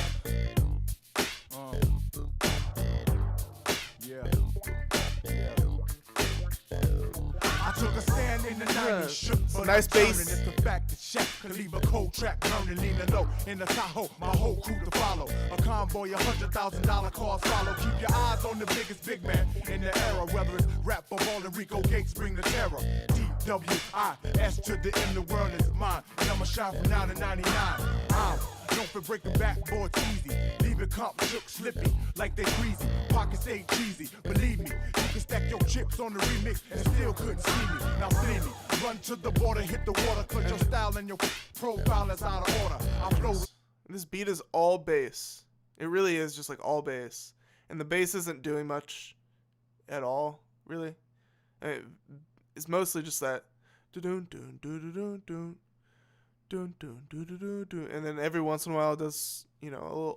I took a stand in the 90s, shook, but nice bass. It's the fact that Shaq could leave a cold track burning, leaning low in the Tahoe, my whole crew to follow. A convoy, $100,000 cars follow. Keep your eyes on the biggest big man in the era, whether it's rap or ball and Rico Gates bring the terror. DWIS to the end, the world is mine, and I'ma shine from now to 99. I'm known for breaking back, boy, it's easy. Leave it comp shook, slippy, like they greasy. Pockets ain't cheesy, believe me. You can stack your chips on the remix and still couldn't see me. Now flee me, run to the border, hit the water, cause your style and your profile is out of order. I flow. This beat is all bass. It really is just like all bass. And the bass isn't doing much at all, really. I mean, it's mostly just that. And then every once in a while it does,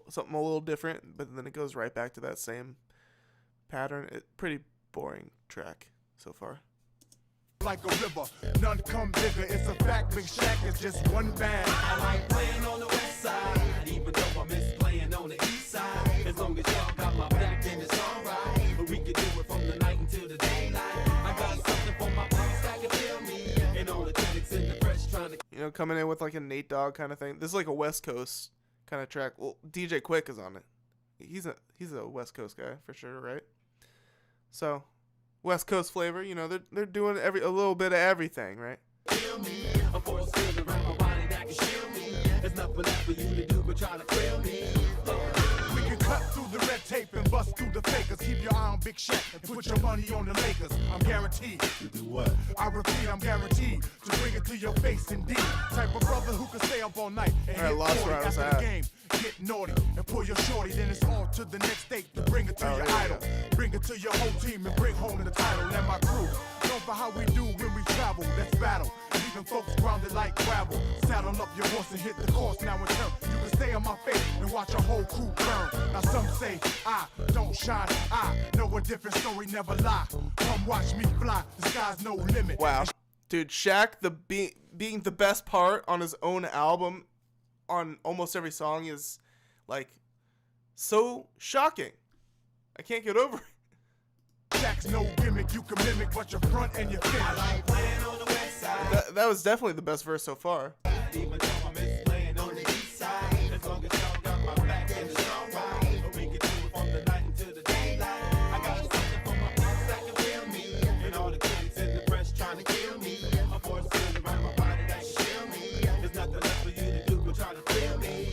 something a little different, but then it goes right back to that same pattern. Pretty boring track so far. like a river. None come bigger, it's a fact. Big Shaq is just one band. I like playing on the west side, even though I miss playing on the east side. As long as y'all got my back, then it's alright. But we can do it from the night until the daylight. I got something for my police that can feel me. And all the critics in the press trying to, You know, coming in with like a Nate Dogg kind of thing. This is like a West Coast kind of track. Well, DJ Quick is on it. He's a West Coast guy for sure, right? So, West Coast flavor. You know, they're doing a little bit of everything, right? feel me. A force field around my body that can shield me. There's nothing left for you to do but try to thrill me. We can cut through the red tape and bust through the fakers. Keep your eye on Big Shaq and put your money on the Lakers. I'm guaranteed to do what? I repeat, I'm guaranteed to bring it to your face indeed. Type of brother who can stay up all night and hit 40 after the game. Get naughty and pull your shorty, then it's on to the next state to bring it to your idol. Bring it to your whole team and bring home the title. And my crew, known for how we do when we travel. Let's battle, leaving folks grounded like gravel. Saddle up your horse and hit the course now in turn. You can stay on my face and watch a whole crew burn. Now some say I don't shine, I know a different story, never lie. Come watch me fly, the sky's no limit. Wow, dude, Shaq being the best part on his own album on almost every song is like so shocking. I can't get over it. Shaq's no gimmick, you can mimic, but your front and your finish. I like playing on the west side. That was definitely the best verse so far. Even though I miss playing on the east side. As long as y'all got my back and it's alright. But we can do it from the night until the daylight. I got something for my friends that can feel me. And all the critics in the press trying to kill me. A force field around my body that can shield me. There's nothing left for you to do but try to feel me.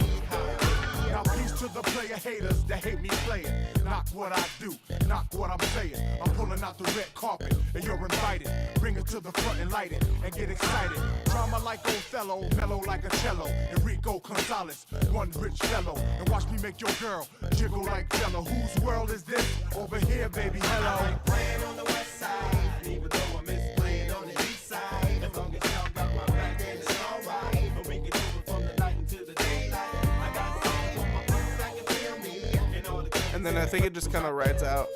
Now peace to the player haters that hate me playing. Not what I do, not what I'm saying. I'm pulling out the red carpet and you're invited. Bring it to the front and light it and get excited. Drama like Othello, mellow like a cello. Enrico Gonzalez, one rich fellow. And watch me make your girl jiggle like Jello. Whose world is this? Over here, baby, hello. I like playing on the west side, even though I miss playing on the east side. As long as y'all got my back, then it's alright. But we can do it from the night until the daylight. I got something for my friends that can feel me. And all the And then I think it just kind of rides out.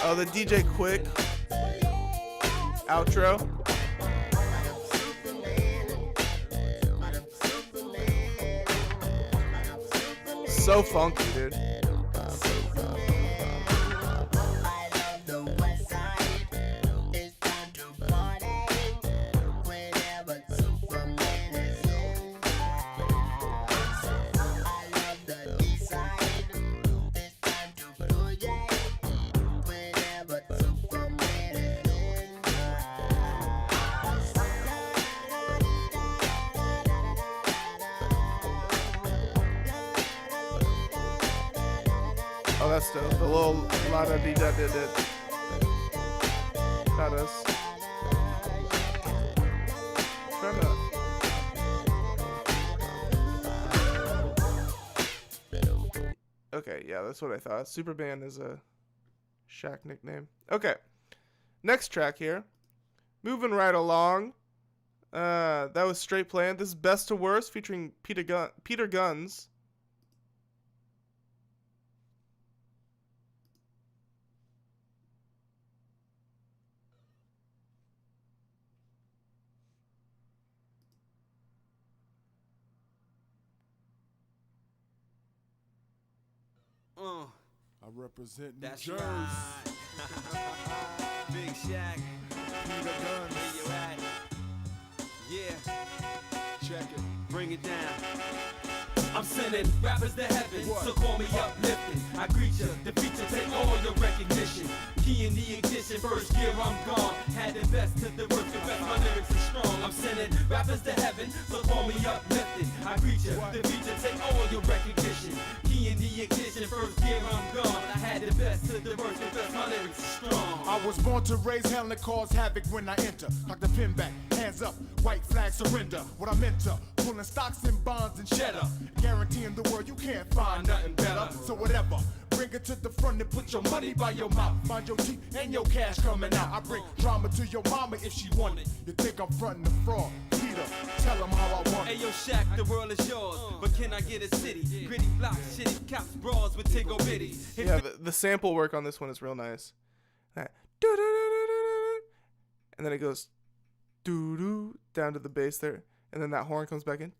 Oh, the DJ Quick outro. So funky, dude. Oh, that's dope. The little Lana D that did it. Got us. Trying to. Okay, yeah, that's what I thought. Superband is a Shaq nickname. Okay, next track here. Moving right along. That was Straight Plan. This is Best to Worst featuring Peter Guns. I represent New That's Jersey. right. Big Shaq. Peter Guns. Where you at? Yeah. Check it. Bring it down. I'm sending rappers to heaven, so call me uplifting. I greet ya, defeat ya, take all your recognition. Key in the ignition, first gear I'm gone. Had the best to the worst, the best, my lyrics are strong. I'm sending rappers to heaven, so call me uplifting. I greet ya, defeat ya, take all your recognition. Key in the ignition, first gear I'm gone. I had the best to the worst, the best, my lyrics are strong. I was born to raise hell and cause havoc when I enter. Like the pin back, hands up, white flag surrender. What I'm into, pulling stocks and bonds and cheddar. Guaranteeing the world you can't find nothing better. So whatever, bring it to the front and put your money by your mouth. Find your teeth and your cash coming out. I bring drama to your mama if she want it. You think I'm fronting the fraud? Peter, tell him how I want it. Hey yo Shaq, the world is yours, but can I get a city? Gritty blocks, shitty cops, brawls with tiggle bitties. Yeah, the sample work on this one is real nice. That and then it goes doo doo down to the bass there, and then that horn comes back in.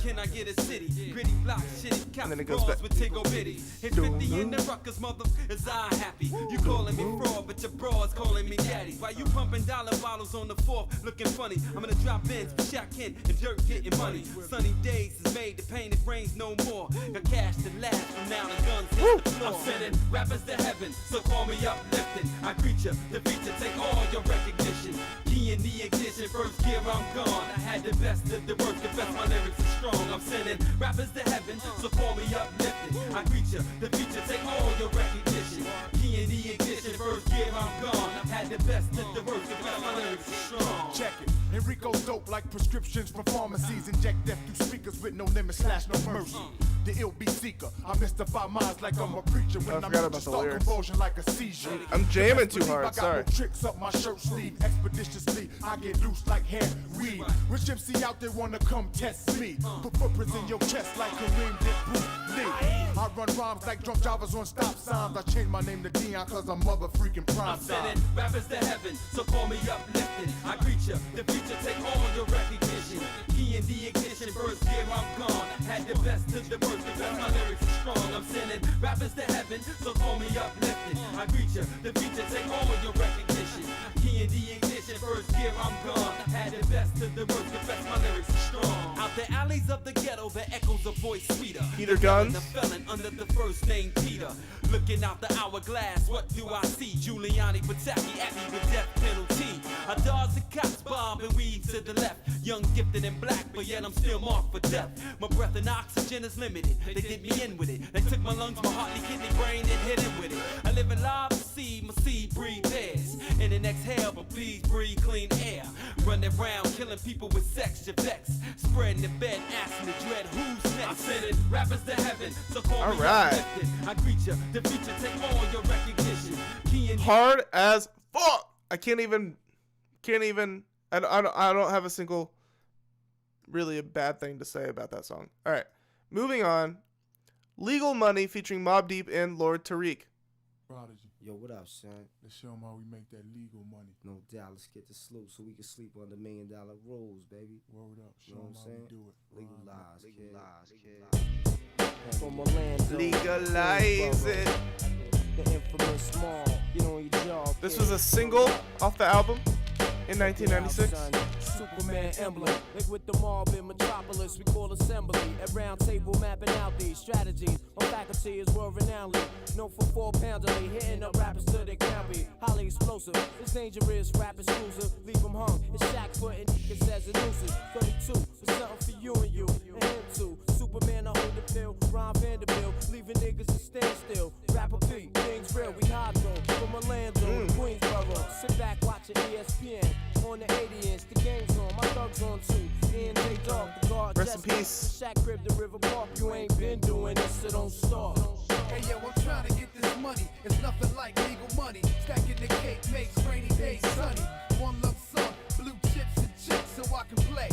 Can I get a city? Gritty block, shitty cops, And then it goes back. with Tigo bitty. Hit 50 in the ruckus, mother, is I happy? You calling me fraud, but your broad's calling me daddy. Why you pumping dollar bottles on the 4th, looking funny? I'm gonna drop ends for Shaq and Dirt getting money. Sunny days is made to paint, it rains no more. Got cash to last from now to guns hit the floor. I'm sending rappers to heaven, so call me uplifting. I greet you, the feature, take all your recognition. Key in the ignition, first gear I'm gone. I had the best of the worst, the best, my lyrics are strong. I'm sending rappers to heaven, so call me uplifted. I greet you, the future, take all your recognition. Key in the ignition, first gear I'm gone. I've had the best of the worst, the best, my lyrics are strong. Check it. Enrico's dope like prescriptions from pharmacies. Inject death through speakers with no limit / no mercy. The ill be seeker. I mystify minds like I'm a preacher. When I'm about the lyrics. convulsion like a seizure. I'm jamming too Believe hard, I got sorry. no tricks up my shirt sleeve. Expeditiously, I get loose like hair weed. Rich MC out there wanna come test me. Put footprints in your chest like Kareem did Bruce Lee. I run rhymes like drunk drivers on stop signs. I changed my name to Dion cause I'm mother freaking prime I'm time. sending rappers to heaven, so call me uplifted. I greet you, the future, take all your recognition. Key in the ignition, first gear I'm gone. Had the best of the worst, the best, my lyrics are strong. I'm sending rappers to heaven, so call me uplifted. I greet you, the future, take all your recognition. Key in the ignition, first gear I'm gone. Had the best of the worst, the best, my lyrics are strong. Out the alleys of the ghetto, the echoes of voice sweeter. Peter Guns. The felon under the first name Peter. Looking out the hourglass, what do I see? Giuliani Pataki at me with death penalty. I dodge the cops, bomb and weave to the left. Young, gifted, and black, but yet I'm still marked for death. My breath and oxygen is limited. They did me in with it. They took my lungs, my heart, kidney, brain, and hit it with it. I live in live to see my seed breathe theirs. In an exhale, but please breathe clean air. Running around, killing people with sex, your vex. Spreading the bed, asking the dread who's next. I'm sending rappers to heaven, so call me uplifted. I greet you, the future, take all your recognition. Key in Hard as fuck. I can't even. I don't have a single really a bad thing to say about that song. All right, moving on. Legal Money featuring Mobb Deep and Lord Tariq. Prodigy. Yo, what up, son? Let's show them how we make that legal money. No doubt. Let's get the sloop so we can sleep on the $1 million rules, baby. Word up. Show You know them what how I'm we saying? do it. Legalize, kid. From Orlando, Legalize it. the infamous small, get on your job. This was a single off the album in 1996. Superman emblem, like with the mob in Metropolis, we call assembly. At round table mapping out these strategies. My faculty is world renowned. Known for 4 poundedly, hitting up rappers till they can't be. Highly explosive, it's dangerous, rap exclusive. Leave them hung, it's Shaq putting it says it loses. 32, it's something for you and you, and him too. Superman, I hold the pill, Ron Vanderbilt, leaving niggas to stand still. Rapper P, things real, we hot though. From Orlando to Queensboro, sit back watching ESPN. On the 80-inch, the game's on, my thugs on too. Ian J. Dog, the guard. Rest in peace. Shaq crib the River Park, you ain't been doing this, so don't start. Hey yo, I'm trying to get this money. It's nothing like legal money. Stacking the cake makes rainy days sunny. One lump sum, blue chips and chicks so I can play.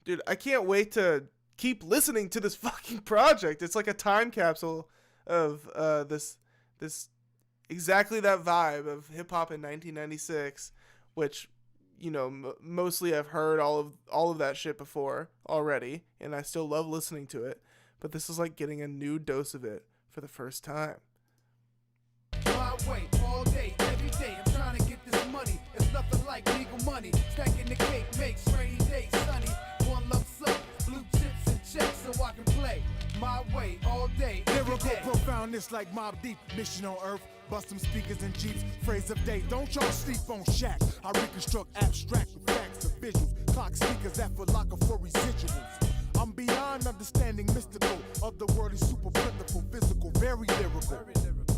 Dude, I can't wait to keep listening to this fucking project. It's like a time capsule of this exactly that vibe of hip hop in 1996, which, you know, mostly I've heard all of that shit before already, and I still love listening to it. But this is like getting a new dose of it for the first time. My way, all day, every day. I'm trying to get this money. It's nothing like legal money. Stacking the cake makes rainy days sunny. One lump sum, blue chips and checks so I can play. My way, all day, every day. Lyrical profoundness like Mobb Deep, mission on earth. Bust them speakers and jeeps, phrase of day. Don't y'all sleep on Shaq. I reconstruct abstract with facts and visuals. Clock speakers that for locker for residuals. I'm beyond understanding mystical. Otherworldly, super plentiful, physical, very lyrical.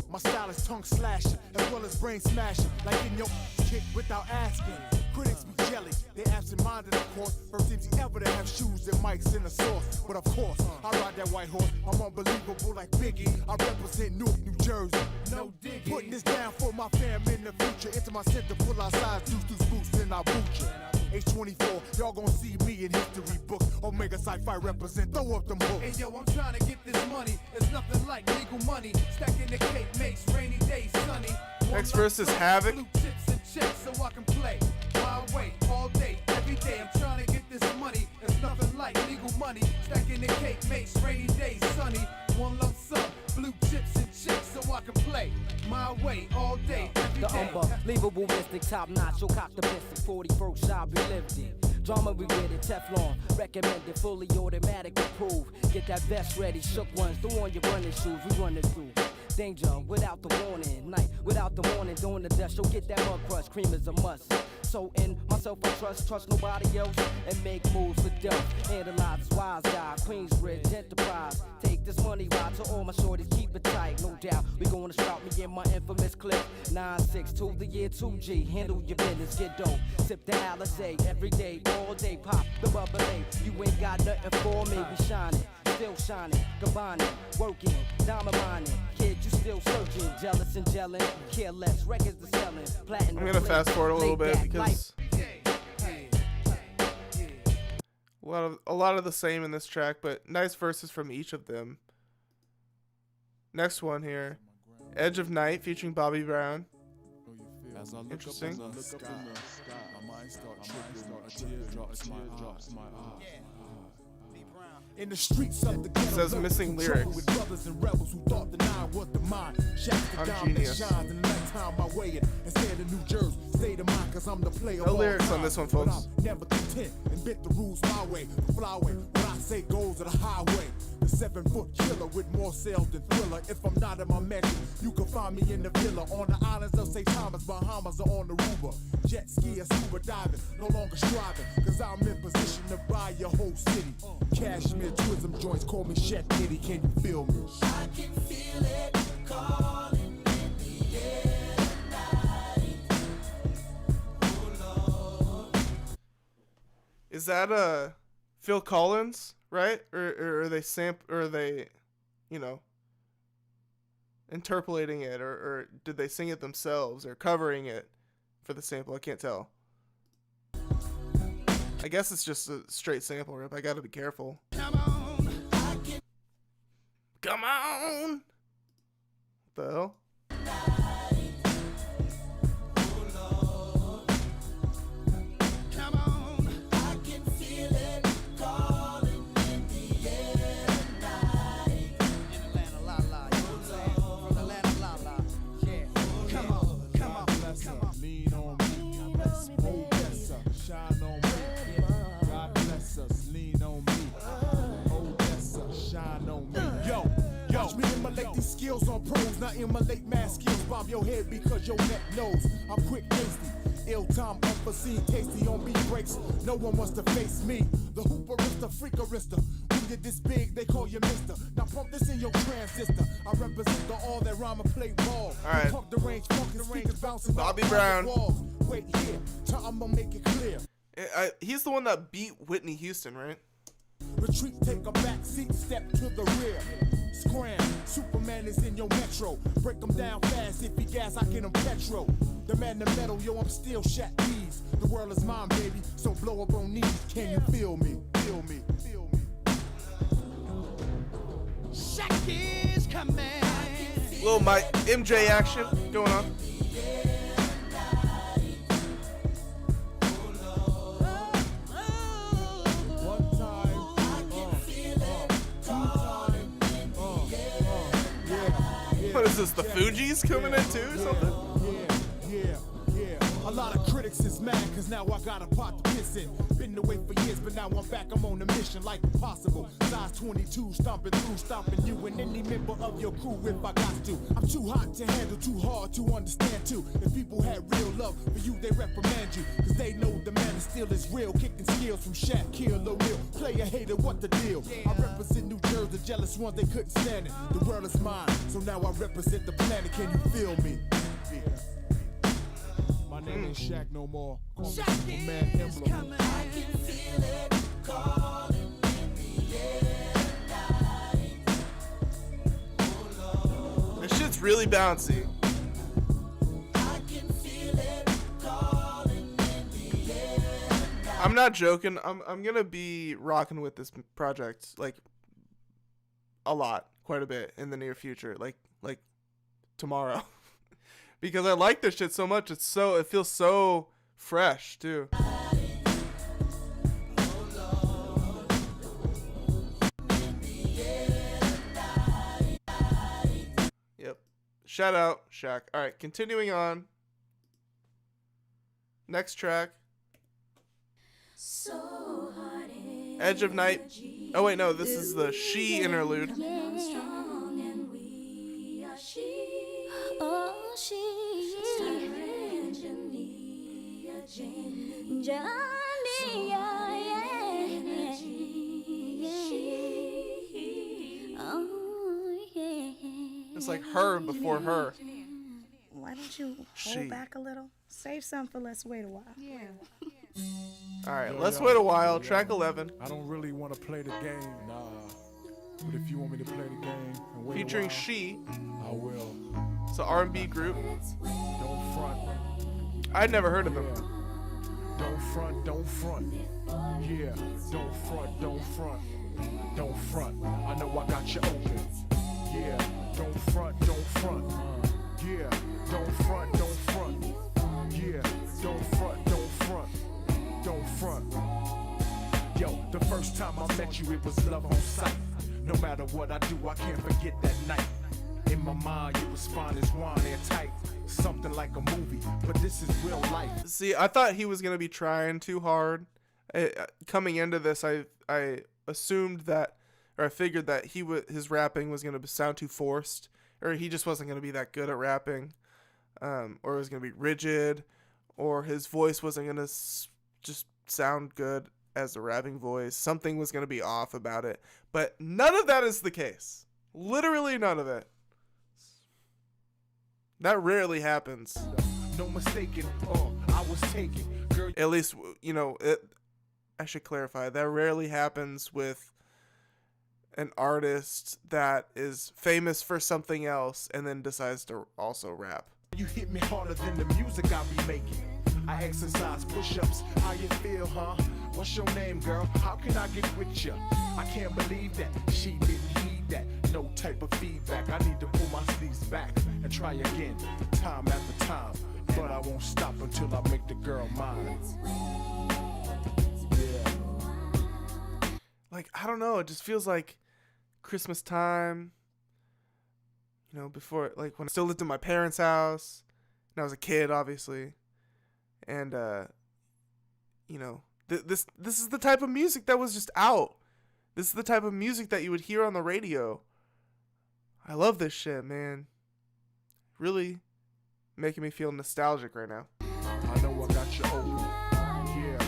My style is tongue slashing, as well as brain smashing. Like in your kick without asking. Critics be jealous, they absent-minded of course. First MC ever to have shoes and mics in the sauce. But of course, I ride that white horse. I'm unbelievable like Biggie. I represent Newark, New Jersey. No digging. Putting this down for my fam in the future. Into my center, pull out sides, deuce boost, and I boot you. H24, y'all gon' see me in history books. Omega Sci-Fi represent, throw up them books. Hey yo, I'm trying to get this money. It's nothing like legal money. Stacking the cake makes rainy days sunny. Next verse is Havoc. Blue chips and check so I can play my way all day, every day. I'm trying to get this money. It's nothing like legal money. Stacking the cake makes rainy days sunny. One lump sum, blue chips and chicks so I can play my way all day, every The day. unbelievable mystic, top notch, you'll cop the mystic. 41st shop we lived in. Drama we get it, Teflon, recommended, fully automatic approved. Get that vest ready, shook ones, throw on your running shoes, we run it through. Danger without the warning, night without the morning, doing the dash, you'll get that mud crush, cream is a must. So in myself I trust nobody else, and make moves for death. Analyze wise guy, Queensbridge Enterprise. Take this money ride to all my shorties, keep it tight, no doubt. We gonna sprout me in my infamous clip. 9-6 the year 2G. Handle your business, get dope. Sip the Alizé every day, all day. Pop the bubbly. You ain't got nothing for me. We shining, still shining, combining, working, diamond mining. Kid, you still searching, jealous and gelling. Careless, records to selling. Platinum. I'm gonna fast forward a little bit because a lot of the same in this track, but nice verses from each of them. Next one here, Edge of Night featuring Bobby Brown. Interesting. My mind start tripping, a tear drops my eye. In the streets of the ghetto, says missing lyrics. With brothers and rebels who thought the nine was the mind. Shaq the I'm diamond genius. shines in the nighttime my way in. Instead of New Jersey, state of mind, cause I'm the player. No of all lyrics on time. this one, But folks. I'm never content and bent the rules my way. The flyway, what I say goes to the highway. The 7-foot killer with more sales than Thriller. If I'm not in my mansion, you can find me in the villa. On the islands of St. Thomas, Bahamas, or on the Aruba. Jet ski or scuba diving, no longer striving. Cause I'm in position to buy your whole city. Cashmere tourism joints call me Shaq Nitty, can you feel me? I can feel it calling in the air tonight. Oh Lord. Is that Phil Collins, right? Or are they or are they, interpolating it, or did they sing it themselves or covering it for the sample? I can't tell. I guess it's just a straight sample rip. I gotta be careful. Come on! What the hell? Lean on me, Odessa, shine on me. God bless us, lean on me. Odessa, shine on me. Yo, watch me immolate these skills on pros, not immolate mass skills. Bob your head because your neck knows I'm quick, tasty. Ill time, unforeseen, tasty on beat breaks. No one wants to face me. The hooperista, freakerista. When you're this big, they call you mister. Now pump this in your transistor. I represent the all that rhyme and play ball. All right. Pump the range, funk the speakers bouncing Bobby off the Brown. walls. Wait here, I'm gonna make it clear. He's the one that beat Whitney Houston, right? Retreat, take a back seat, step to the rear. Scram, Superman is in your metro. Break them down fast, if he gas, I get him petro. The man the metal, yo, I'm still Shaq Keys. The world is mine, baby, so blow up on knees. Can you feel me? Feel me? Feel me? Shaq is coming. Little Mike MJ action going on. What is this, the Fugees coming in too or something? Yeah. A lot of critics is mad cause now I got a pot to piss in. Been away for years, but now I'm back, I'm on a mission like impossible. Size 22, stomping through, stomping you and any member of your crew if I got to. I'm too hot to handle, too hard to understand too. If people had real love for you, they reprimand you. Cause they know the man is still is real. Kicking skills from Shaquille O'Neal. Player hater, what the deal? I represent New Jersey, the jealous ones, they couldn't stand it. The world is mine, so now I represent the planet. Can you feel me? My name ain't Shaq no more. Call me Superman Emblem. I can feel it calling in the air tonight. This shit's really bouncy. I can feel it calling in the air tonight. I'm not joking. I'm gonna be rocking with this project like a lot, quite a bit in the near future, like tomorrow. because I like this shit so much. It feels so fresh too. Yep. Shout out Shaq. All right, continuing on. Next track. Edge of Night. Oh wait, no, this is the She interlude. It's like her before her. Why don't you hold back a little? Save some for Let's Wait a While. Yeah. All right, Let's Wait a While, track 11. I don't really want to play the game, nah. But if you want me to play the game and wait Featuring a while, She. I will. It's an R&B group. Don't front. I'd never heard of them. Don't front, don't front. Yeah, don't front, don't front. Don't front. I know I got you open. Yeah, don't front, don't front. Yeah, don't front, don't front. Yeah, don't front, don't front. Don't front. Yo, the first time I met you, it was love on sight. No matter what I do, I can't forget that night. In my mind, you was fine as wine, airtight. Something like a movie, but this is real life. See, I thought he was gonna be trying too hard. Coming into this, I assumed that, or I figured that his rapping was gonna sound too forced, or he just wasn't gonna be that good at rapping, or it was gonna be rigid, or his voice wasn't gonna just sound good as a rapping voice. Something was gonna be off about it, but none of that is the case. Literally none of it. That rarely happens. No mistaking, I was taken. Girl, at least, you know, I should clarify, that rarely happens with an artist that is famous for something else and then decides to also rap. You hit me harder than the music I be making. I exercise push-ups. How you feel, huh? What's your name, girl? How can I get with you? I can't believe that she didn't heed that. No type of feedback. I need to pull my sleeves back and try again, time after time. But I won't stop until I make the girl mine. Yeah. Like, I don't know. It just feels like Christmas time. You know, before, like, when I still lived in my parents' house. And I was a kid, obviously. And, you know, this is the type of music that was just out. This is the type of music that you would hear on the radio. I love this shit, man. Really making me feel nostalgic right now. I know I got you open. Yeah.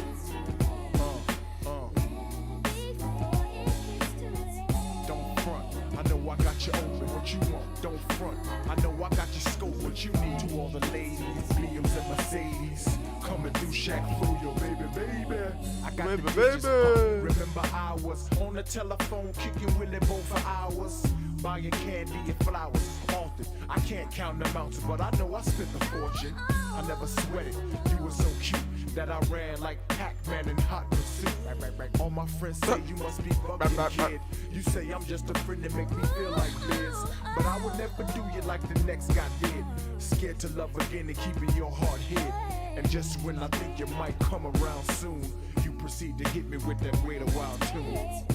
Don't front. I know I got you open. What you want? Don't front. I know I got your scope. What you need? To all the ladies, BMs and Mercedes. Come and do Shaq for your baby. I got the bitches up. Remember I was on the telephone kicking Willie Bo for hours. Buying candy and flowers often. I can't count the amounts, but I know I spent a fortune. I never sweated. You were so cute that I ran like Pac-Man in hot pursuit. All my friends say you must be bugging, kid. You say I'm just a friend that make me feel like Liz. But I would never do you like the next guy did. Scared to love again and keeping your heart hid. And just when I think you might come around soon, you proceed to hit me with that Wait a While tune.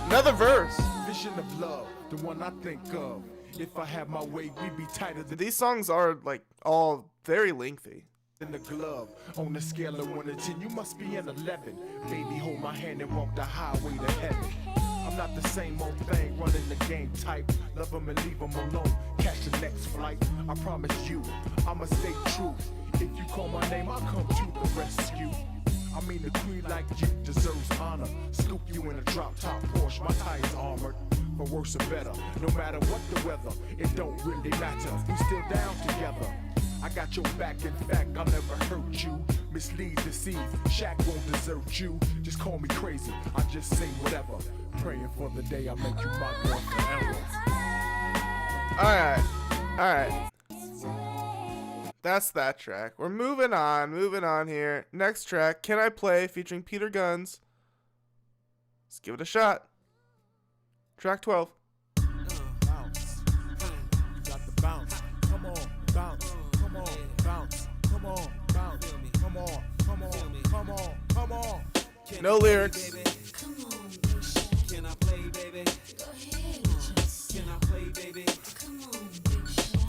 Another verse. Vision of love, the one I think of. If I had my way, we'd be tighter than these songs are like all very lengthy. In the glove, on the scale of 1 to 10, you must be an 11. Baby, hold my hand and walk the highway to heaven. I'm not the same old thing, running the game type. Love them and leave them alone. Catch the next flight. I promise you, I'ma stay true. If you call my name, I'll come to the rescue. I mean, a queen like you deserves honor. Scoop you in a drop-top Porsche, my tires armored. For worse or better, no matter what the weather, it don't really matter. We still down together. I got your back, in fact, I'll never hurt you. Mislead, deceive, Shaq won't desert you. Just call me crazy, I just say whatever. Praying for the day I make you my girl forever. All right. That's that track. We're moving on here. Next track, Can I Play, featuring Peter Guns. Let's give it a shot. Track 12. Bounce. Got the bounce. Come on, bounce. Come on, bounce. Come on, bounce. Come on, come on, come on, come on. No lyrics. Can I play, baby? Go ahead. Can I play, baby?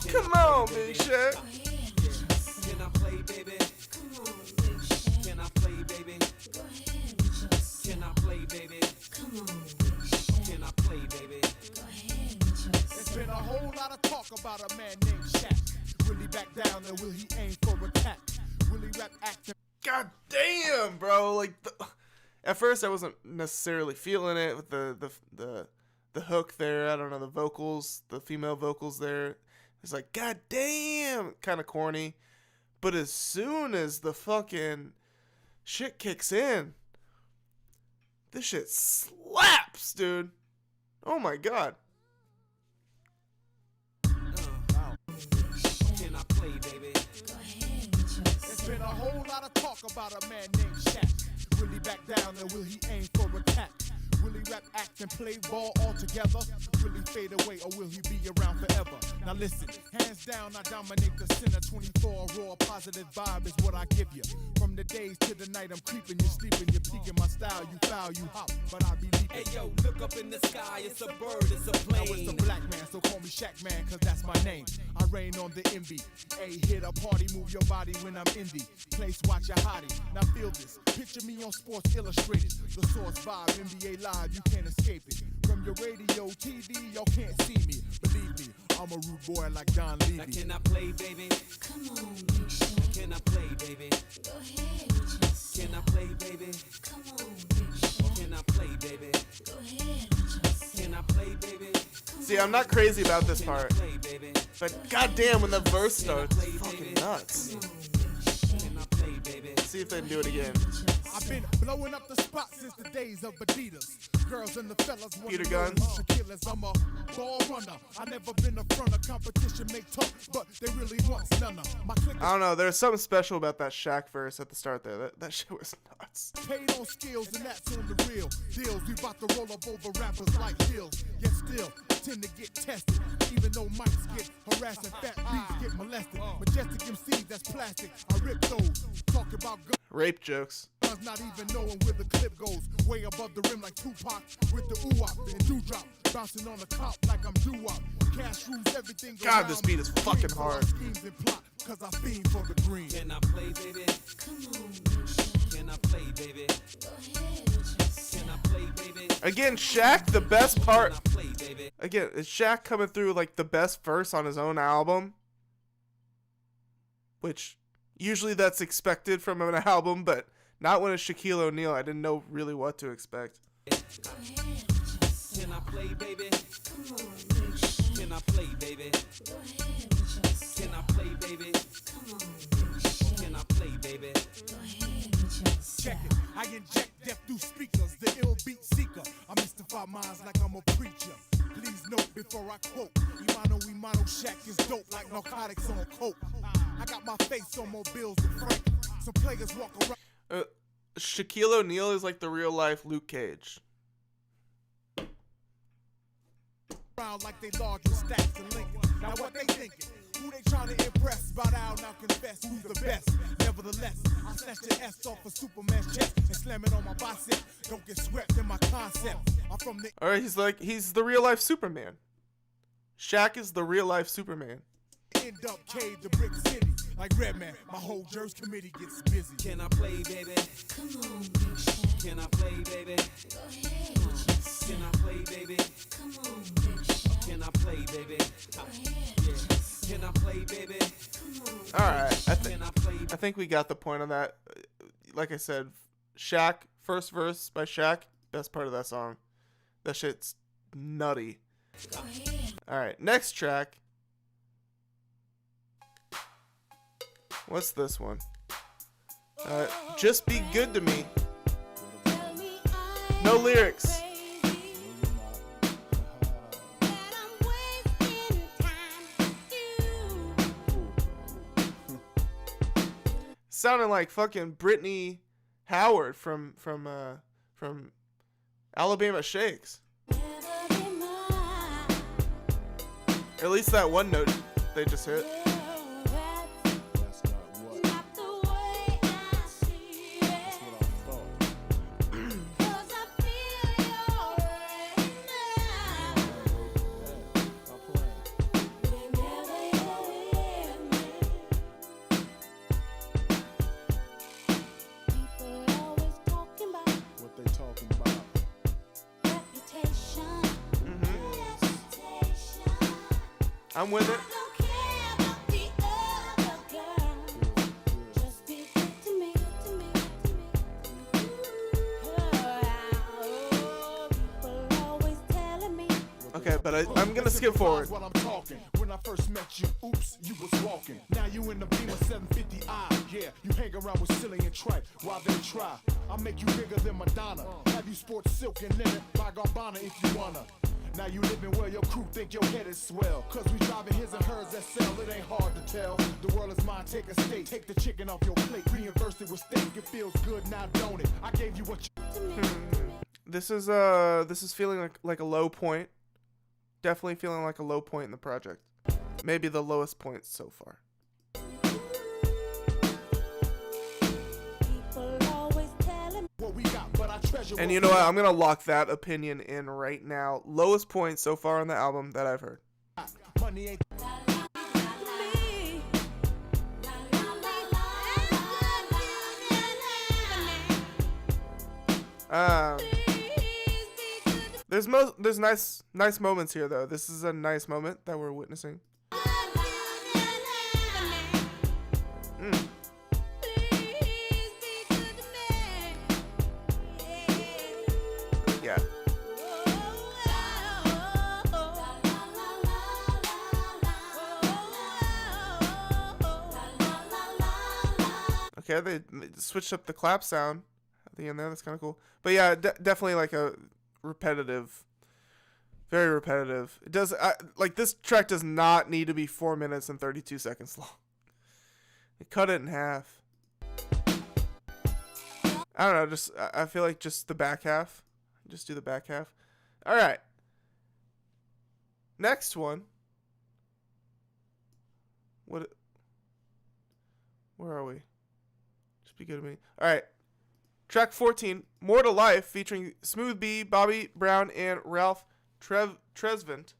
Come on, Big Shaq. Can I play, baby? Can I play, baby? Go ahead. Can I play, baby? Come on. Can I play, baby? Go ahead. There's been a whole lot of talk about a man named Shaq. Will he back down or will he aim for attack? Will he rap action? God damn, bro. Like, at first I wasn't necessarily feeling it with the hook there. I don't know, the vocals, the female vocals there. It's like, god damn, kind of corny. But as soon as the fucking shit kicks in, this shit slaps, dude. Oh my god. Can I play, baby? Go ahead. There's been a whole lot of talk about a man named Shaq. Will he back down or will he aim for attack? Will he rap, act, and play ball all together? Will he fade away or will he be around forever? Now listen, hands down, I dominate the center. 24 raw, positive vibe is what I give you. From the days to the night, I'm creeping, you're sleeping, you're peeking my style. You foul, you hop, but I be leaping. Hey yo, look up in the sky, it's a bird, it's a plane. Now it's a black man, so call me Shaq Man, cause that's my name. I reign on the envy. Hey, hit a party, move your body when I'm in the place, watch your hottie. Now feel this, picture me on Sports Illustrated. The Source vibe, NBA Live, you can't escape it. From your radio, TV, y'all can't see me. Believe me, I'm a rude boy like Don Levy. Now can I play, baby? Come on, Big Shaq. Can I play, baby? Go ahead. Can I play, baby? Come on, Big Shaq. Can I play, baby? Go ahead. Can I play, baby? See, I'm not crazy about this part. But goddamn, when the verse starts, it's fucking nuts. See if they can do it again. I've been blowing up the spot since the days of Adidas. Girls and the fellas want Peter to Guns. killers. I'm a ball runner. I never been a front of competition, make talk, but they really want none of my click. I don't know. There's something special about that Shaq verse at the start there. That shit was nuts. Paid on skills and that's on the real deals. We bout to roll up over rappers like hills. Yet still tend to get tested. Even though mics get harassed and fat beats get molested. Majestic MCs, that's plastic. I rip those. Talk about guns. Rape jokes. Not even knowing where the clip goes. Way above the rim like Tupac with the ooh-wop and dewdrop. Bouncing on the cop like I'm doo-wop. Cash rules everything. God, this beat is fucking hard. Schemes and plot, cause I fiend for the green. Can I play, baby? Come on, Big Shaq. Can I play, baby? Go ahead. Can I play, baby? Again, Shaq, the best part. Again, is Shaq coming through like the best verse on his own album? Which usually that's expected from an album, but not when it's Shaquille O'Neal. I didn't know really what to expect. Can I play, baby? Come on, Big Shaq. Can I play, baby? Go ahead. Can I play, baby? Come on, Big Shaq. Can I play, baby? Go ahead. Check it. I inject death through speakers, the ill beat seeker. I mystify minds like I'm a preacher. Please note before I quote, Imano Shaq is dope like narcotics on coke. I got my face on more bills than Frank. Some players walk around. Shaquille O'Neal is like the real life Luke Cage. Like they large with stacks and Lincoln. Now what they thinking? Who they trying to impress? Bow down, now confess who's the best. Nevertheless, I snatch the S off of Superman's chest and slam it on my bicep. Don't get swept in my concept. I'm from the. Alright, he's the real life Superman. Shaq is the real life Superman. End up cave to Brick City. Like Redman, my whole Jurors committee gets busy. Can I play, baby? Come on, Big Shaq. Can I play, baby? Go ahead. Can I play, baby? Come on, Big Shaq. Can I play, baby? Go ahead. Can I play, baby? Come on. Alright, I think we got the point of that. Like I said, Shaq, first verse by Shaq, best part of that song. That shit's nutty. Alright, next track. What's this one? Just Be Good to Me. No lyrics. sounding like fucking Brittany Howard from Alabama Shakes. At least that one note they just hit. I'm with it. Okay, but I'm gonna skip forward. What I'm talking. When I first met you, oops, you was walking. Now you in the Beamer 750i. Yeah, you hang around with silly and tripe while they try. I'll make you bigger than Madonna. Have you sports silk and linen by Gabbana if you wanna. Now you living well, your crew think your head is swell. Cause we driving his and hers that sell, it ain't hard to tell. The world is mine, take a state. Take the chicken off your plate, reimburse it with steak. It feels good now, don't it? I gave you what you... This is feeling like a low point. Definitely feeling like a low point in the project. Maybe the lowest point so far. And you know what? I'm gonna lock that opinion in right now. Lowest point so far on the album that I've heard. There's nice moments here though. This is a nice moment that we're witnessing. Yeah. Okay, they switched up the clap sound at the end there. That's kind of cool. But yeah, definitely like a repetitive, very repetitive. It does like this track does not need to be 4 minutes and 32 seconds long. They cut it in half. I don't know. I feel like just the back half. Just do the back half. All right. Next one. Where are we? Just be good to me. All right. Track 14, More to Life, featuring Smooth B, Bobby Brown, and Ralph Tresvant.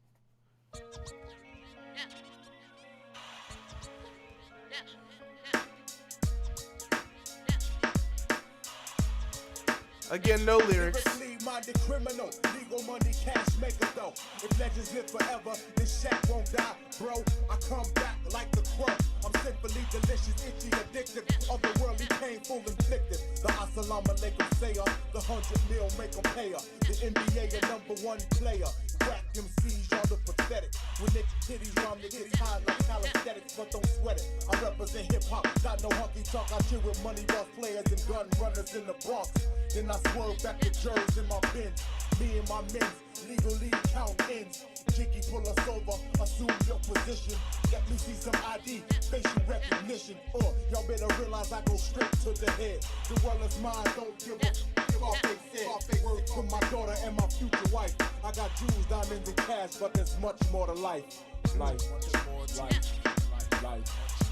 Again, no lyrics. Minded criminal, legal money, cash maker though. If legends live forever, this Shaq won't die, bro. I come back like the crow. I'm sinfully delicious, itchy, addicted. Of the worldly painful inflicted. The assalamu alaikum sayer, the 100 mil make them payer. The NBA a #1 player. Crack MCs, y'all the pathetic. When Nick titties rhyme, they get high like calisthenics, but don't sweat it. I represent hip hop, got no hunky talk. I chill with money boss players and gun runners in the Bronx. Then I swerve back to Jersey in my Benz. Me and my men legally count ends. Jiggy pull us over, assume your position. Let me see some ID, facial recognition. Y'all better realize I go straight to the head. The world is mine, don't give off they said. Word to my daughter and my future wife. I got jewels, diamonds, and cash, but there's much more to life. Life, much more to life. Life,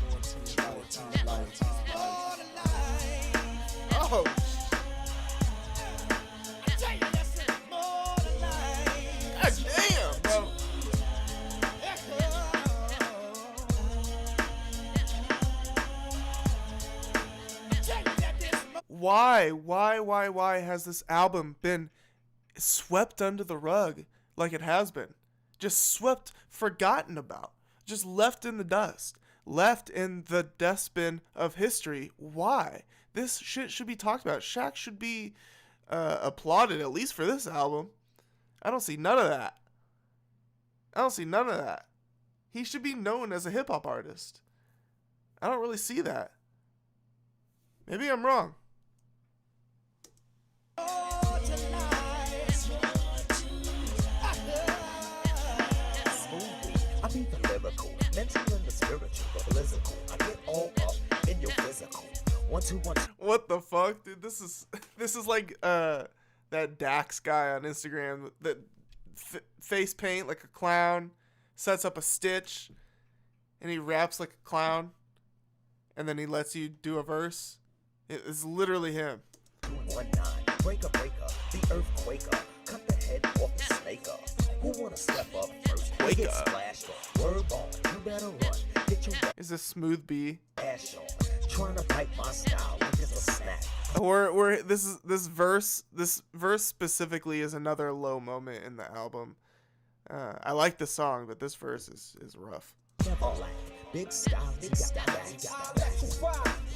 much more to life. Oh. Damn, bro. Why has this album been swept under the rug like it has been? Just swept, forgotten about, just left in the dust, left in the dustbin of history. Why? This shit should be talked about. Shaq should be applauded, at least for this album. I don't see none of that. He should be known as a hip-hop artist. I don't really see that. Maybe I'm wrong. I need the lyrical, mental and the spiritual, the physical. I get all up in your physical. 1 2 1 2. What the fuck, dude? This is like that Dax guy on Instagram that face paint like a clown, sets up a stitch, and he raps like a clown, and then he lets you do a verse. It is literally him. 219, breaker, the earthquaker, cut the head off the snaker. Who wanna step up first? Wake Get up. splashed off. Word on, you better run. Get your Is this Smooth B? ass on. Trying to pipe my style like it's a snack. This verse specifically is another low moment in the album. I like the song, but this verse is rough. Big style, big style.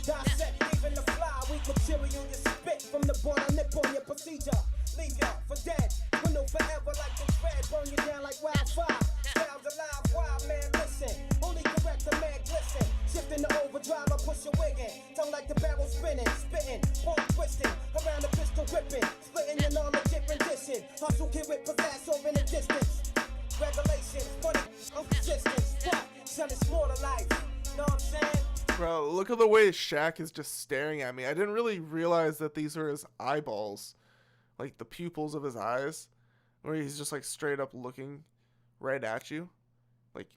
Dissect even the fly, weak material you spit from the born I nip on your procedure. Leave ya for dead. Window forever like the thread, burn you down like wildfire. Styles alive, wild man, listen. Only correct the man glisten. Shifting the overdrive, I push your wig in. Tongue like the barrel spinning, spitting, palm twisting. Around the pistol ripping, splitting your knowledge different dishing. Hustle kid with pizzazz over in the distance. Regulations, funny, I'm consistent. What? Son, it's more to life. Know what I'm saying? Bro, look at the way Shaq is just staring at me. I didn't really realize that these are his eyeballs. Like the pupils of his eyes. Where he's just like straight up looking right at you. Like,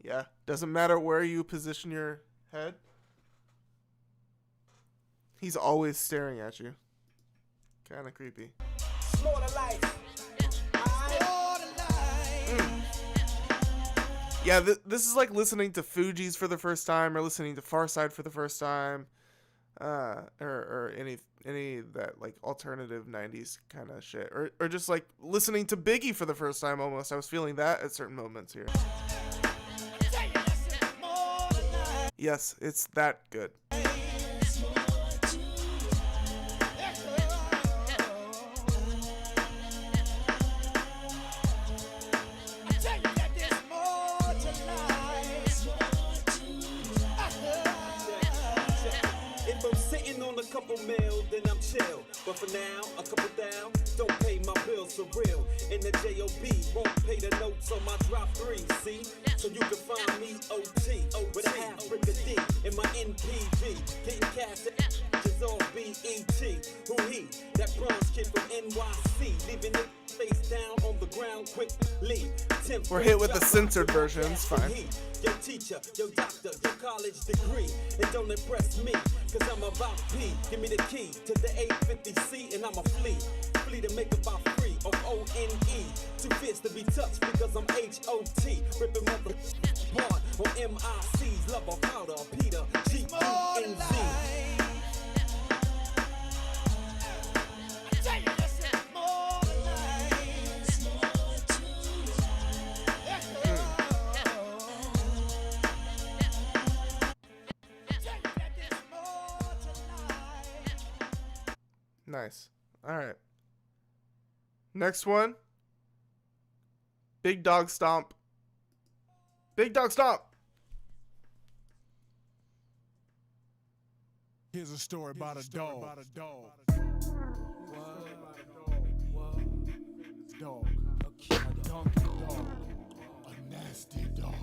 yeah. Doesn't matter where you position your head. He's always staring at you. Kind of creepy. More to life. Yeah, this is like listening to Fugees for the first time, or listening to Farside for the first time, or any that like alternative 90s kind of shit, or just like listening to Biggie for the first time almost. I was feeling that at certain moments here. Yes, it's that good. Couple mil, then I'm chill. But for now, a couple down, don't pay my bills for real. In the J.O.B. won't pay the notes on my drop 3, see? So you can find me O.T. with a half brick of D in my NPV. Getting cash is all B.E.T. Who he? That bronze kid from NYC. Leaving it face down on the ground quickly. We're hit with the censored version, it's fine. Your teacher, your doctor, your college degree. And don't impress me, cause I'm about P. Give me the key to the 850C and I'm a flea. Flea to make about free of O-N-E. Too fierce to be touched because I'm H-O-T. Ripping mother hard on M-I-C's. Love of powder, Peter, G-U-N-Z. Nice. All right. Next one. Big Dog Stomp. Big Dog Stomp. Here's a story about a dog. Dog. A donkey dog. A nasty dog.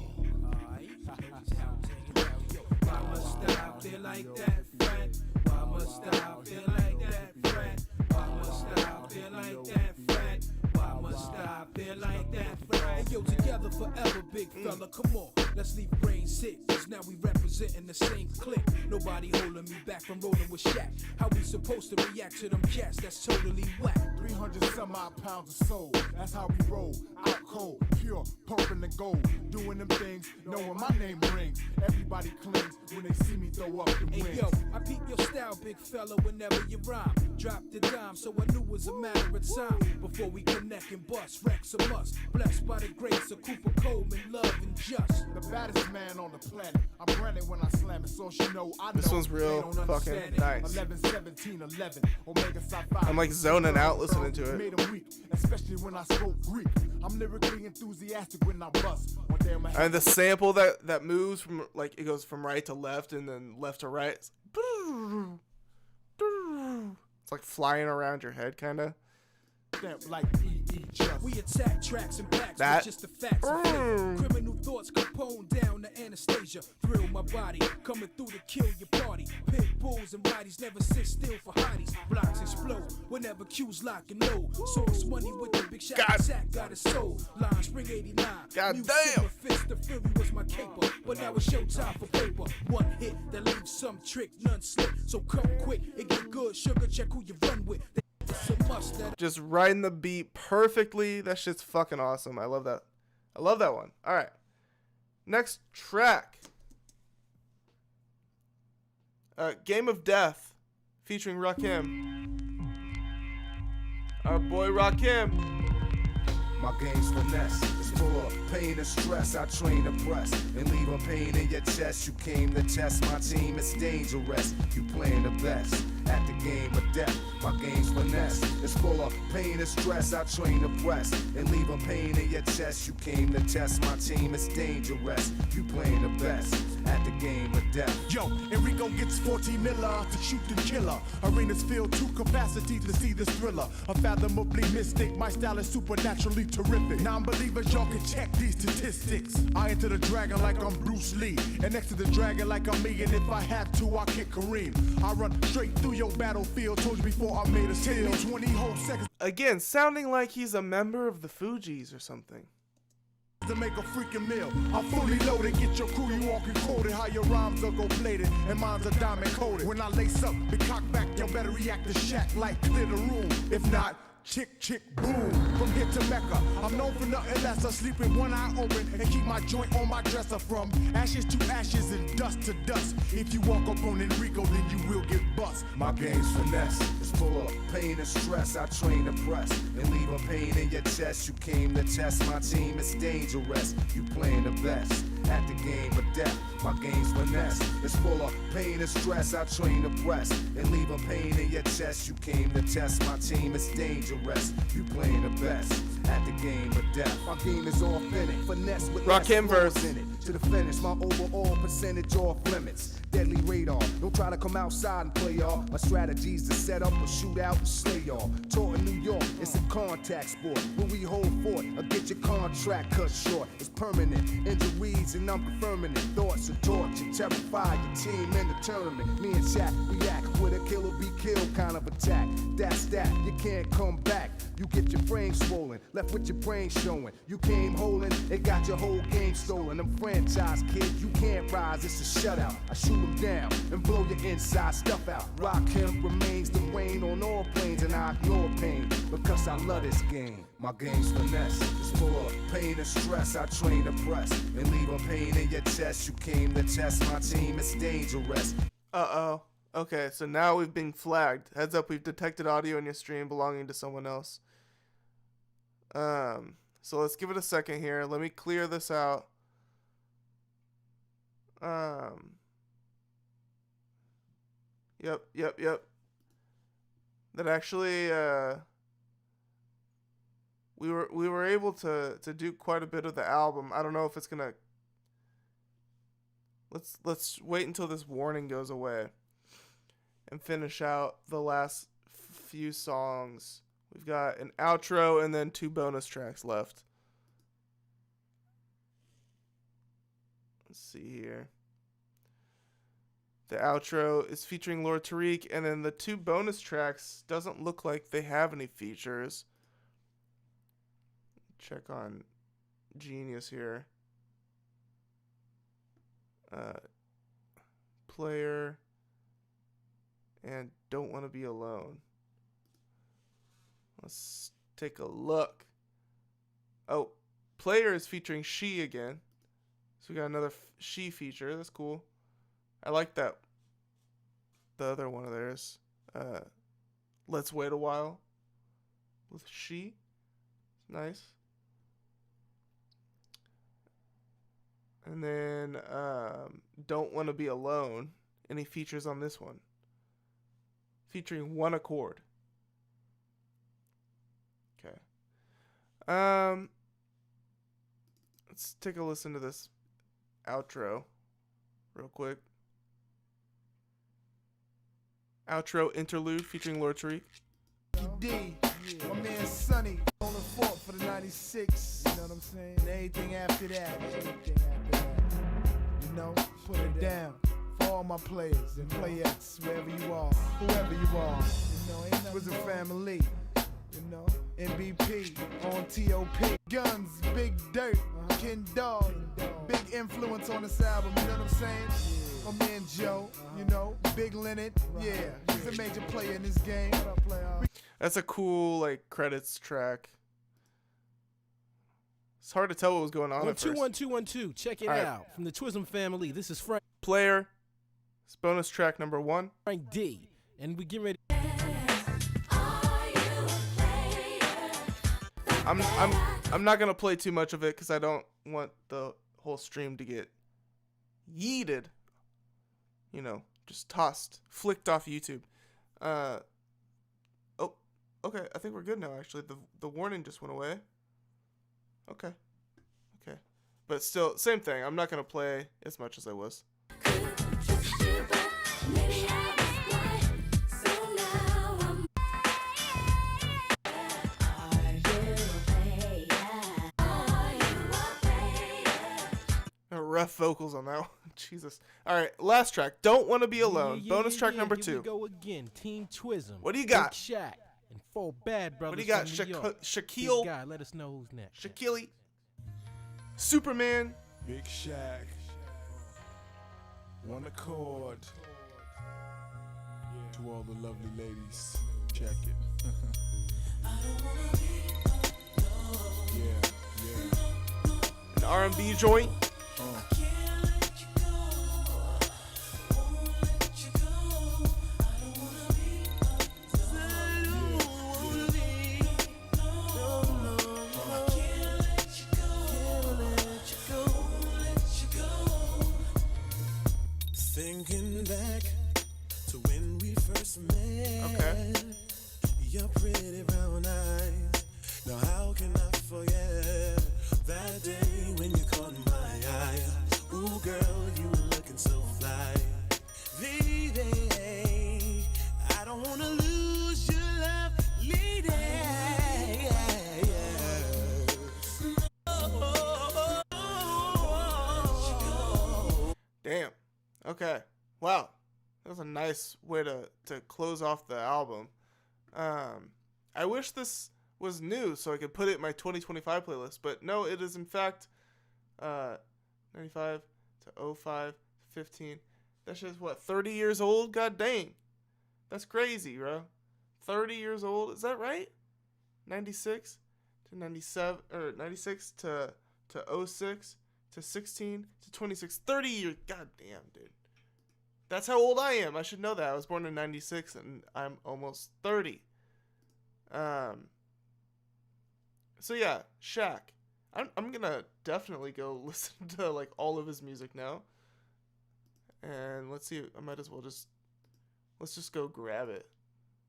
Why must I feel like that, friend? Why must I feel like that, friend? Why must I feel like that, friend? Why must I feel like that, friend? Hey, yo, together forever, big fella, come on. Let's leave brains sick, cause now we representing the same clique. Nobody holding me back from rolling with Shaq. How we supposed to react to them cats? That's totally whack. 300 some odd pounds of soul. That's how we roll. Out cold, pure, purple and gold. Doing them things, knowing my name rings. Everybody clings when they see me throw up the wings. Hey yo, I peep your style, big fella, whenever you rhyme. Drop the dime, so I knew it was a matter of time before we connect and bust. Rex a must, blessed by the grace of Cooper Coleman, love and just. The baddest man on the planet. I'm branded when I slam it, so she know I know. This one's real fucking nice. 11, 17, 11. Omega Psi Phi. I'm like zoning out listening to it. Made 'em weak, especially when I spoke Greek. I'm lyrically enthusiastic when I bust. One day I'm And the sample that moves from like it goes from right to left and then left to right. It's like flying around your head, kind of. Stamp like E each other. We attack tracks and backs That- with just the facts of flavor. Criminal thoughts Capone down to Anastasia. Thrill my body, coming through to kill your party. Pit bulls and bodies never sit still for hotties. Blocks explode whenever Q's lock and load. Source money with the big shot. Sack got it sold. Line Spring 89. God New damn. Sigma Fist, the Fury was my caper. But now it's showtime for paper. One hit that leaves some trick, none slip. So come quick, it get good. Sugar, check who you run with. So much that Just riding the beat perfectly. That shit's fucking awesome. I love that. I love that one. All right. Next track. Game of Death featuring Rakim. Our boy Rakim. My game's finesse, it's full of pain and stress. I train to press and leave a pain in your chest. You came to test my team, it's dangerous. You playing the best at the game of death. My game's finesse, it's full of pain and stress. I train to press and leave a pain in your chest. You came to test my team, it's dangerous. You playing the best at the game of death. Yo, Enrico gets 14 miller to shoot the killer. Arenas filled to capacity to see this thriller. Unfathomably mystic, my style is supernaturally terrific. Non-believers, y'all can check these statistics. I enter the dragon like I'm Bruce Lee, and next to the dragon like I'm me. And if I have to, I kick Kareem. I run straight through your battlefield. Told you before I made a steal. 20 whole seconds Again, sounding like he's a member of the Fugees or something. to make a freaking meal. I'm fully loaded, get your crew, you walking coded. How your rhymes are gold plated and mine's are diamond coated. When I lace up and cock back, you better react to Shaq like clear the room. If not, chick, chick, boom. From here to Mecca, I'm known for nothing less. I sleep with one eye open and keep my joint on my dresser. From ashes to ashes and dust to dust. If you walk up on Enrico, then you will get bust. My game's finesse, it's full of pain and stress. I train to press and leave a pain in your chest. You came to test my team, it's dangerous. You playing the best at the game of death. My game's finesse, it's full of pain and stress. I train to press and leave a pain in your chest. You came to test my team, it's dangerous. You playing the best at the game of death. My game is authentic, finesse with Rakim verse in it. To the finish, my overall percentage off limits. Deadly radar, don't try to come outside and play y'all. My strategy's to set up a shootout and slay y'all. Taught in New York, it's a contact sport where we hold fort or get your contract cut short. It's permanent, injuries and I'm confirming it. Thoughts of torture, terrify your team in the tournament. Me and Shaq react with a kill or be killed kind of attack. That's that, you can't come back. You get your frame swollen, left with your brain showing. You came holding and got your whole game stolen. I'm franchise kids, you can't rise, it's a shutout. I shoot them down and blow your inside stuff out. Rakim remains the rain on all planes, and I ignore pain because I love this game. My game's finesse, it's full of pain and stress. I train to press and leave a pain in your chest. You came to test my team, it's dangerous. Uh-oh. Okay, so now we've been flagged. Heads up, we've detected audio in your stream belonging to someone else. So let's give it a second here. Let me clear this out. Yep. That actually, we were able to do quite a bit of the album. I don't know if it's gonna. Let's wait until this warning goes away and finish out the last few songs. We've got an outro and then 2 bonus tracks left. Let's see here. The outro is featuring Lord Tariq, and then the 2 bonus tracks doesn't look like they have any features. Check on Genius here. Player and Don't Want to Be Alone. Let's take a look. Oh, Player is featuring She again. So we got another She feature. That's cool. I like that. The other one of theirs. Let's Wait a While with She. Nice. And then Don't Want to Be Alone. Any features on this one? Featuring One Accord. Okay. Let's take a listen to this outro real quick. Outro interlude featuring Lord Tariq. D, my man Sonny on the fork. 96. You know what I'm saying? And anything after that. You know, put it down for all my players and playettes, wherever you are, whoever you are. You know, ain't was a family. You know, MVP on TOP. Guns, Big Dirt, Ken Dog. Big influence on this album, you know what I'm saying? My man Joe, you know, Big Leonard, yeah, he's a major player in this game. That's a cool like credits track. It's hard to tell what was going on at first. 121212. Check it out from the Twism family. This is Frank Player. It's bonus track number 1. Frank D, and we get ready. I'm not gonna play too much of it because I don't want the whole stream to get yeeted. You know, just tossed, flicked off YouTube. Oh, okay. I think we're good now. Actually, the warning just went away. Okay, but still, same thing. I'm not gonna play as much as I was. Rough vocals on that one. Jesus. All right, last track. Don't Want to Be Alone. Bonus track number 2. Here we go again. Team Twism. What do you got? Big Shaq and 4 Bad Brothers. What do you got? From New York. Shaquille. Big guy. Let us know who's next. Shaquille. Superman. Big Shaq. One accord. To all the lovely ladies. Check it. An R&B joint. Thinking back to when we first met. Okay. Your pretty brown eyes. Now how can I forget that day when you caught my eye? Ooh, girl, you looking so fly. Lady, I don't wanna lose your love, lady. Damn. Okay. Wow. That was a nice way to close off the album. I wish this was new so I could put it in my 2025 playlist, but no, it is in fact 95 to 05 to 15. That shit's what, 30 years old? God dang. That's crazy, bro. 30 years old. Is that right? 96 to 97 or 96 to 06 to 16 to 26. 30 years. God damn, dude. That's how old I am. I should know that. I was born in 96 and I'm almost 30. So yeah, Shaq. I'm gonna definitely go listen to like all of his music now. And let's see, I might as well let's just go grab it.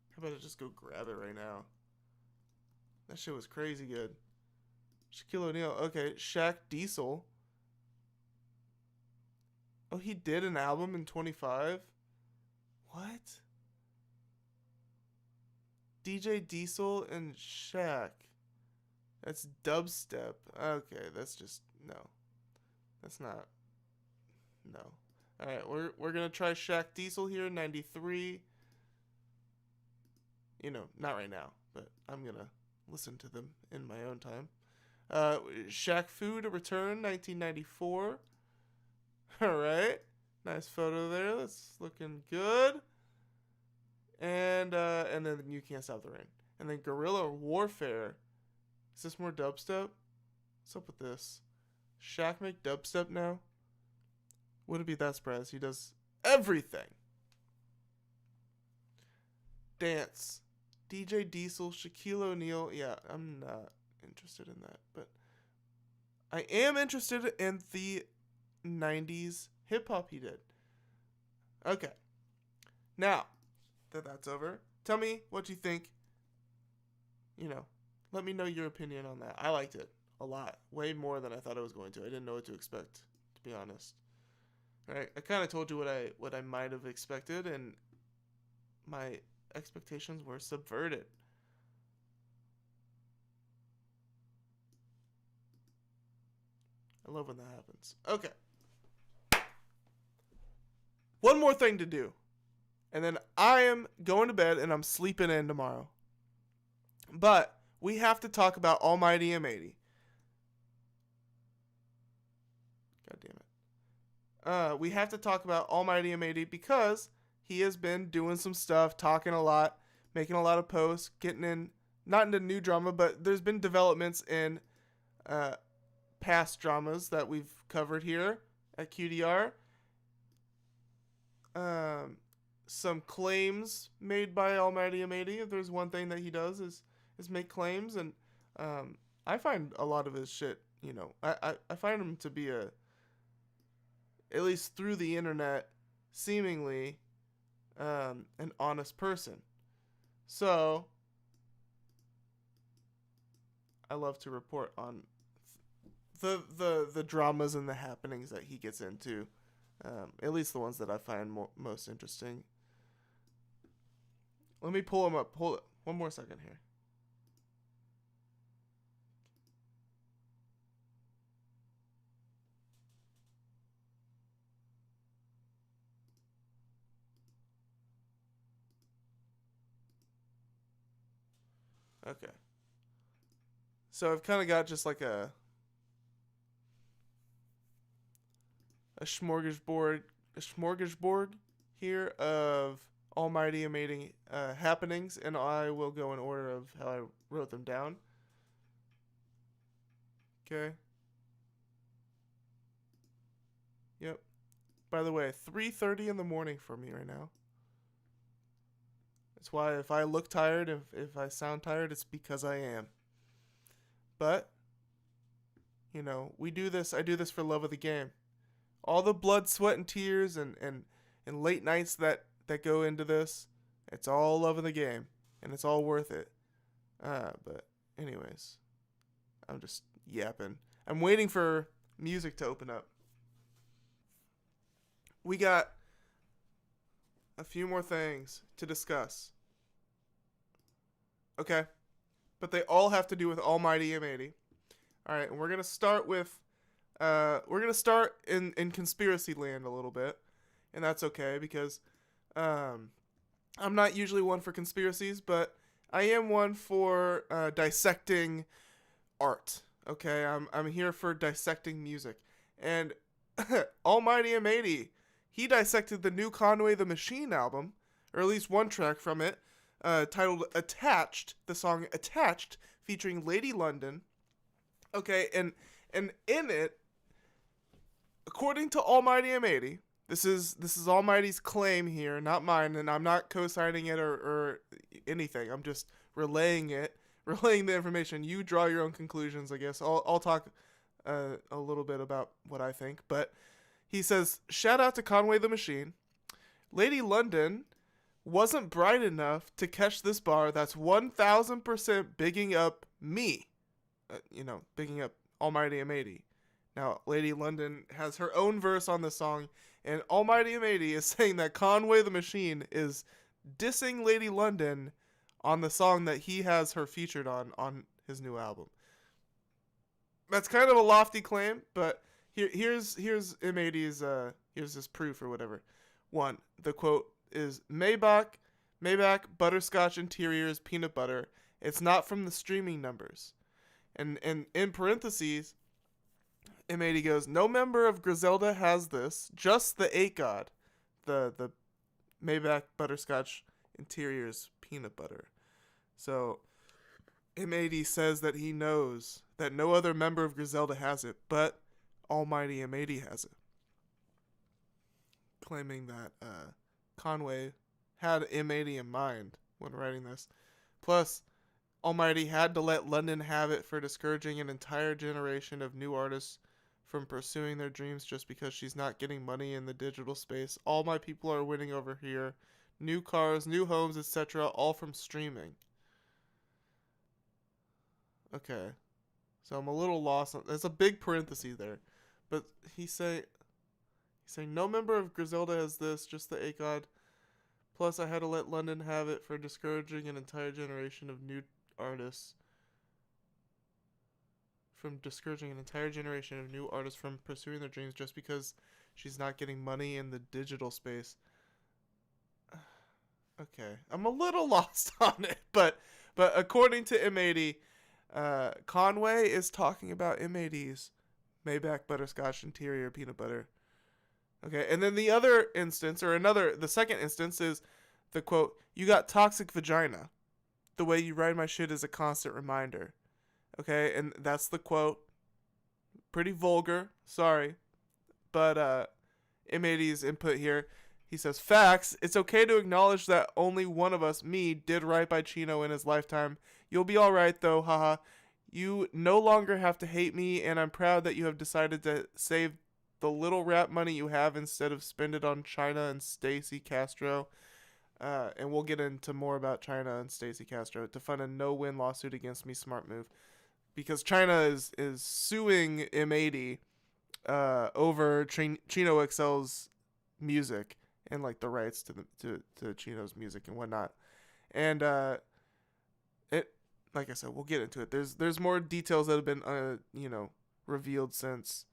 How about I just go grab it right now? That shit was crazy good. Shaquille O'Neal. Okay, Shaq Diesel. Oh, he did an album in 25? What? DJ Diesel and Shaq. That's dubstep. Okay, that's just no. That's not. No. All right, we're gonna try Shaq Diesel here, 93. You know, not right now, but I'm gonna listen to them in my own time. Shaq Fu to Return, 1994. All right, nice photo there. That's looking good. And then You Can't Stop the Rain. And then Guerrilla Warfare. Is this more dubstep? What's up with this? Shaq make dubstep now? Wouldn't be that surprised. He does everything. Dance. DJ Diesel, Shaquille O'Neal. Yeah, I'm not interested in that. But I am interested in the 90s hip-hop he did. Okay. Now that that's over, tell me what you think. You know, let me know your opinion on that. I liked it a lot. Way more than I thought I was going to. I didn't know what to expect, to be honest. All right, I kind of told you what I might have expected, and my expectations were subverted. I love when that happens. Okay. One more thing to do. And then I am going to bed and I'm sleeping in tomorrow. But we have to talk about Almighty M80. God damn it. We have to talk about Almighty M80 because he has been doing some stuff, talking a lot, making a lot of posts, getting in, not into new drama, but there's been developments in past dramas that we've covered here at QDR. Some claims made by Almighty M80. If there's one thing that he does is make claims, and I find a lot of his shit, you know, I find him to be a, at least through the internet, seemingly an honest person. So I love to report on the dramas and the happenings that he gets into, at least the ones that I find most interesting. Let me pull him up. Hold it. One more second here. Okay. So I've kind of got just like a smorgasbord here of Almighty Amazing happenings, and I will go in order of how I wrote them down. Okay. Yep. By the way, 3:30 in the morning for me right now. That's why if I look tired, if I sound tired, it's because I am. But, you know, we do this, I do this for love of the game. All the blood, sweat, and tears and late nights that go into this, it's all love of the game. And it's all worth it. But anyways, I'm just yapping. I'm waiting for music to open up. We got a few more things to discuss. Okay? But they all have to do with Almighty M80. Alright, and we're going to start with... we're going to start in conspiracy land a little bit. And that's okay, because... I'm not usually one for conspiracies, but I am one for dissecting art. Okay? I'm here for dissecting music. And Almighty M80... he dissected the new Conway the Machine album, or at least one track from it, titled Attached, the song Attached, featuring Lady London. Okay, and in it, according to Almighty M80, this is Almighty's claim here, not mine, and I'm not co-signing it or anything. I'm just relaying the information. You draw your own conclusions, I guess. I'll talk a little bit about what I think, but... he says, shout out to Conway the Machine. Lady London wasn't bright enough to catch this bar. That's 1,000% bigging up me. Bigging up Almighty M80. Now, Lady London has her own verse on the song, and Almighty M80 is saying that Conway the Machine is dissing Lady London on the song that he has her featured on his new album. That's kind of a lofty claim, but... Here's M80's here's his proof or whatever. 1, the quote is Maybach butterscotch interiors peanut butter. It's not from the streaming numbers. And in parentheses, M80 goes, no member of Griselda has this, just the 8 God. The Maybach butterscotch interiors peanut butter. So M80 says that he knows that no other member of Griselda has it, but Almighty M80 has it. Claiming that Conway had M80 in mind when writing this. Plus, Almighty had to let London have it for discouraging an entire generation of new artists from pursuing their dreams just because she's not getting money in the digital space. All my people are winning over here. New cars, new homes, etc. all from streaming. Okay. So I'm a little lost. There's a big parenthesis there. But he's saying no member of Griselda has this, just the 8 God. Plus, I had to let London have it for discouraging an entire generation of new artists from discouraging an entire generation of new artists from pursuing their dreams just because she's not getting money in the digital space. Okay, I'm a little lost on it, but according to M80, Conway is talking about M80's Maybach butterscotch interior peanut butter. Okay, and then the other instance, the second instance is the quote, "You got toxic vagina. The way you ride my shit is a constant reminder." Okay, and that's the quote. Pretty vulgar, sorry. But M80's input here. He says, "Facts, it's okay to acknowledge that only one of us, me, did right by Chino in his lifetime. You'll be alright though, haha. You no longer have to hate me, and I'm proud that you have decided to save the little rap money you have instead of spend it on Chynna and Stacey Castro." And we'll get into more about Chynna and Stacey Castro to fund a no-win lawsuit against me. Smart move. Because Chynna is suing M80 over Chino XL's music and like the rights to Chino's music and whatnot. And it, like I said, we'll get into it. There's more details that have been revealed since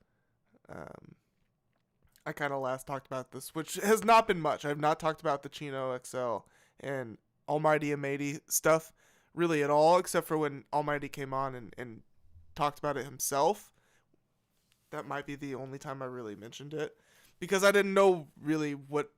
I kind of last talked about this, which has not been much. I've not talked about the Chino XL and Almighty M80 stuff really at all, except for when Almighty came on and talked about it himself. That might be the only time I really mentioned it, because I didn't know really what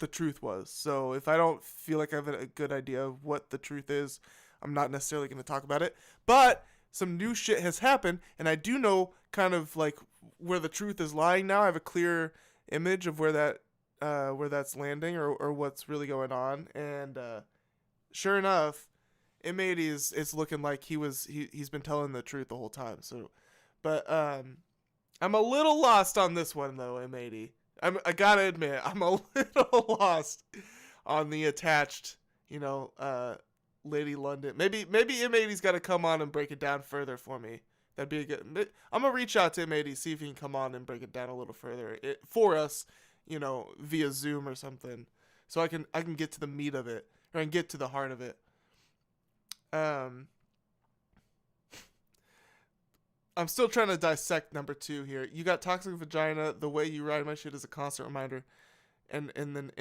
the truth was. So if I don't feel like I have a good idea of what the truth is, I'm not necessarily going to talk about it. But some new shit has happened, and I do know kind of like where the truth is lying now. I have a clear image of where that's landing or what's really going on. And sure enough, M80 is looking like he's been telling the truth the whole time. So, but I'm a little lost on this one though, M80. I gotta admit, I'm a little lost on the attached, Lady London. Maybe M80's got to come on and break it down further for me. That'd be a good. I'm gonna reach out to M80, see if he can come on and break it down a little further for us, via Zoom or something, so I can get to the meat of it, or I can get to the heart of it. I'm still trying to dissect number 2 here. You got toxic vagina. The way you ride my shit is a constant reminder, and then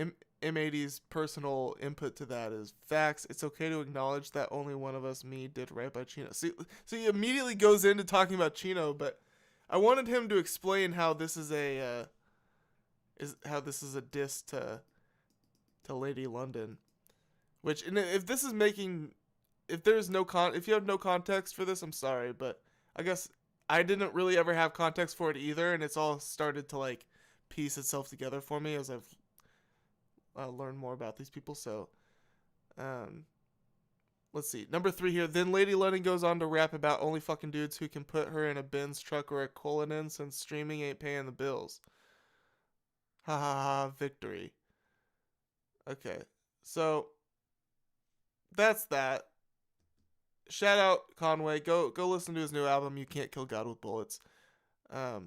M80's personal input to that is, "Facts, it's okay to acknowledge that only one of us, me, did right by Chino." So he immediately goes into talking about Chino, but I wanted him to explain how this is a diss to Lady London, which, and if this is making, if you have no context for this, I'm sorry, but I guess I didn't really ever have context for it either, and it's all started to like piece itself together for me as I've learned more about these people. So let's see, number 3 here. Then Lady London goes on to rap about only fucking dudes who can put her in a Benz truck or a Cullinan, since streaming ain't paying the bills. Ha ha ha, victory. Okay, so that's that. Shout out Conway. Go listen to his new album, You Can't Kill God with Bullets. Yeah,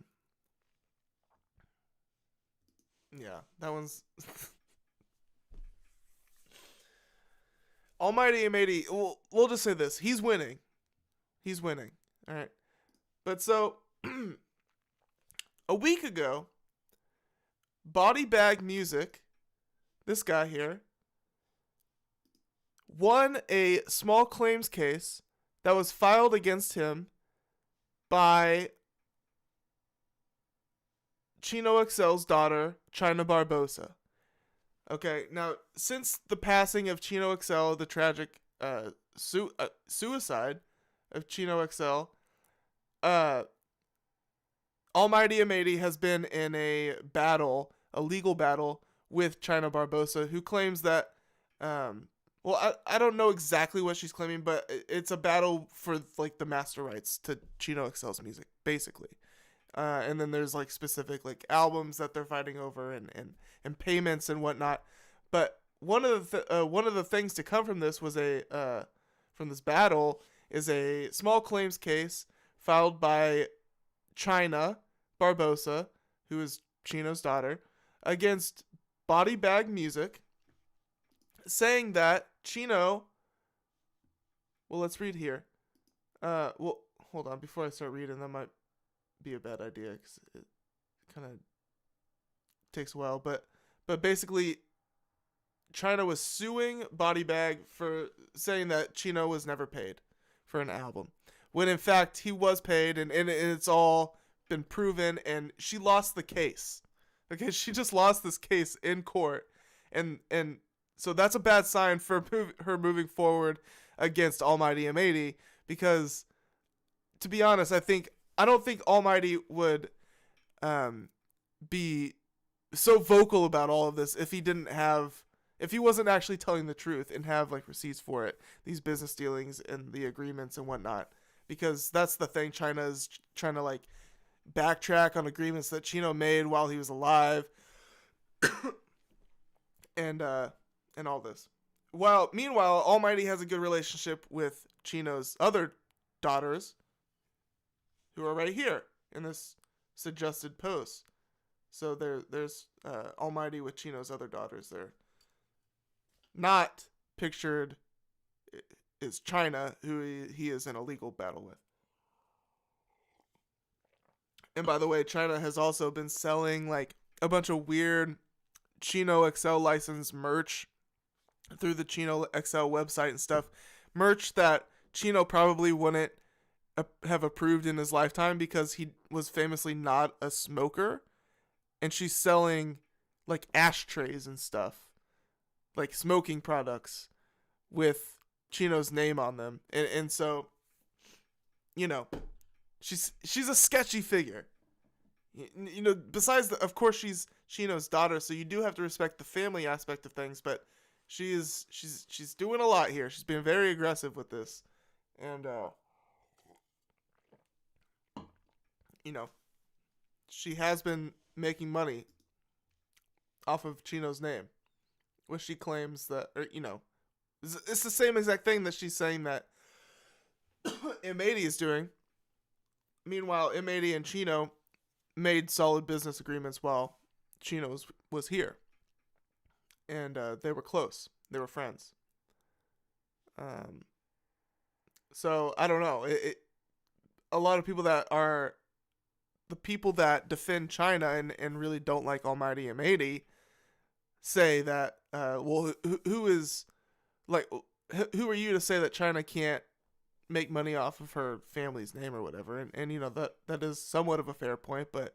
that one's Almighty M80. We'll just say this: he's winning. All right, but so a week ago, Body Bag Music, this guy here, won a small claims case that was filed against him by Chino XL's daughter, Chynna Barbosa. Okay, now, since the passing of Chino XL, the tragic suicide of Chino XL, Almighty M80 has been in a legal battle with Chynna Barbosa, who claims that, I don't know exactly what she's claiming, but it's a battle for like the master rights to Chino XL's music, basically. And then there's like specific like albums that they're fighting over and payments and whatnot. But one of the things to come from this was from this battle is a small claims case filed by Chynna Barbosa, who is Chino's daughter, against Body Bag Music, saying that Chino, well, let's read here. Well, hold on, before I start reading, that might be a bad idea because it kind of takes a while. But basically, Chynna was suing Body Bag for saying that Chino was never paid for an album, when in fact he was paid, and it's all been proven, and she lost the case. Okay, she just lost this case in court, and so that's a bad sign for her moving forward against Almighty M80, because to be honest, I don't think Almighty would be so vocal about all of this if he wasn't actually telling the truth and have like receipts for it, these business dealings and the agreements and whatnot. Because that's the thing, Chynna is trying to like backtrack on agreements that Chino made while he was alive, and all this. Meanwhile, Almighty has a good relationship with Chino's other daughters, who are right here in this suggested post. So there's Almighty with Chino's other daughters there. Not pictured is Chynna, who he is in a legal battle with. And by the way, Chynna has also been selling like a bunch of weird Chino XL licensed merch through the Chino XL website and stuff. Merch that Chino probably wouldn't have approved in his lifetime because he was famously not a smoker. And she's selling like ashtrays and stuff, like smoking products with Chino's name on them. And so, you know, she's a sketchy figure. You know, besides of course she's Chino's daughter, so you do have to respect the family aspect of things, but she's doing a lot here. She's being very aggressive with this. And you know, she has been making money off of Chino's name, which she claims that, or, you know, it's the same exact thing that she's saying that M80 is doing. Meanwhile, M80 and Chino made solid business agreements while Chino was here. And they were close. They were friends. So, I don't know. A lot of people that are the people that defend Chynna and really don't like Almighty M80 say that, well, who is, like, who are you to say that Chynna can't make money off of her family's name or whatever? And you know, that is somewhat of a fair point, but,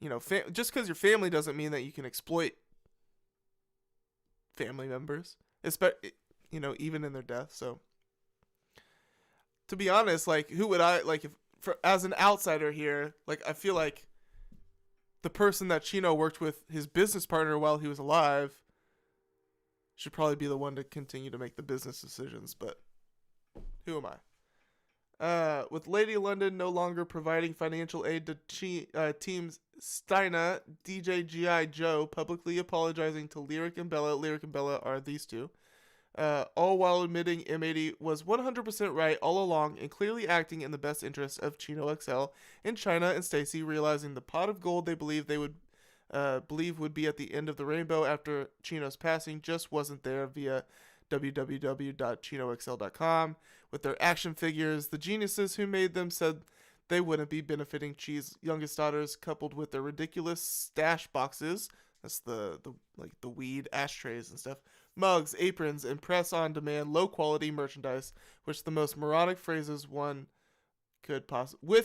you know, just because your family doesn't mean that you can exploit family members, you know, even in their death. So, to be honest, like, who would I, like, as an outsider here, like, I feel like the person that Chino worked with, his business partner while he was alive, should probably be the one to continue to make the business decisions, but who am I? With Lady London no longer providing financial aid to teams Steina, DJ G.I. Joe publicly apologizing to Lyric and Bella. Lyric and Bella are these two. All while admitting M80 was 100% right all along and clearly acting in the best interest of Chino XL, and Chynna and Stacy realizing the pot of gold they believed they would would be at the end of the rainbow after Chino's passing just wasn't there via www.chinoxl.com. With their action figures, the geniuses who made them said they wouldn't be benefiting Chi's youngest daughters, coupled with their ridiculous stash boxes. That's the weed ashtrays and stuff. Mugs, aprons, and press-on-demand, low-quality merchandise, which the most moronic phrases one could possibly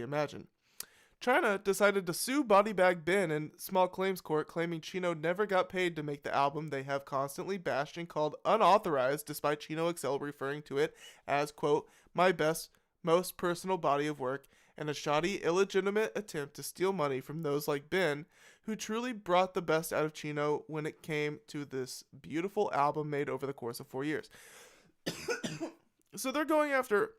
imagine. Chynna decided to sue Body Bag Ben in small claims court, claiming Chino never got paid to make the album they have constantly bashed and called unauthorized, despite Chino XL referring to it as, quote, my best, most personal body of work, and a shoddy, illegitimate attempt to steal money from those like Ben, who truly brought the best out of Chino when it came to this beautiful album made over the course of 4 years. So they're going after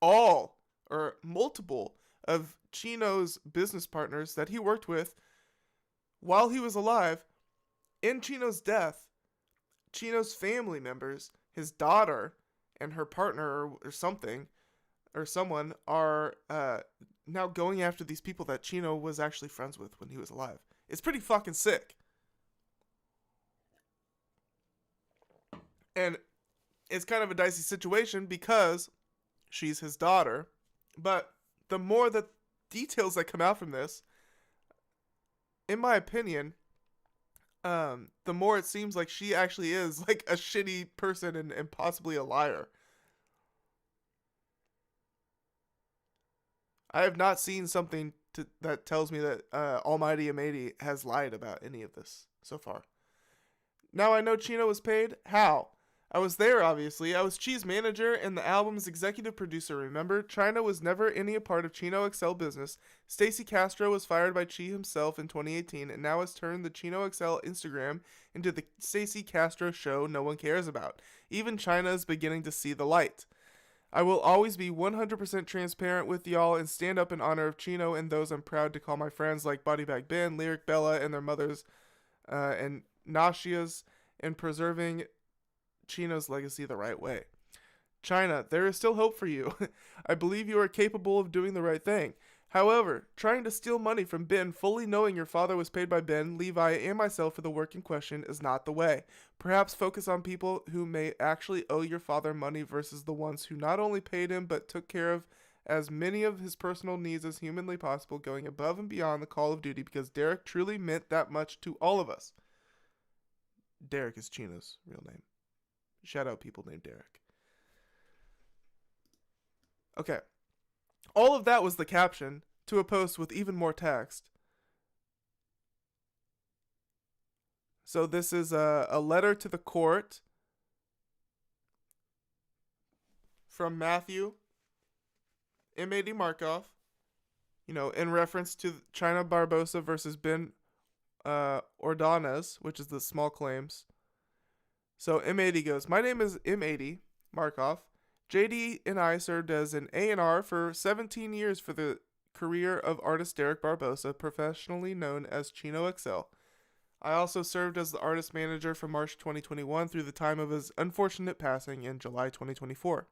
all, or multiple, of Chino's business partners that he worked with while he was alive. In Chino's death, Chino's family members, his daughter and her partner or something, or someone, are now going after these people that Chino was actually friends with when he was alive. It's pretty fucking sick. And it's kind of a dicey situation because she's his daughter. But the more the details that come out from this, in my opinion, the more it seems like she actually is like a shitty person and possibly a liar. I have not seen something that tells me that Almighty M80 has lied about any of this so far. Now I know Chynna was paid. How? I was there, obviously. I was Chi's manager and the album's executive producer, remember? Chynna was never any a part of Chino XL business. Stacey Castro was fired by Chi himself in 2018 and now has turned the Chino XL Instagram into the Stacey Castro show no one cares about. Even Chynna is beginning to see the light. I will always be 100% transparent with y'all and stand up in honor of Chino and those I'm proud to call my friends like Body Bag Ben, Lyric Bella, and their mothers, and Nashia's, and preserving Chino's legacy the right way. Chynna, there is still hope for you. I believe you are capable of doing the right thing. However, trying to steal money from Ben, fully knowing your father was paid by Ben, Levi, and myself for the work in question is not the way. Perhaps focus on people who may actually owe your father money versus the ones who not only paid him but took care of as many of his personal needs as humanly possible, going above and beyond the call of duty because Derek truly meant that much to all of us. Derek is Chynna's real name. Shout out people named Derek. Okay. All of that was the caption to a post with even more text. So this is a letter to the court from Matthew M80 Markov, in reference to Chynna Barbosa versus Ben Ordonez, which is the small claims. So M80 goes, my name is M80 Markov. JD and I served as an A&R for 17 years for the career of artist Derek Barbosa, professionally known as Chino XL. I also served as the artist manager from March 2021 through the time of his unfortunate passing in July 2024.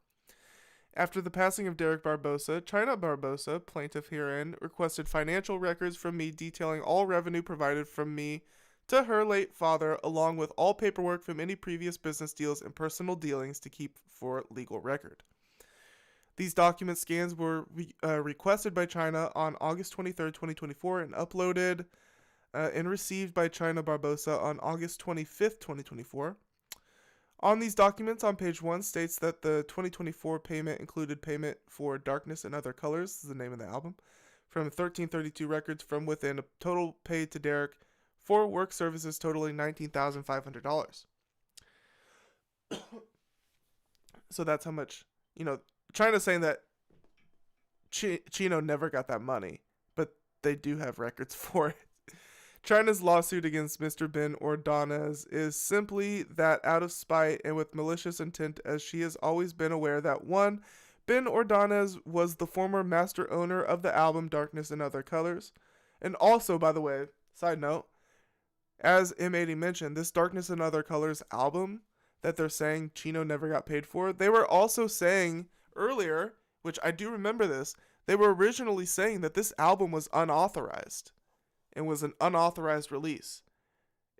After the passing of Derek Barbosa, Chynna Barbosa, plaintiff herein, requested financial records from me detailing all revenue provided from me to her late father, along with all paperwork from any previous business deals and personal dealings to keep for legal record. These document scans were requested by Chynna on August 23, 2024, and uploaded and received by Chynna Barbosa on August 25, 2024. On these documents, on page 1, states that the 2024 payment included payment for Darkness and Other Colors, this is the name of the album, from 1332 Records from within, a total paid to Derek for work services totaling $19,500. So that's how much, Chynna's saying that Chino never got that money, but they do have records for it. Chynna's lawsuit against Mr. Ben Ordonez is simply that out of spite and with malicious intent, as she has always been aware that 1. Ben Ordonez was the former master owner of the album Darkness and Other Colors. And also, by the way, side note, as M80 mentioned, this Darkness and Other Colors album that they're saying Chino never got paid for, they were also saying earlier, which I do remember this, they were originally saying that this album was unauthorized and was an unauthorized release.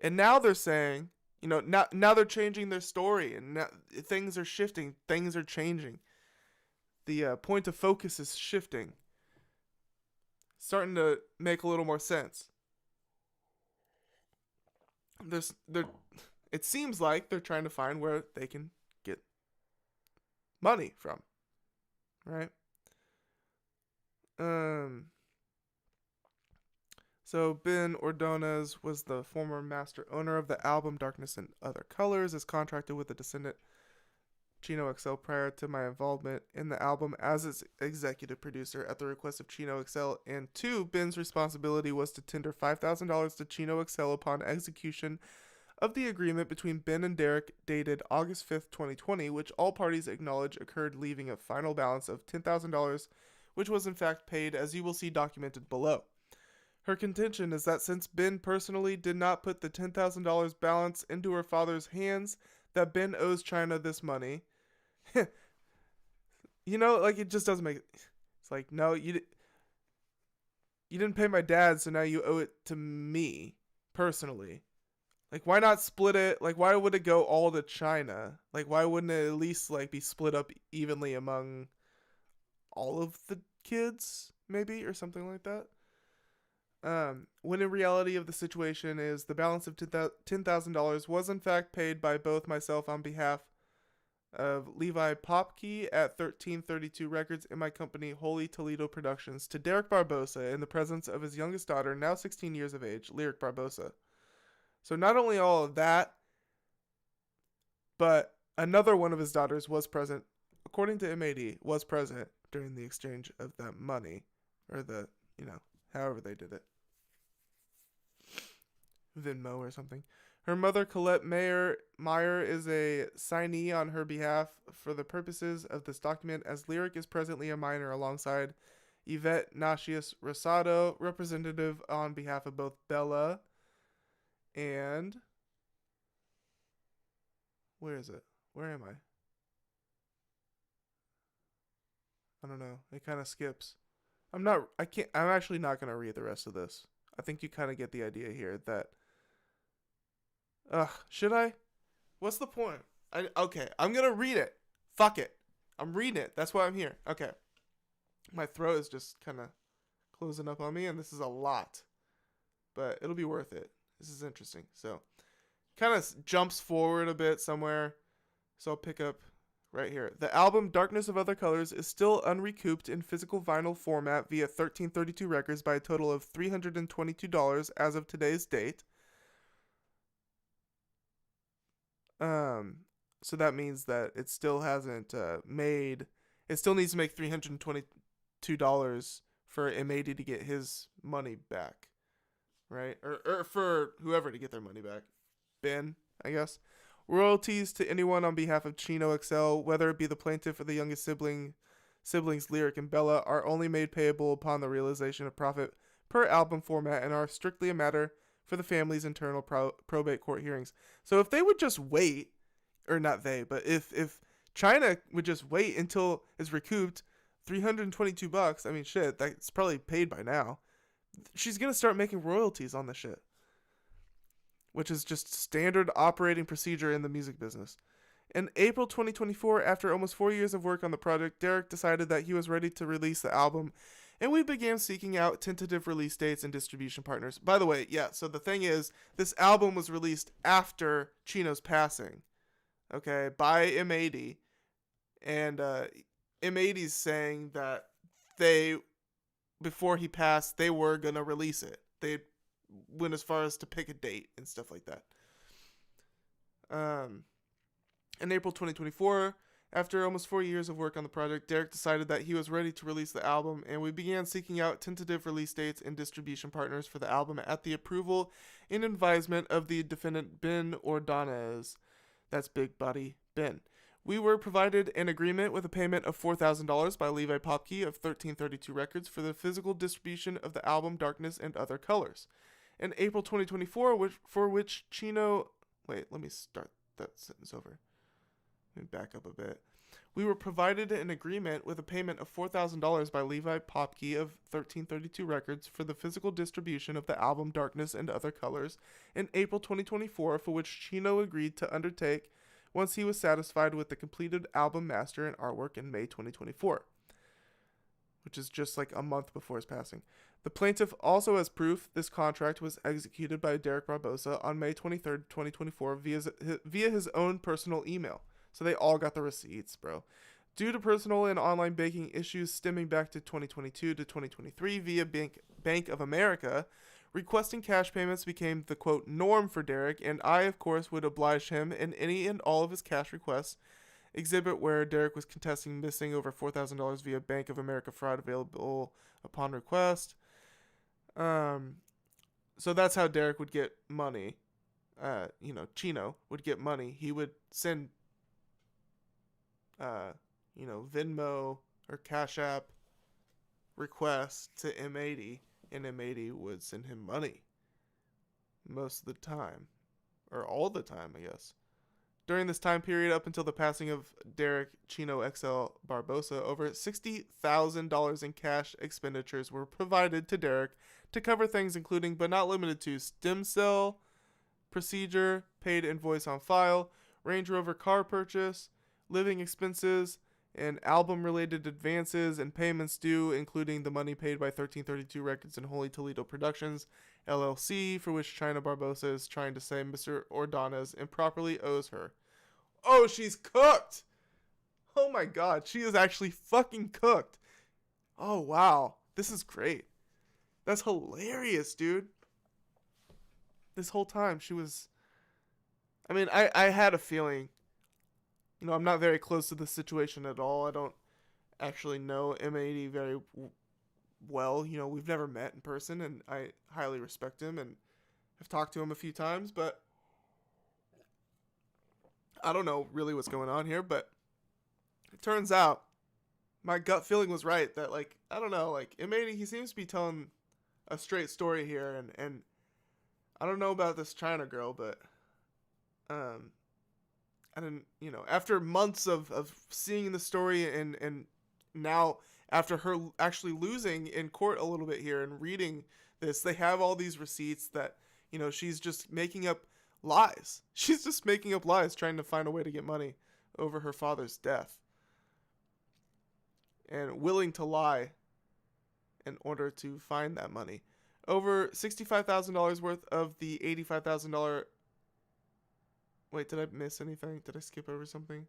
And now they're saying, now they're changing their story and now things are shifting, things are changing. The point of focus is shifting. Starting to make a little more sense. It seems like they're trying to find where they can get money from, right? So Ben Ordonez was the former master owner of the album Darkness and Other Colors, is contracted with the descendant Chino XL prior to my involvement in the album as its executive producer at the request of Chino XL. And 2, Ben's responsibility was to tender $5,000 to Chino XL upon execution of the agreement between Ben and Derek dated August 5th, 2020, which all parties acknowledge occurred, leaving a final balance of $10,000, which was in fact paid, as you will see documented below. Her contention is that since Ben personally did not put the $10,000 balance into her father's hands, that Ben owes Chynna this money. It just doesn't make... It's like, no, you didn't pay my dad, so now you owe it to me, personally. Like, why not split it? Like, why would it go all to China? Like, why wouldn't it at least, like, be split up evenly among all of the kids, maybe, or something like that? When in reality of the situation is the balance of $10,000 was in fact paid by both myself on behalf of Levi Popke at 1332 Records and my company Holy Toledo Productions to Derek Barbosa in the presence of his youngest daughter, now 16 years of age, Lyric Barbosa. So not only all of that, but another one of his daughters was present, according to M80, was present during the exchange of that money, or the, however they did it. Venmo or something. Her mother, Colette Meyer, is a signee on her behalf for the purposes of this document, as Lyric is presently a minor alongside Yvette Nacius Rosado, representative on behalf of both Bella and... Where is it? Where am I? I don't know. It kind of skips. I'm actually not going to read the rest of this. I think you kind of get the idea here that... should I? What's the point? Okay, I'm going to read it. Fuck it. I'm reading it. That's why I'm here. Okay. My throat is just kind of closing up on me, and this is a lot. But it'll be worth it. This is interesting. So, kind of jumps forward a bit somewhere. So I'll pick up right here. The album Darkness of Other Colors is still unrecouped in physical vinyl format via 1332 Records by a total of $322 as of today's date. So that means that it still hasn't it still needs to make $322 for M80 to get his money back, right? Or for whoever to get their money back. Ben, I guess. Royalties to anyone on behalf of Chino XL, whether it be the plaintiff or the youngest siblings Lyric and Bella, are only made payable upon the realization of profit per album format and are strictly a matter for the family's internal probate court hearings. So if they would just wait, or not they, but if Chynna would just wait until it's recouped, $322, I mean, shit, that's probably paid by now. She's going to start making royalties on the shit, which is just standard operating procedure in the music business. In April 2024, after almost 4 years of work on the project, Derek decided that he was ready to release the album, and we began seeking out tentative release dates and distribution partners. By the way, yeah, so the thing is, this album was released after Chino's passing, okay, by M80, and M80's saying that before he passed, they were going to release it. They went as far as to pick a date and stuff like that. In April 2024, after almost 4 years of work on the project, Derek decided that he was ready to release the album, and we began seeking out tentative release dates and distribution partners for the album at the approval and advisement of the defendant Ben Ordonez. That's Big Buddy Ben. We were provided an agreement with a payment of $4,000 by Levi Popke of 1332 Records for the physical distribution of the album Darkness and Other Colors. In April 2024, for which Chino... Wait, let me start that sentence over. Let me back up a bit. We were provided an agreement with a payment of $4,000 by Levi Popke of 1332 Records for the physical distribution of the album Darkness and Other Colors in April 2024, for which Chino agreed to undertake once he was satisfied with the completed album master and artwork in May 2024, which is just like a month before his passing. The plaintiff also has proof this contract was executed by Derek Barbosa on May 23rd, 2024 via his own personal email. So they all got the receipts, bro. Due to personal and online banking issues stemming back to 2022 to 2023 via Bank of America, requesting cash payments became the, quote, norm for Derek, and I, of course, would oblige him in any and all of his cash requests. Exhibit where Derek was contesting missing over $4,000 via Bank of America fraud available upon request. So that's how Derek would get money. Chino would get money. He would send, Venmo or Cash App requests to M80, and M80 would send him money most of the time, or all the time, I guess. During this time period, up until the passing of Derek Chino XL Barbosa, over $60,000 in cash expenditures were provided to Derek to cover things including, but not limited to, stem cell procedure, paid invoice on file, Range Rover car purchase, living expenses, and album-related advances and payments due, including the money paid by 1332 Records and Holy Toledo Productions, LLC, for which Chynna Barbosa is trying to say Mr. Ordonez improperly owes her. Oh, she's cooked! Oh my god, she is actually fucking cooked. Oh, wow. This is great. That's hilarious, dude. This whole time, she was... I mean, I had a feeling... You know, I'm not very close to the situation at all. I don't actually know M80 very well. You know, we've never met in person, and I highly respect him and have talked to him a few times, but I don't know really what's going on here, but it turns out my gut feeling was right that, like, I don't know, like, M80, he seems to be telling a straight story here, and I don't know about this Chynna girl, but, I didn't, you know, after months of seeing the story and now after her actually losing in court a little bit here and reading this, they have all these receipts that, you know, she's just making up lies. She's just making up lies trying to find a way to get money over her father's death. And willing to lie in order to find that money. Over $65,000 worth of the $85,000... Wait, did I miss anything? Did I skip over something?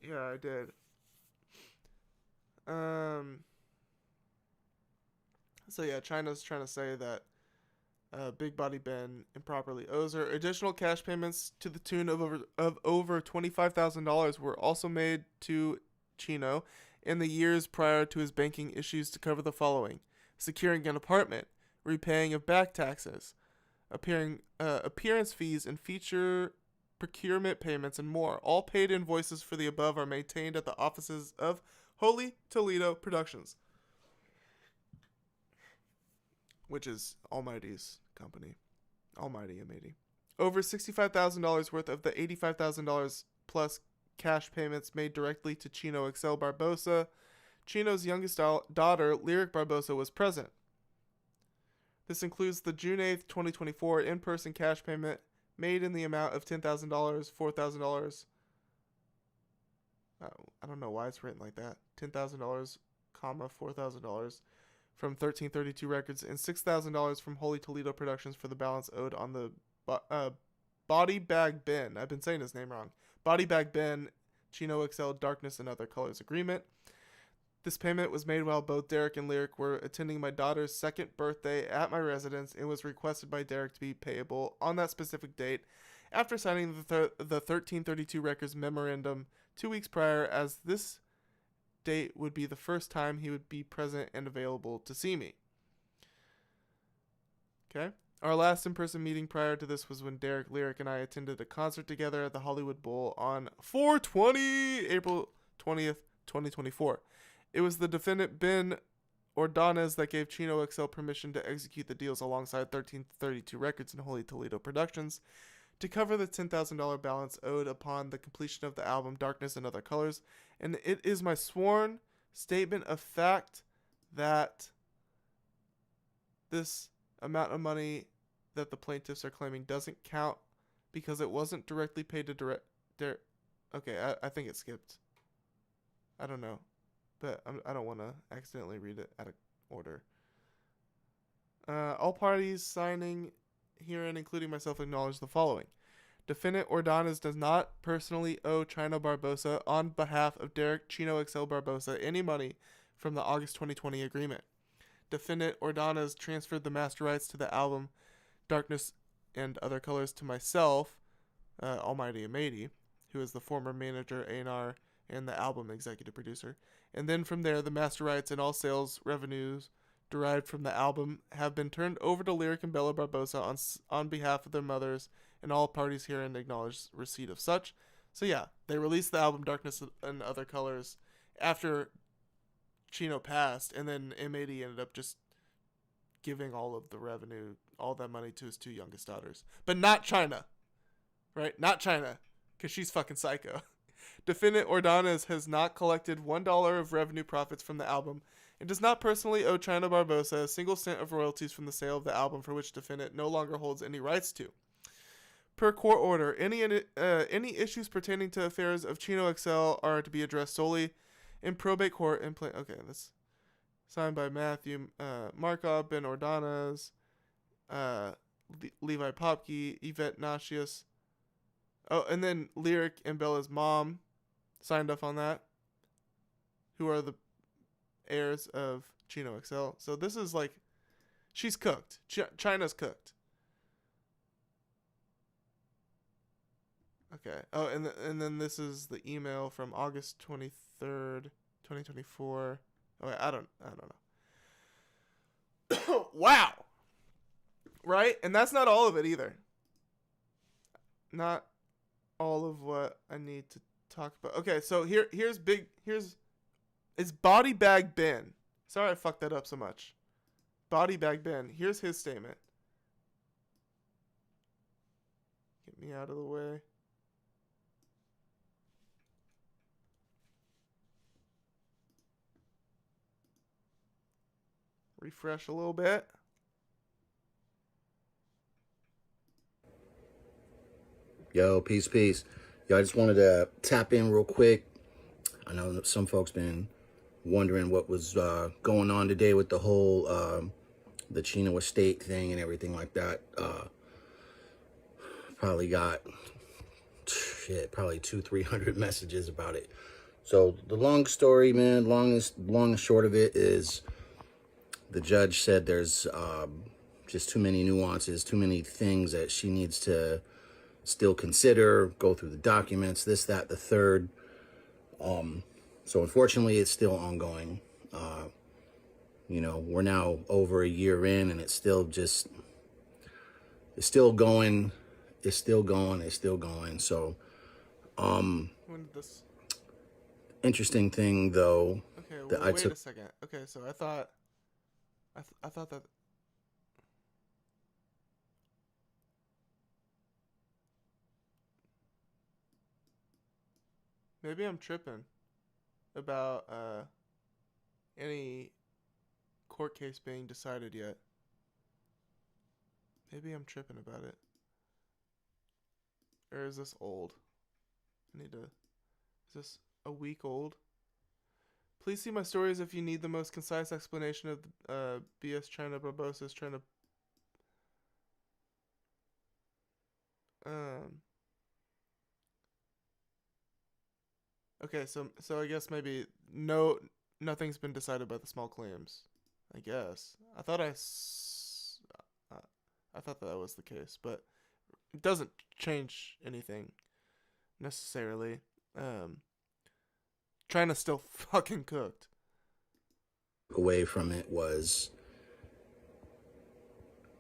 Yeah, I did. So yeah, Chynna's trying to say that Big Body Ben improperly owes her. Additional cash payments to the tune of over $25,000 were also made to Chino in the years prior to his banking issues to cover the following: securing an apartment, repaying of back taxes, appearance fees and feature procurement payments, and more. All paid invoices for the above are maintained at the offices of Holy Toledo Productions, which is Almighty's company. Almighty M80. Over $65,000 worth of the $85,000 plus cash payments made directly to Chino Excel Barbosa. Chino's youngest daughter, Lyric Barbosa, was present. This includes the June 8th, 2024 in-person cash payment made in the amount of $10,000, $4,000. I don't know why it's written like that. $10,000, $4,000 from 1332 Records and $6,000 from Holy Toledo Productions for the balance owed on the Body Bag Ben. I've been saying his name wrong. Body Bag Ben, Chino XL Darkness and Other Colors Agreement. This payment was made while both Derek and Lyric were attending my daughter's second birthday at my residence and was requested by Derek to be payable on that specific date after signing the 1332 Records memorandum 2 weeks prior, as this date would be the first time he would be present and available to see me. Okay. Our last in-person meeting prior to this was when Derek, Lyric, and I attended a concert together at the Hollywood Bowl on 4/20, April 20th, 2024. It was the defendant Ben Ordonez that gave Chino XL permission to execute the deals alongside 1332 Records and Holy Toledo Productions to cover the $10,000 balance owed upon the completion of the album Darkness and Other Colors, and it is my sworn statement of fact that this amount of money that the plaintiffs are claiming doesn't count because it wasn't directly paid to Okay, I think it skipped. I don't know. But I don't want to accidentally read it out of order. All parties signing herein, including myself, acknowledge the following. Defendant Ordonez does not personally owe Chynna Barbosa on behalf of Derek Chino XL Barbosa any money from the August 2020 agreement. Defendant Ordonez transferred the master rights to the album Darkness and Other Colors to myself, Almighty M80, who is the former manager, A&R, and the album executive producer. And then from there, the master rights and all sales revenues derived from the album have been turned over to Lyric and Bella Barbosa on behalf of their mothers, and all parties herein acknowledge receipt of such. So yeah, they released the album Darkness and Other Colors after Chino passed, and then M80 ended up just giving all of the revenue, all that money to his two youngest daughters. But not Chynna, right? Not Chynna, because she's fucking psycho. Defendant Ordonez has not collected $1 of revenue profits from the album and does not personally owe Chynna Barbosa a single cent of royalties from the sale of the album for which defendant no longer holds any rights to. Per court order, any issues pertaining to affairs of Chino XL are to be addressed solely in probate court and okay, that's signed by Matthew Markov, Ben Ordanas, Levi Popke, Yvette Nachius. Oh, and then Lyric and Bella's mom signed off on that, who are the heirs of Chino XL. So this is like, she's cooked. China's cooked. Okay. Oh, and then this is the email from August 23rd, 2024. Oh, wait, I don't know. Wow. Right? And that's not all of it either. Not all of what I need to talk about. Okay, so here's it's Body Bag Ben. Sorry I fucked that up so much. Body Bag Ben. Here's his statement. Get me out of the way. Refresh a little bit. Yo, peace. Yo, I just wanted to tap in real quick. I know that some folks been wondering what was going on today with the whole the Chino estate thing and everything like that. Probably got probably 200-300 messages about it. So the long story, man, long and short of it is, the judge said there's just too many nuances, too many things that she needs to still consider, go through the documents, this, that, the third. So unfortunately, it's still ongoing. We're now over a year in, and it's still going. So, when did this? Interesting thing though. Okay, well, wait a second. Okay, so I thought that. Maybe I'm tripping about any court case being decided yet. Maybe I'm tripping about it. Or is this old? Is this a week old? Please see my stories if you need the most concise explanation of the BS Chynna Barbosa is trying to... Okay, so I guess maybe nothing's been decided by the small claims. I guess I thought that was the case, but it doesn't change anything necessarily. China's still fucking cooked. Away from it was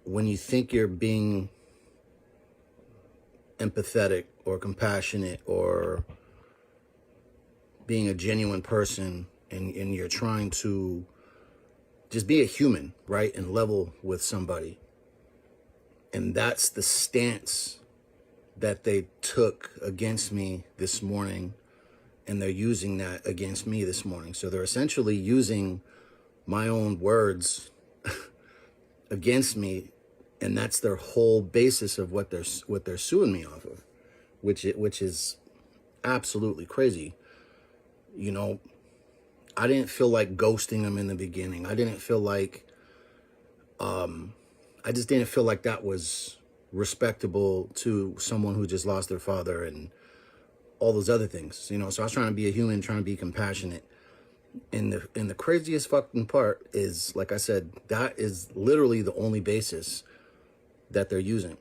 when you think you're being empathetic or compassionate or being a genuine person, and you're trying to just be a human, right? And level with somebody. And that's the stance that they took against me this morning. And they're using that against me this morning. So they're essentially using my own words against me. And that's their whole basis of what they're suing me off of, which is absolutely crazy. I didn't feel like ghosting them in the beginning. I didn't feel like, I just didn't feel like that was respectable to someone who just lost their father and all those other things, So I was trying to be a human, trying to be compassionate. And the craziest fucking part is, like I said, that is literally the only basis that they're using.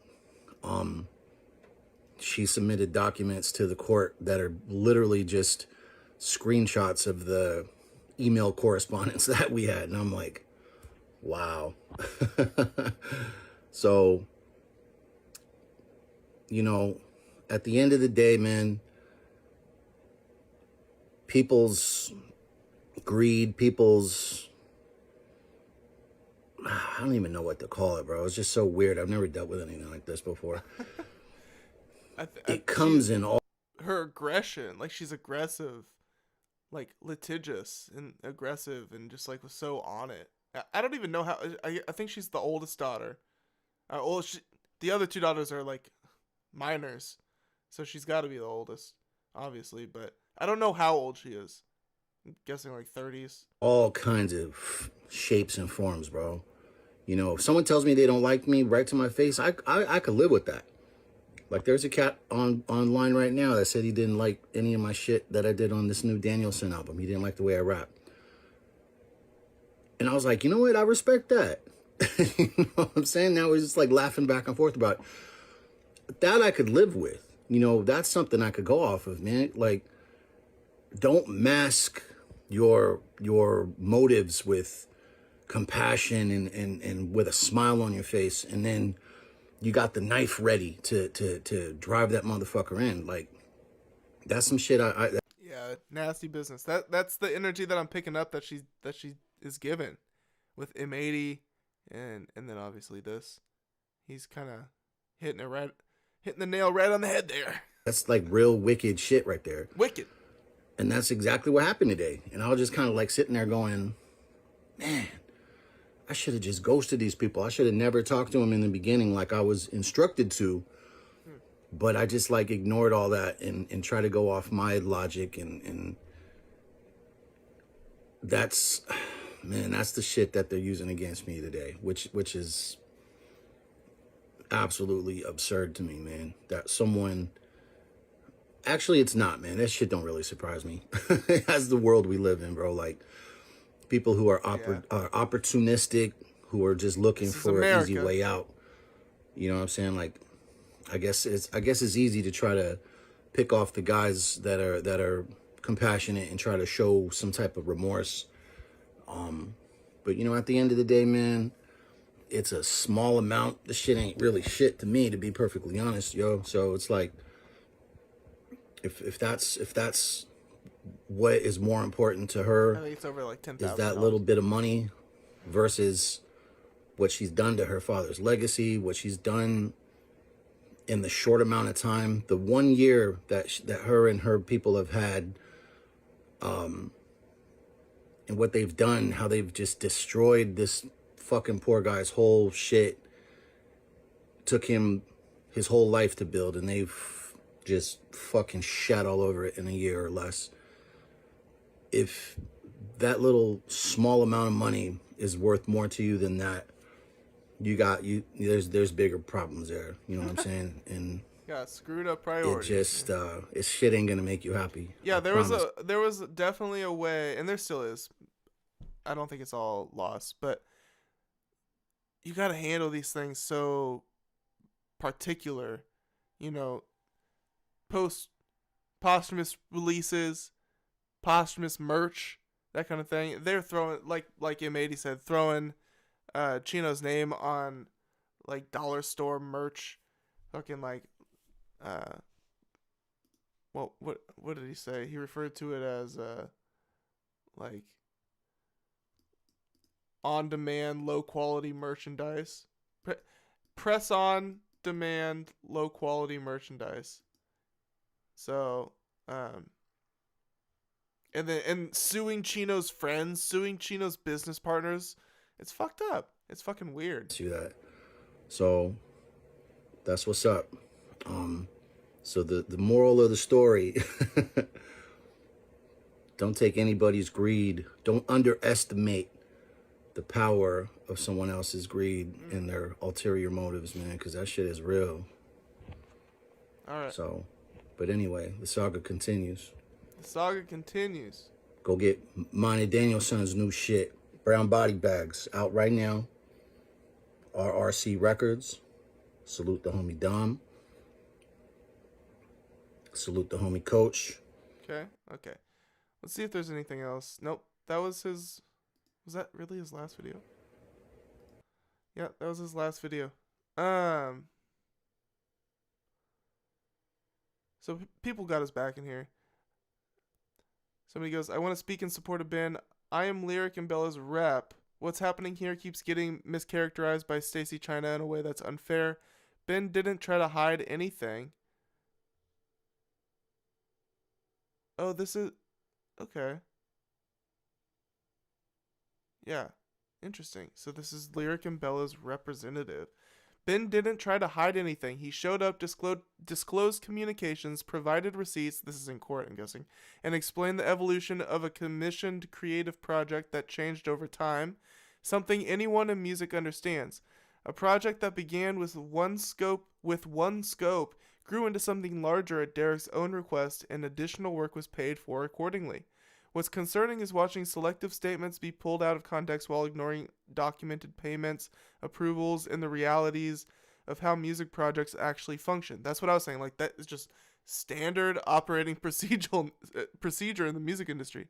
She submitted documents to the court that are literally just screenshots of the email correspondence that we had. And I'm like, wow. So, at the end of the day, man, people's greed, I don't even know what to call it, bro. It's just so weird. I've never dealt with anything like this before. It comes in all... Her aggression, like she's aggressive, like litigious and aggressive and just like was so on it. I don't even know how. I think she's the oldest daughter. The other 2 daughters are like minors, so she's got to be the oldest, obviously. But I don't know how old she is. I'm guessing like 30s. All kinds of shapes and forms, bro. You know, if someone tells me they don't like me right to my face, I could live with that. Like, there's a cat online right now that said he didn't like any of my shit that I did on this new Danielson album. He didn't like the way I rap. And I was like, you know what? I respect that. You know what I'm saying? Now we're just like laughing back and forth about it. That I could live with. You know, that's something I could go off of, man. Like, don't mask your motives with compassion and with a smile on your face, and then you got the knife ready to drive that motherfucker in. Like, that's some shit Yeah, nasty business. That's the energy that I'm picking up that she is given with M80 and then obviously this. He's kind of hitting the nail right on the head there. That's like real wicked shit right there. Wicked. And that's exactly what happened today. And I was just kind of like sitting there going, man, I should have just ghosted these people. I should have never talked to them in the beginning like I was instructed to. But I just like ignored all that and try to go off my logic. And that's, man, that's the shit that they're using against me today, which is absolutely absurd to me, man. That someone, actually it's not, man. That shit don't really surprise me. That's the world we live in, bro. Like, people who are opportunistic, who are just looking for an easy way out. You know what I'm saying? Like, I guess it's easy to try to pick off the guys that are compassionate and try to show some type of remorse. But you know, at the end of the day, man, it's a small amount. This shit ain't really shit to me, to be perfectly honest, yo. So it's like, if that's what is more important to her, I think it's over like $10,000. Is that little bit of money versus what she's done to her father's legacy, what she's done in the short amount of time, the 1 year that her and her people have had, and what they've done, how they've just destroyed this fucking poor guy's whole shit. Took him his whole life to build, and they've just fucking shat all over it in a year or less. If that little small amount of money is worth more to you than that, there's bigger problems there. You know what I'm saying? And got screwed up priorities. It just it's shit ain't gonna make you happy. Yeah, there was definitely a way, and there still is. I don't think it's all lost, but you got to handle these things so particular. You know, posthumous releases, posthumous merch, that kind of thing. They're throwing, like M80 said, throwing Chino's name on like dollar store merch, fucking like well, what did he say? He referred to it as like on demand low quality merchandise. Press on demand low quality merchandise. So and suing Chino's friends, suing Chino's business partners, it's fucked up. It's fucking weird. See that. So that's what's up. So the moral of the story, don't take anybody's greed. Don't underestimate the power of someone else's greed and their ulterior motives, man, because that shit is real. All right. So, but anyway, the saga continues. The saga continues. Go get Monty Danielson's new shit, Brown Body Bags, out right now. RRC Records. Salute the homie Dom. Salute the homie Coach. Okay. Let's see if there's anything else. Nope. That was his... Was that really his last video? Yeah, that was his last video. So people got his back in here. Somebody goes, I want to speak in support of Ben. I am Lyric and Bella's rep. What's happening here keeps getting mischaracterized by Stacey Chynna in a way that's unfair. Ben didn't try to hide anything. Oh, this is... Okay. Yeah. Interesting. So this is Lyric and Bella's representative. Ben didn't try to hide anything. He showed up, disclosed communications, provided receipts, this is in court, I'm guessing, and explained the evolution of a commissioned creative project that changed over time, something anyone in music understands. A project that began with one scope, grew into something larger at Derek's own request, and additional work was paid for accordingly. What's concerning is watching selective statements be pulled out of context while ignoring documented payments, approvals, and the realities of how music projects actually function. That's what I was saying. Like, that is just standard operating procedure in the music industry.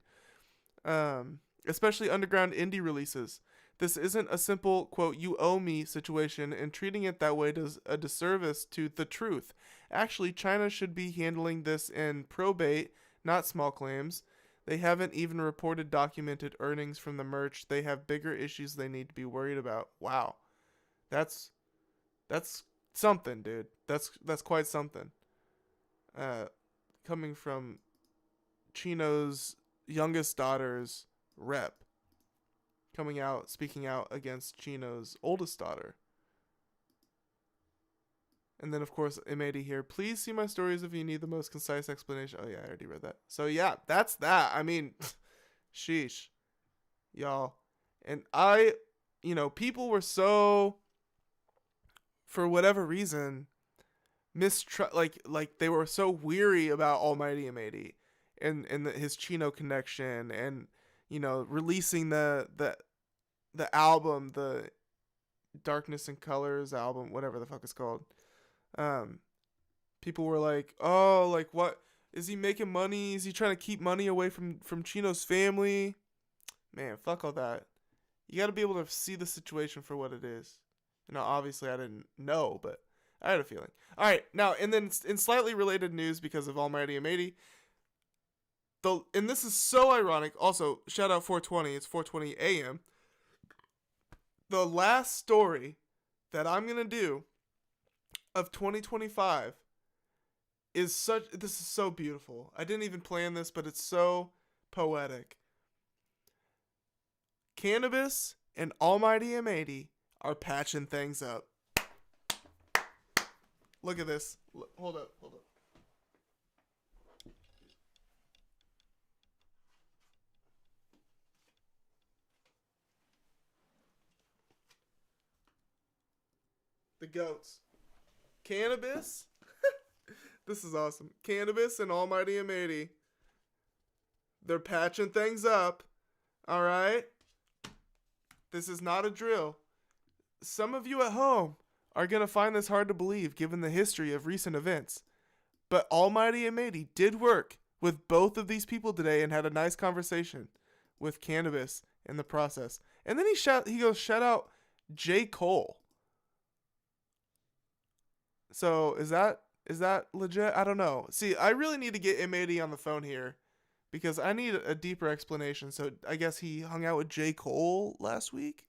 Especially underground indie releases. This isn't a simple, quote, you owe me situation, and treating it that way does a disservice to the truth. Actually, Chynna should be handling this in probate, not small claims. They haven't even reported documented earnings from the merch. They have bigger issues they need to be worried about. Wow. That's something, dude. That's quite something. Coming from Chino's youngest daughter's rep. Speaking out against Chino's oldest daughter. And then, of course, M80 here. Please see my stories if you need the most concise explanation. Oh, yeah, I already read that. So, yeah, that's that. I mean, sheesh. Y'all. And people were so, for whatever reason, they were so weary about Almighty M80 and his Chino connection and, releasing the album, the Darkness and Colors album, whatever the fuck it's called. People were like, oh, like, what is he making money? Is he trying to keep money away from Chino's family? Man, fuck all that. You got to be able to see the situation for what it is. Obviously I didn't know, but I had a feeling. All right, now, and then in slightly related news because of Almighty M80, and this is so ironic. Also, shout out 420. It's 4:20 a.m. The last story that I'm gonna do of 2025 this is so beautiful. I didn't even plan this, but it's so poetic. Canibus and Almighty M80 are patching things up. Look at this. Hold up. The goats. Canibus. This is awesome. Canibus and Almighty M80. They're patching things up. All right. This is not a drill. Some of you at home are going to find this hard to believe given the history of recent events. But Almighty M80 did work with both of these people today and had a nice conversation with Canibus in the process. And then he goes, shout out J. Cole. So is that legit? I don't know. See, I really need to get M80 on the phone here because I need a deeper explanation. So I guess he hung out with J. Cole last week.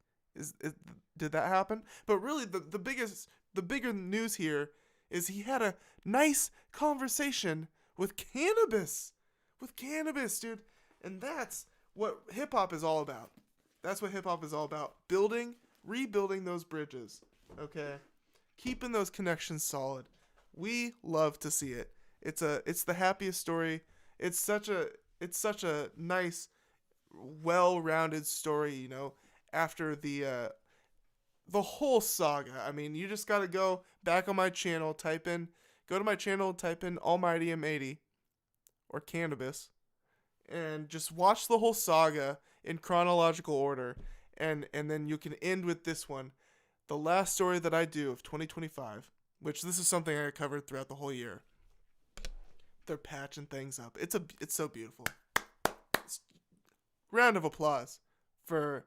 Did that happen? But really, the bigger news here is he had a nice conversation with Canibus. Dude. And that's what hip hop is all about. Rebuilding those bridges. Okay? Keeping those connections solid. We love to see it. It's the happiest story. It's such a nice, well-rounded story, after the whole saga. I mean, you just gotta go back on my channel, type in Almighty M80 or Canibus, and just watch the whole saga in chronological order, and then you can end with this one, the last story that I do of 2025, which this is something I covered throughout the whole year. They're patching things up. It's so beautiful. Round of applause for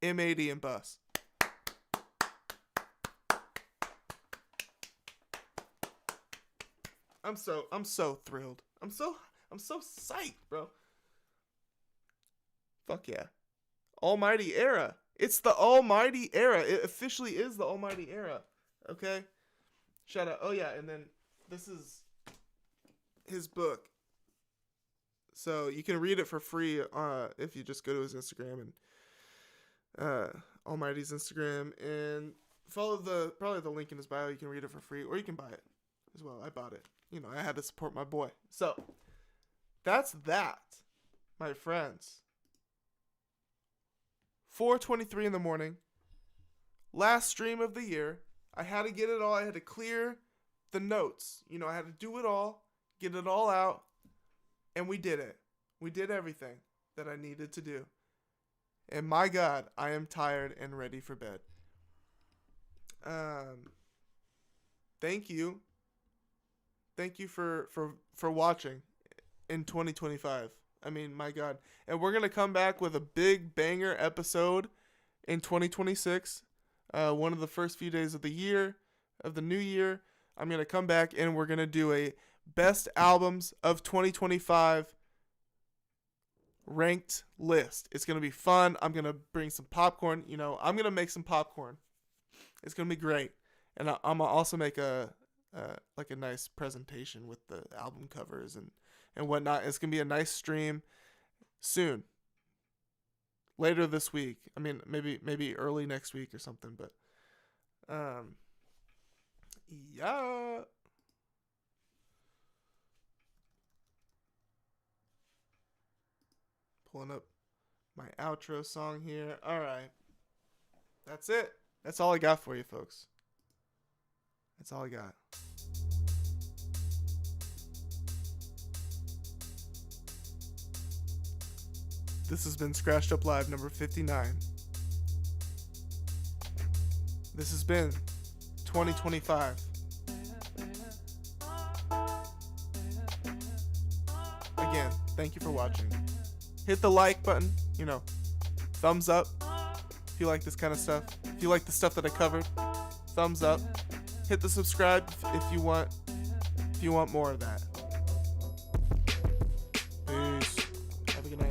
M80 and Bus. I'm so thrilled. I'm so psyched, bro. Fuck yeah. Almighty era. It's the Almighty era. It officially is the Almighty era. Okay? Shout out. Oh yeah, and then this is his book. So you can read it for free if you just go to his Instagram and Almighty's Instagram and follow probably the link in his bio. You can read it for free, or you can buy it as well. I bought it. You know, I had to support my boy. So that's that, my friends. 4:23 in the morning. Last stream of the year. I had to get it all. I had to clear the notes. You know, I had to do it all, get it all out, and we did it. We did everything that I needed to do. And my God, I am tired and ready for bed. Thank you. Thank you for watching in 2025. I mean, my God. And we're going to come back with a big banger episode in 2026. One of the first few days of the year, of the new year. I'm going to come back and we're going to do a best albums of 2025 ranked list. It's going to be fun. I'm going to bring some popcorn. You know, I'm going to make some popcorn. It's going to be great. And I'm going to also make a nice presentation with the album covers and whatnot. It's going to be a nice stream soon. Later this week. I mean, maybe early next week or something, but yeah. Pulling up my outro song here. All right. That's it. That's all I got for you, folks. That's all I got. This has been Scratched Up Live number 59. This has been 2025. Again, thank you for watching. Hit the like button, you know, thumbs up if you like this kind of stuff. If you like the stuff that I covered, thumbs up. Hit the subscribe if you want more of that. Peace. Have a good night.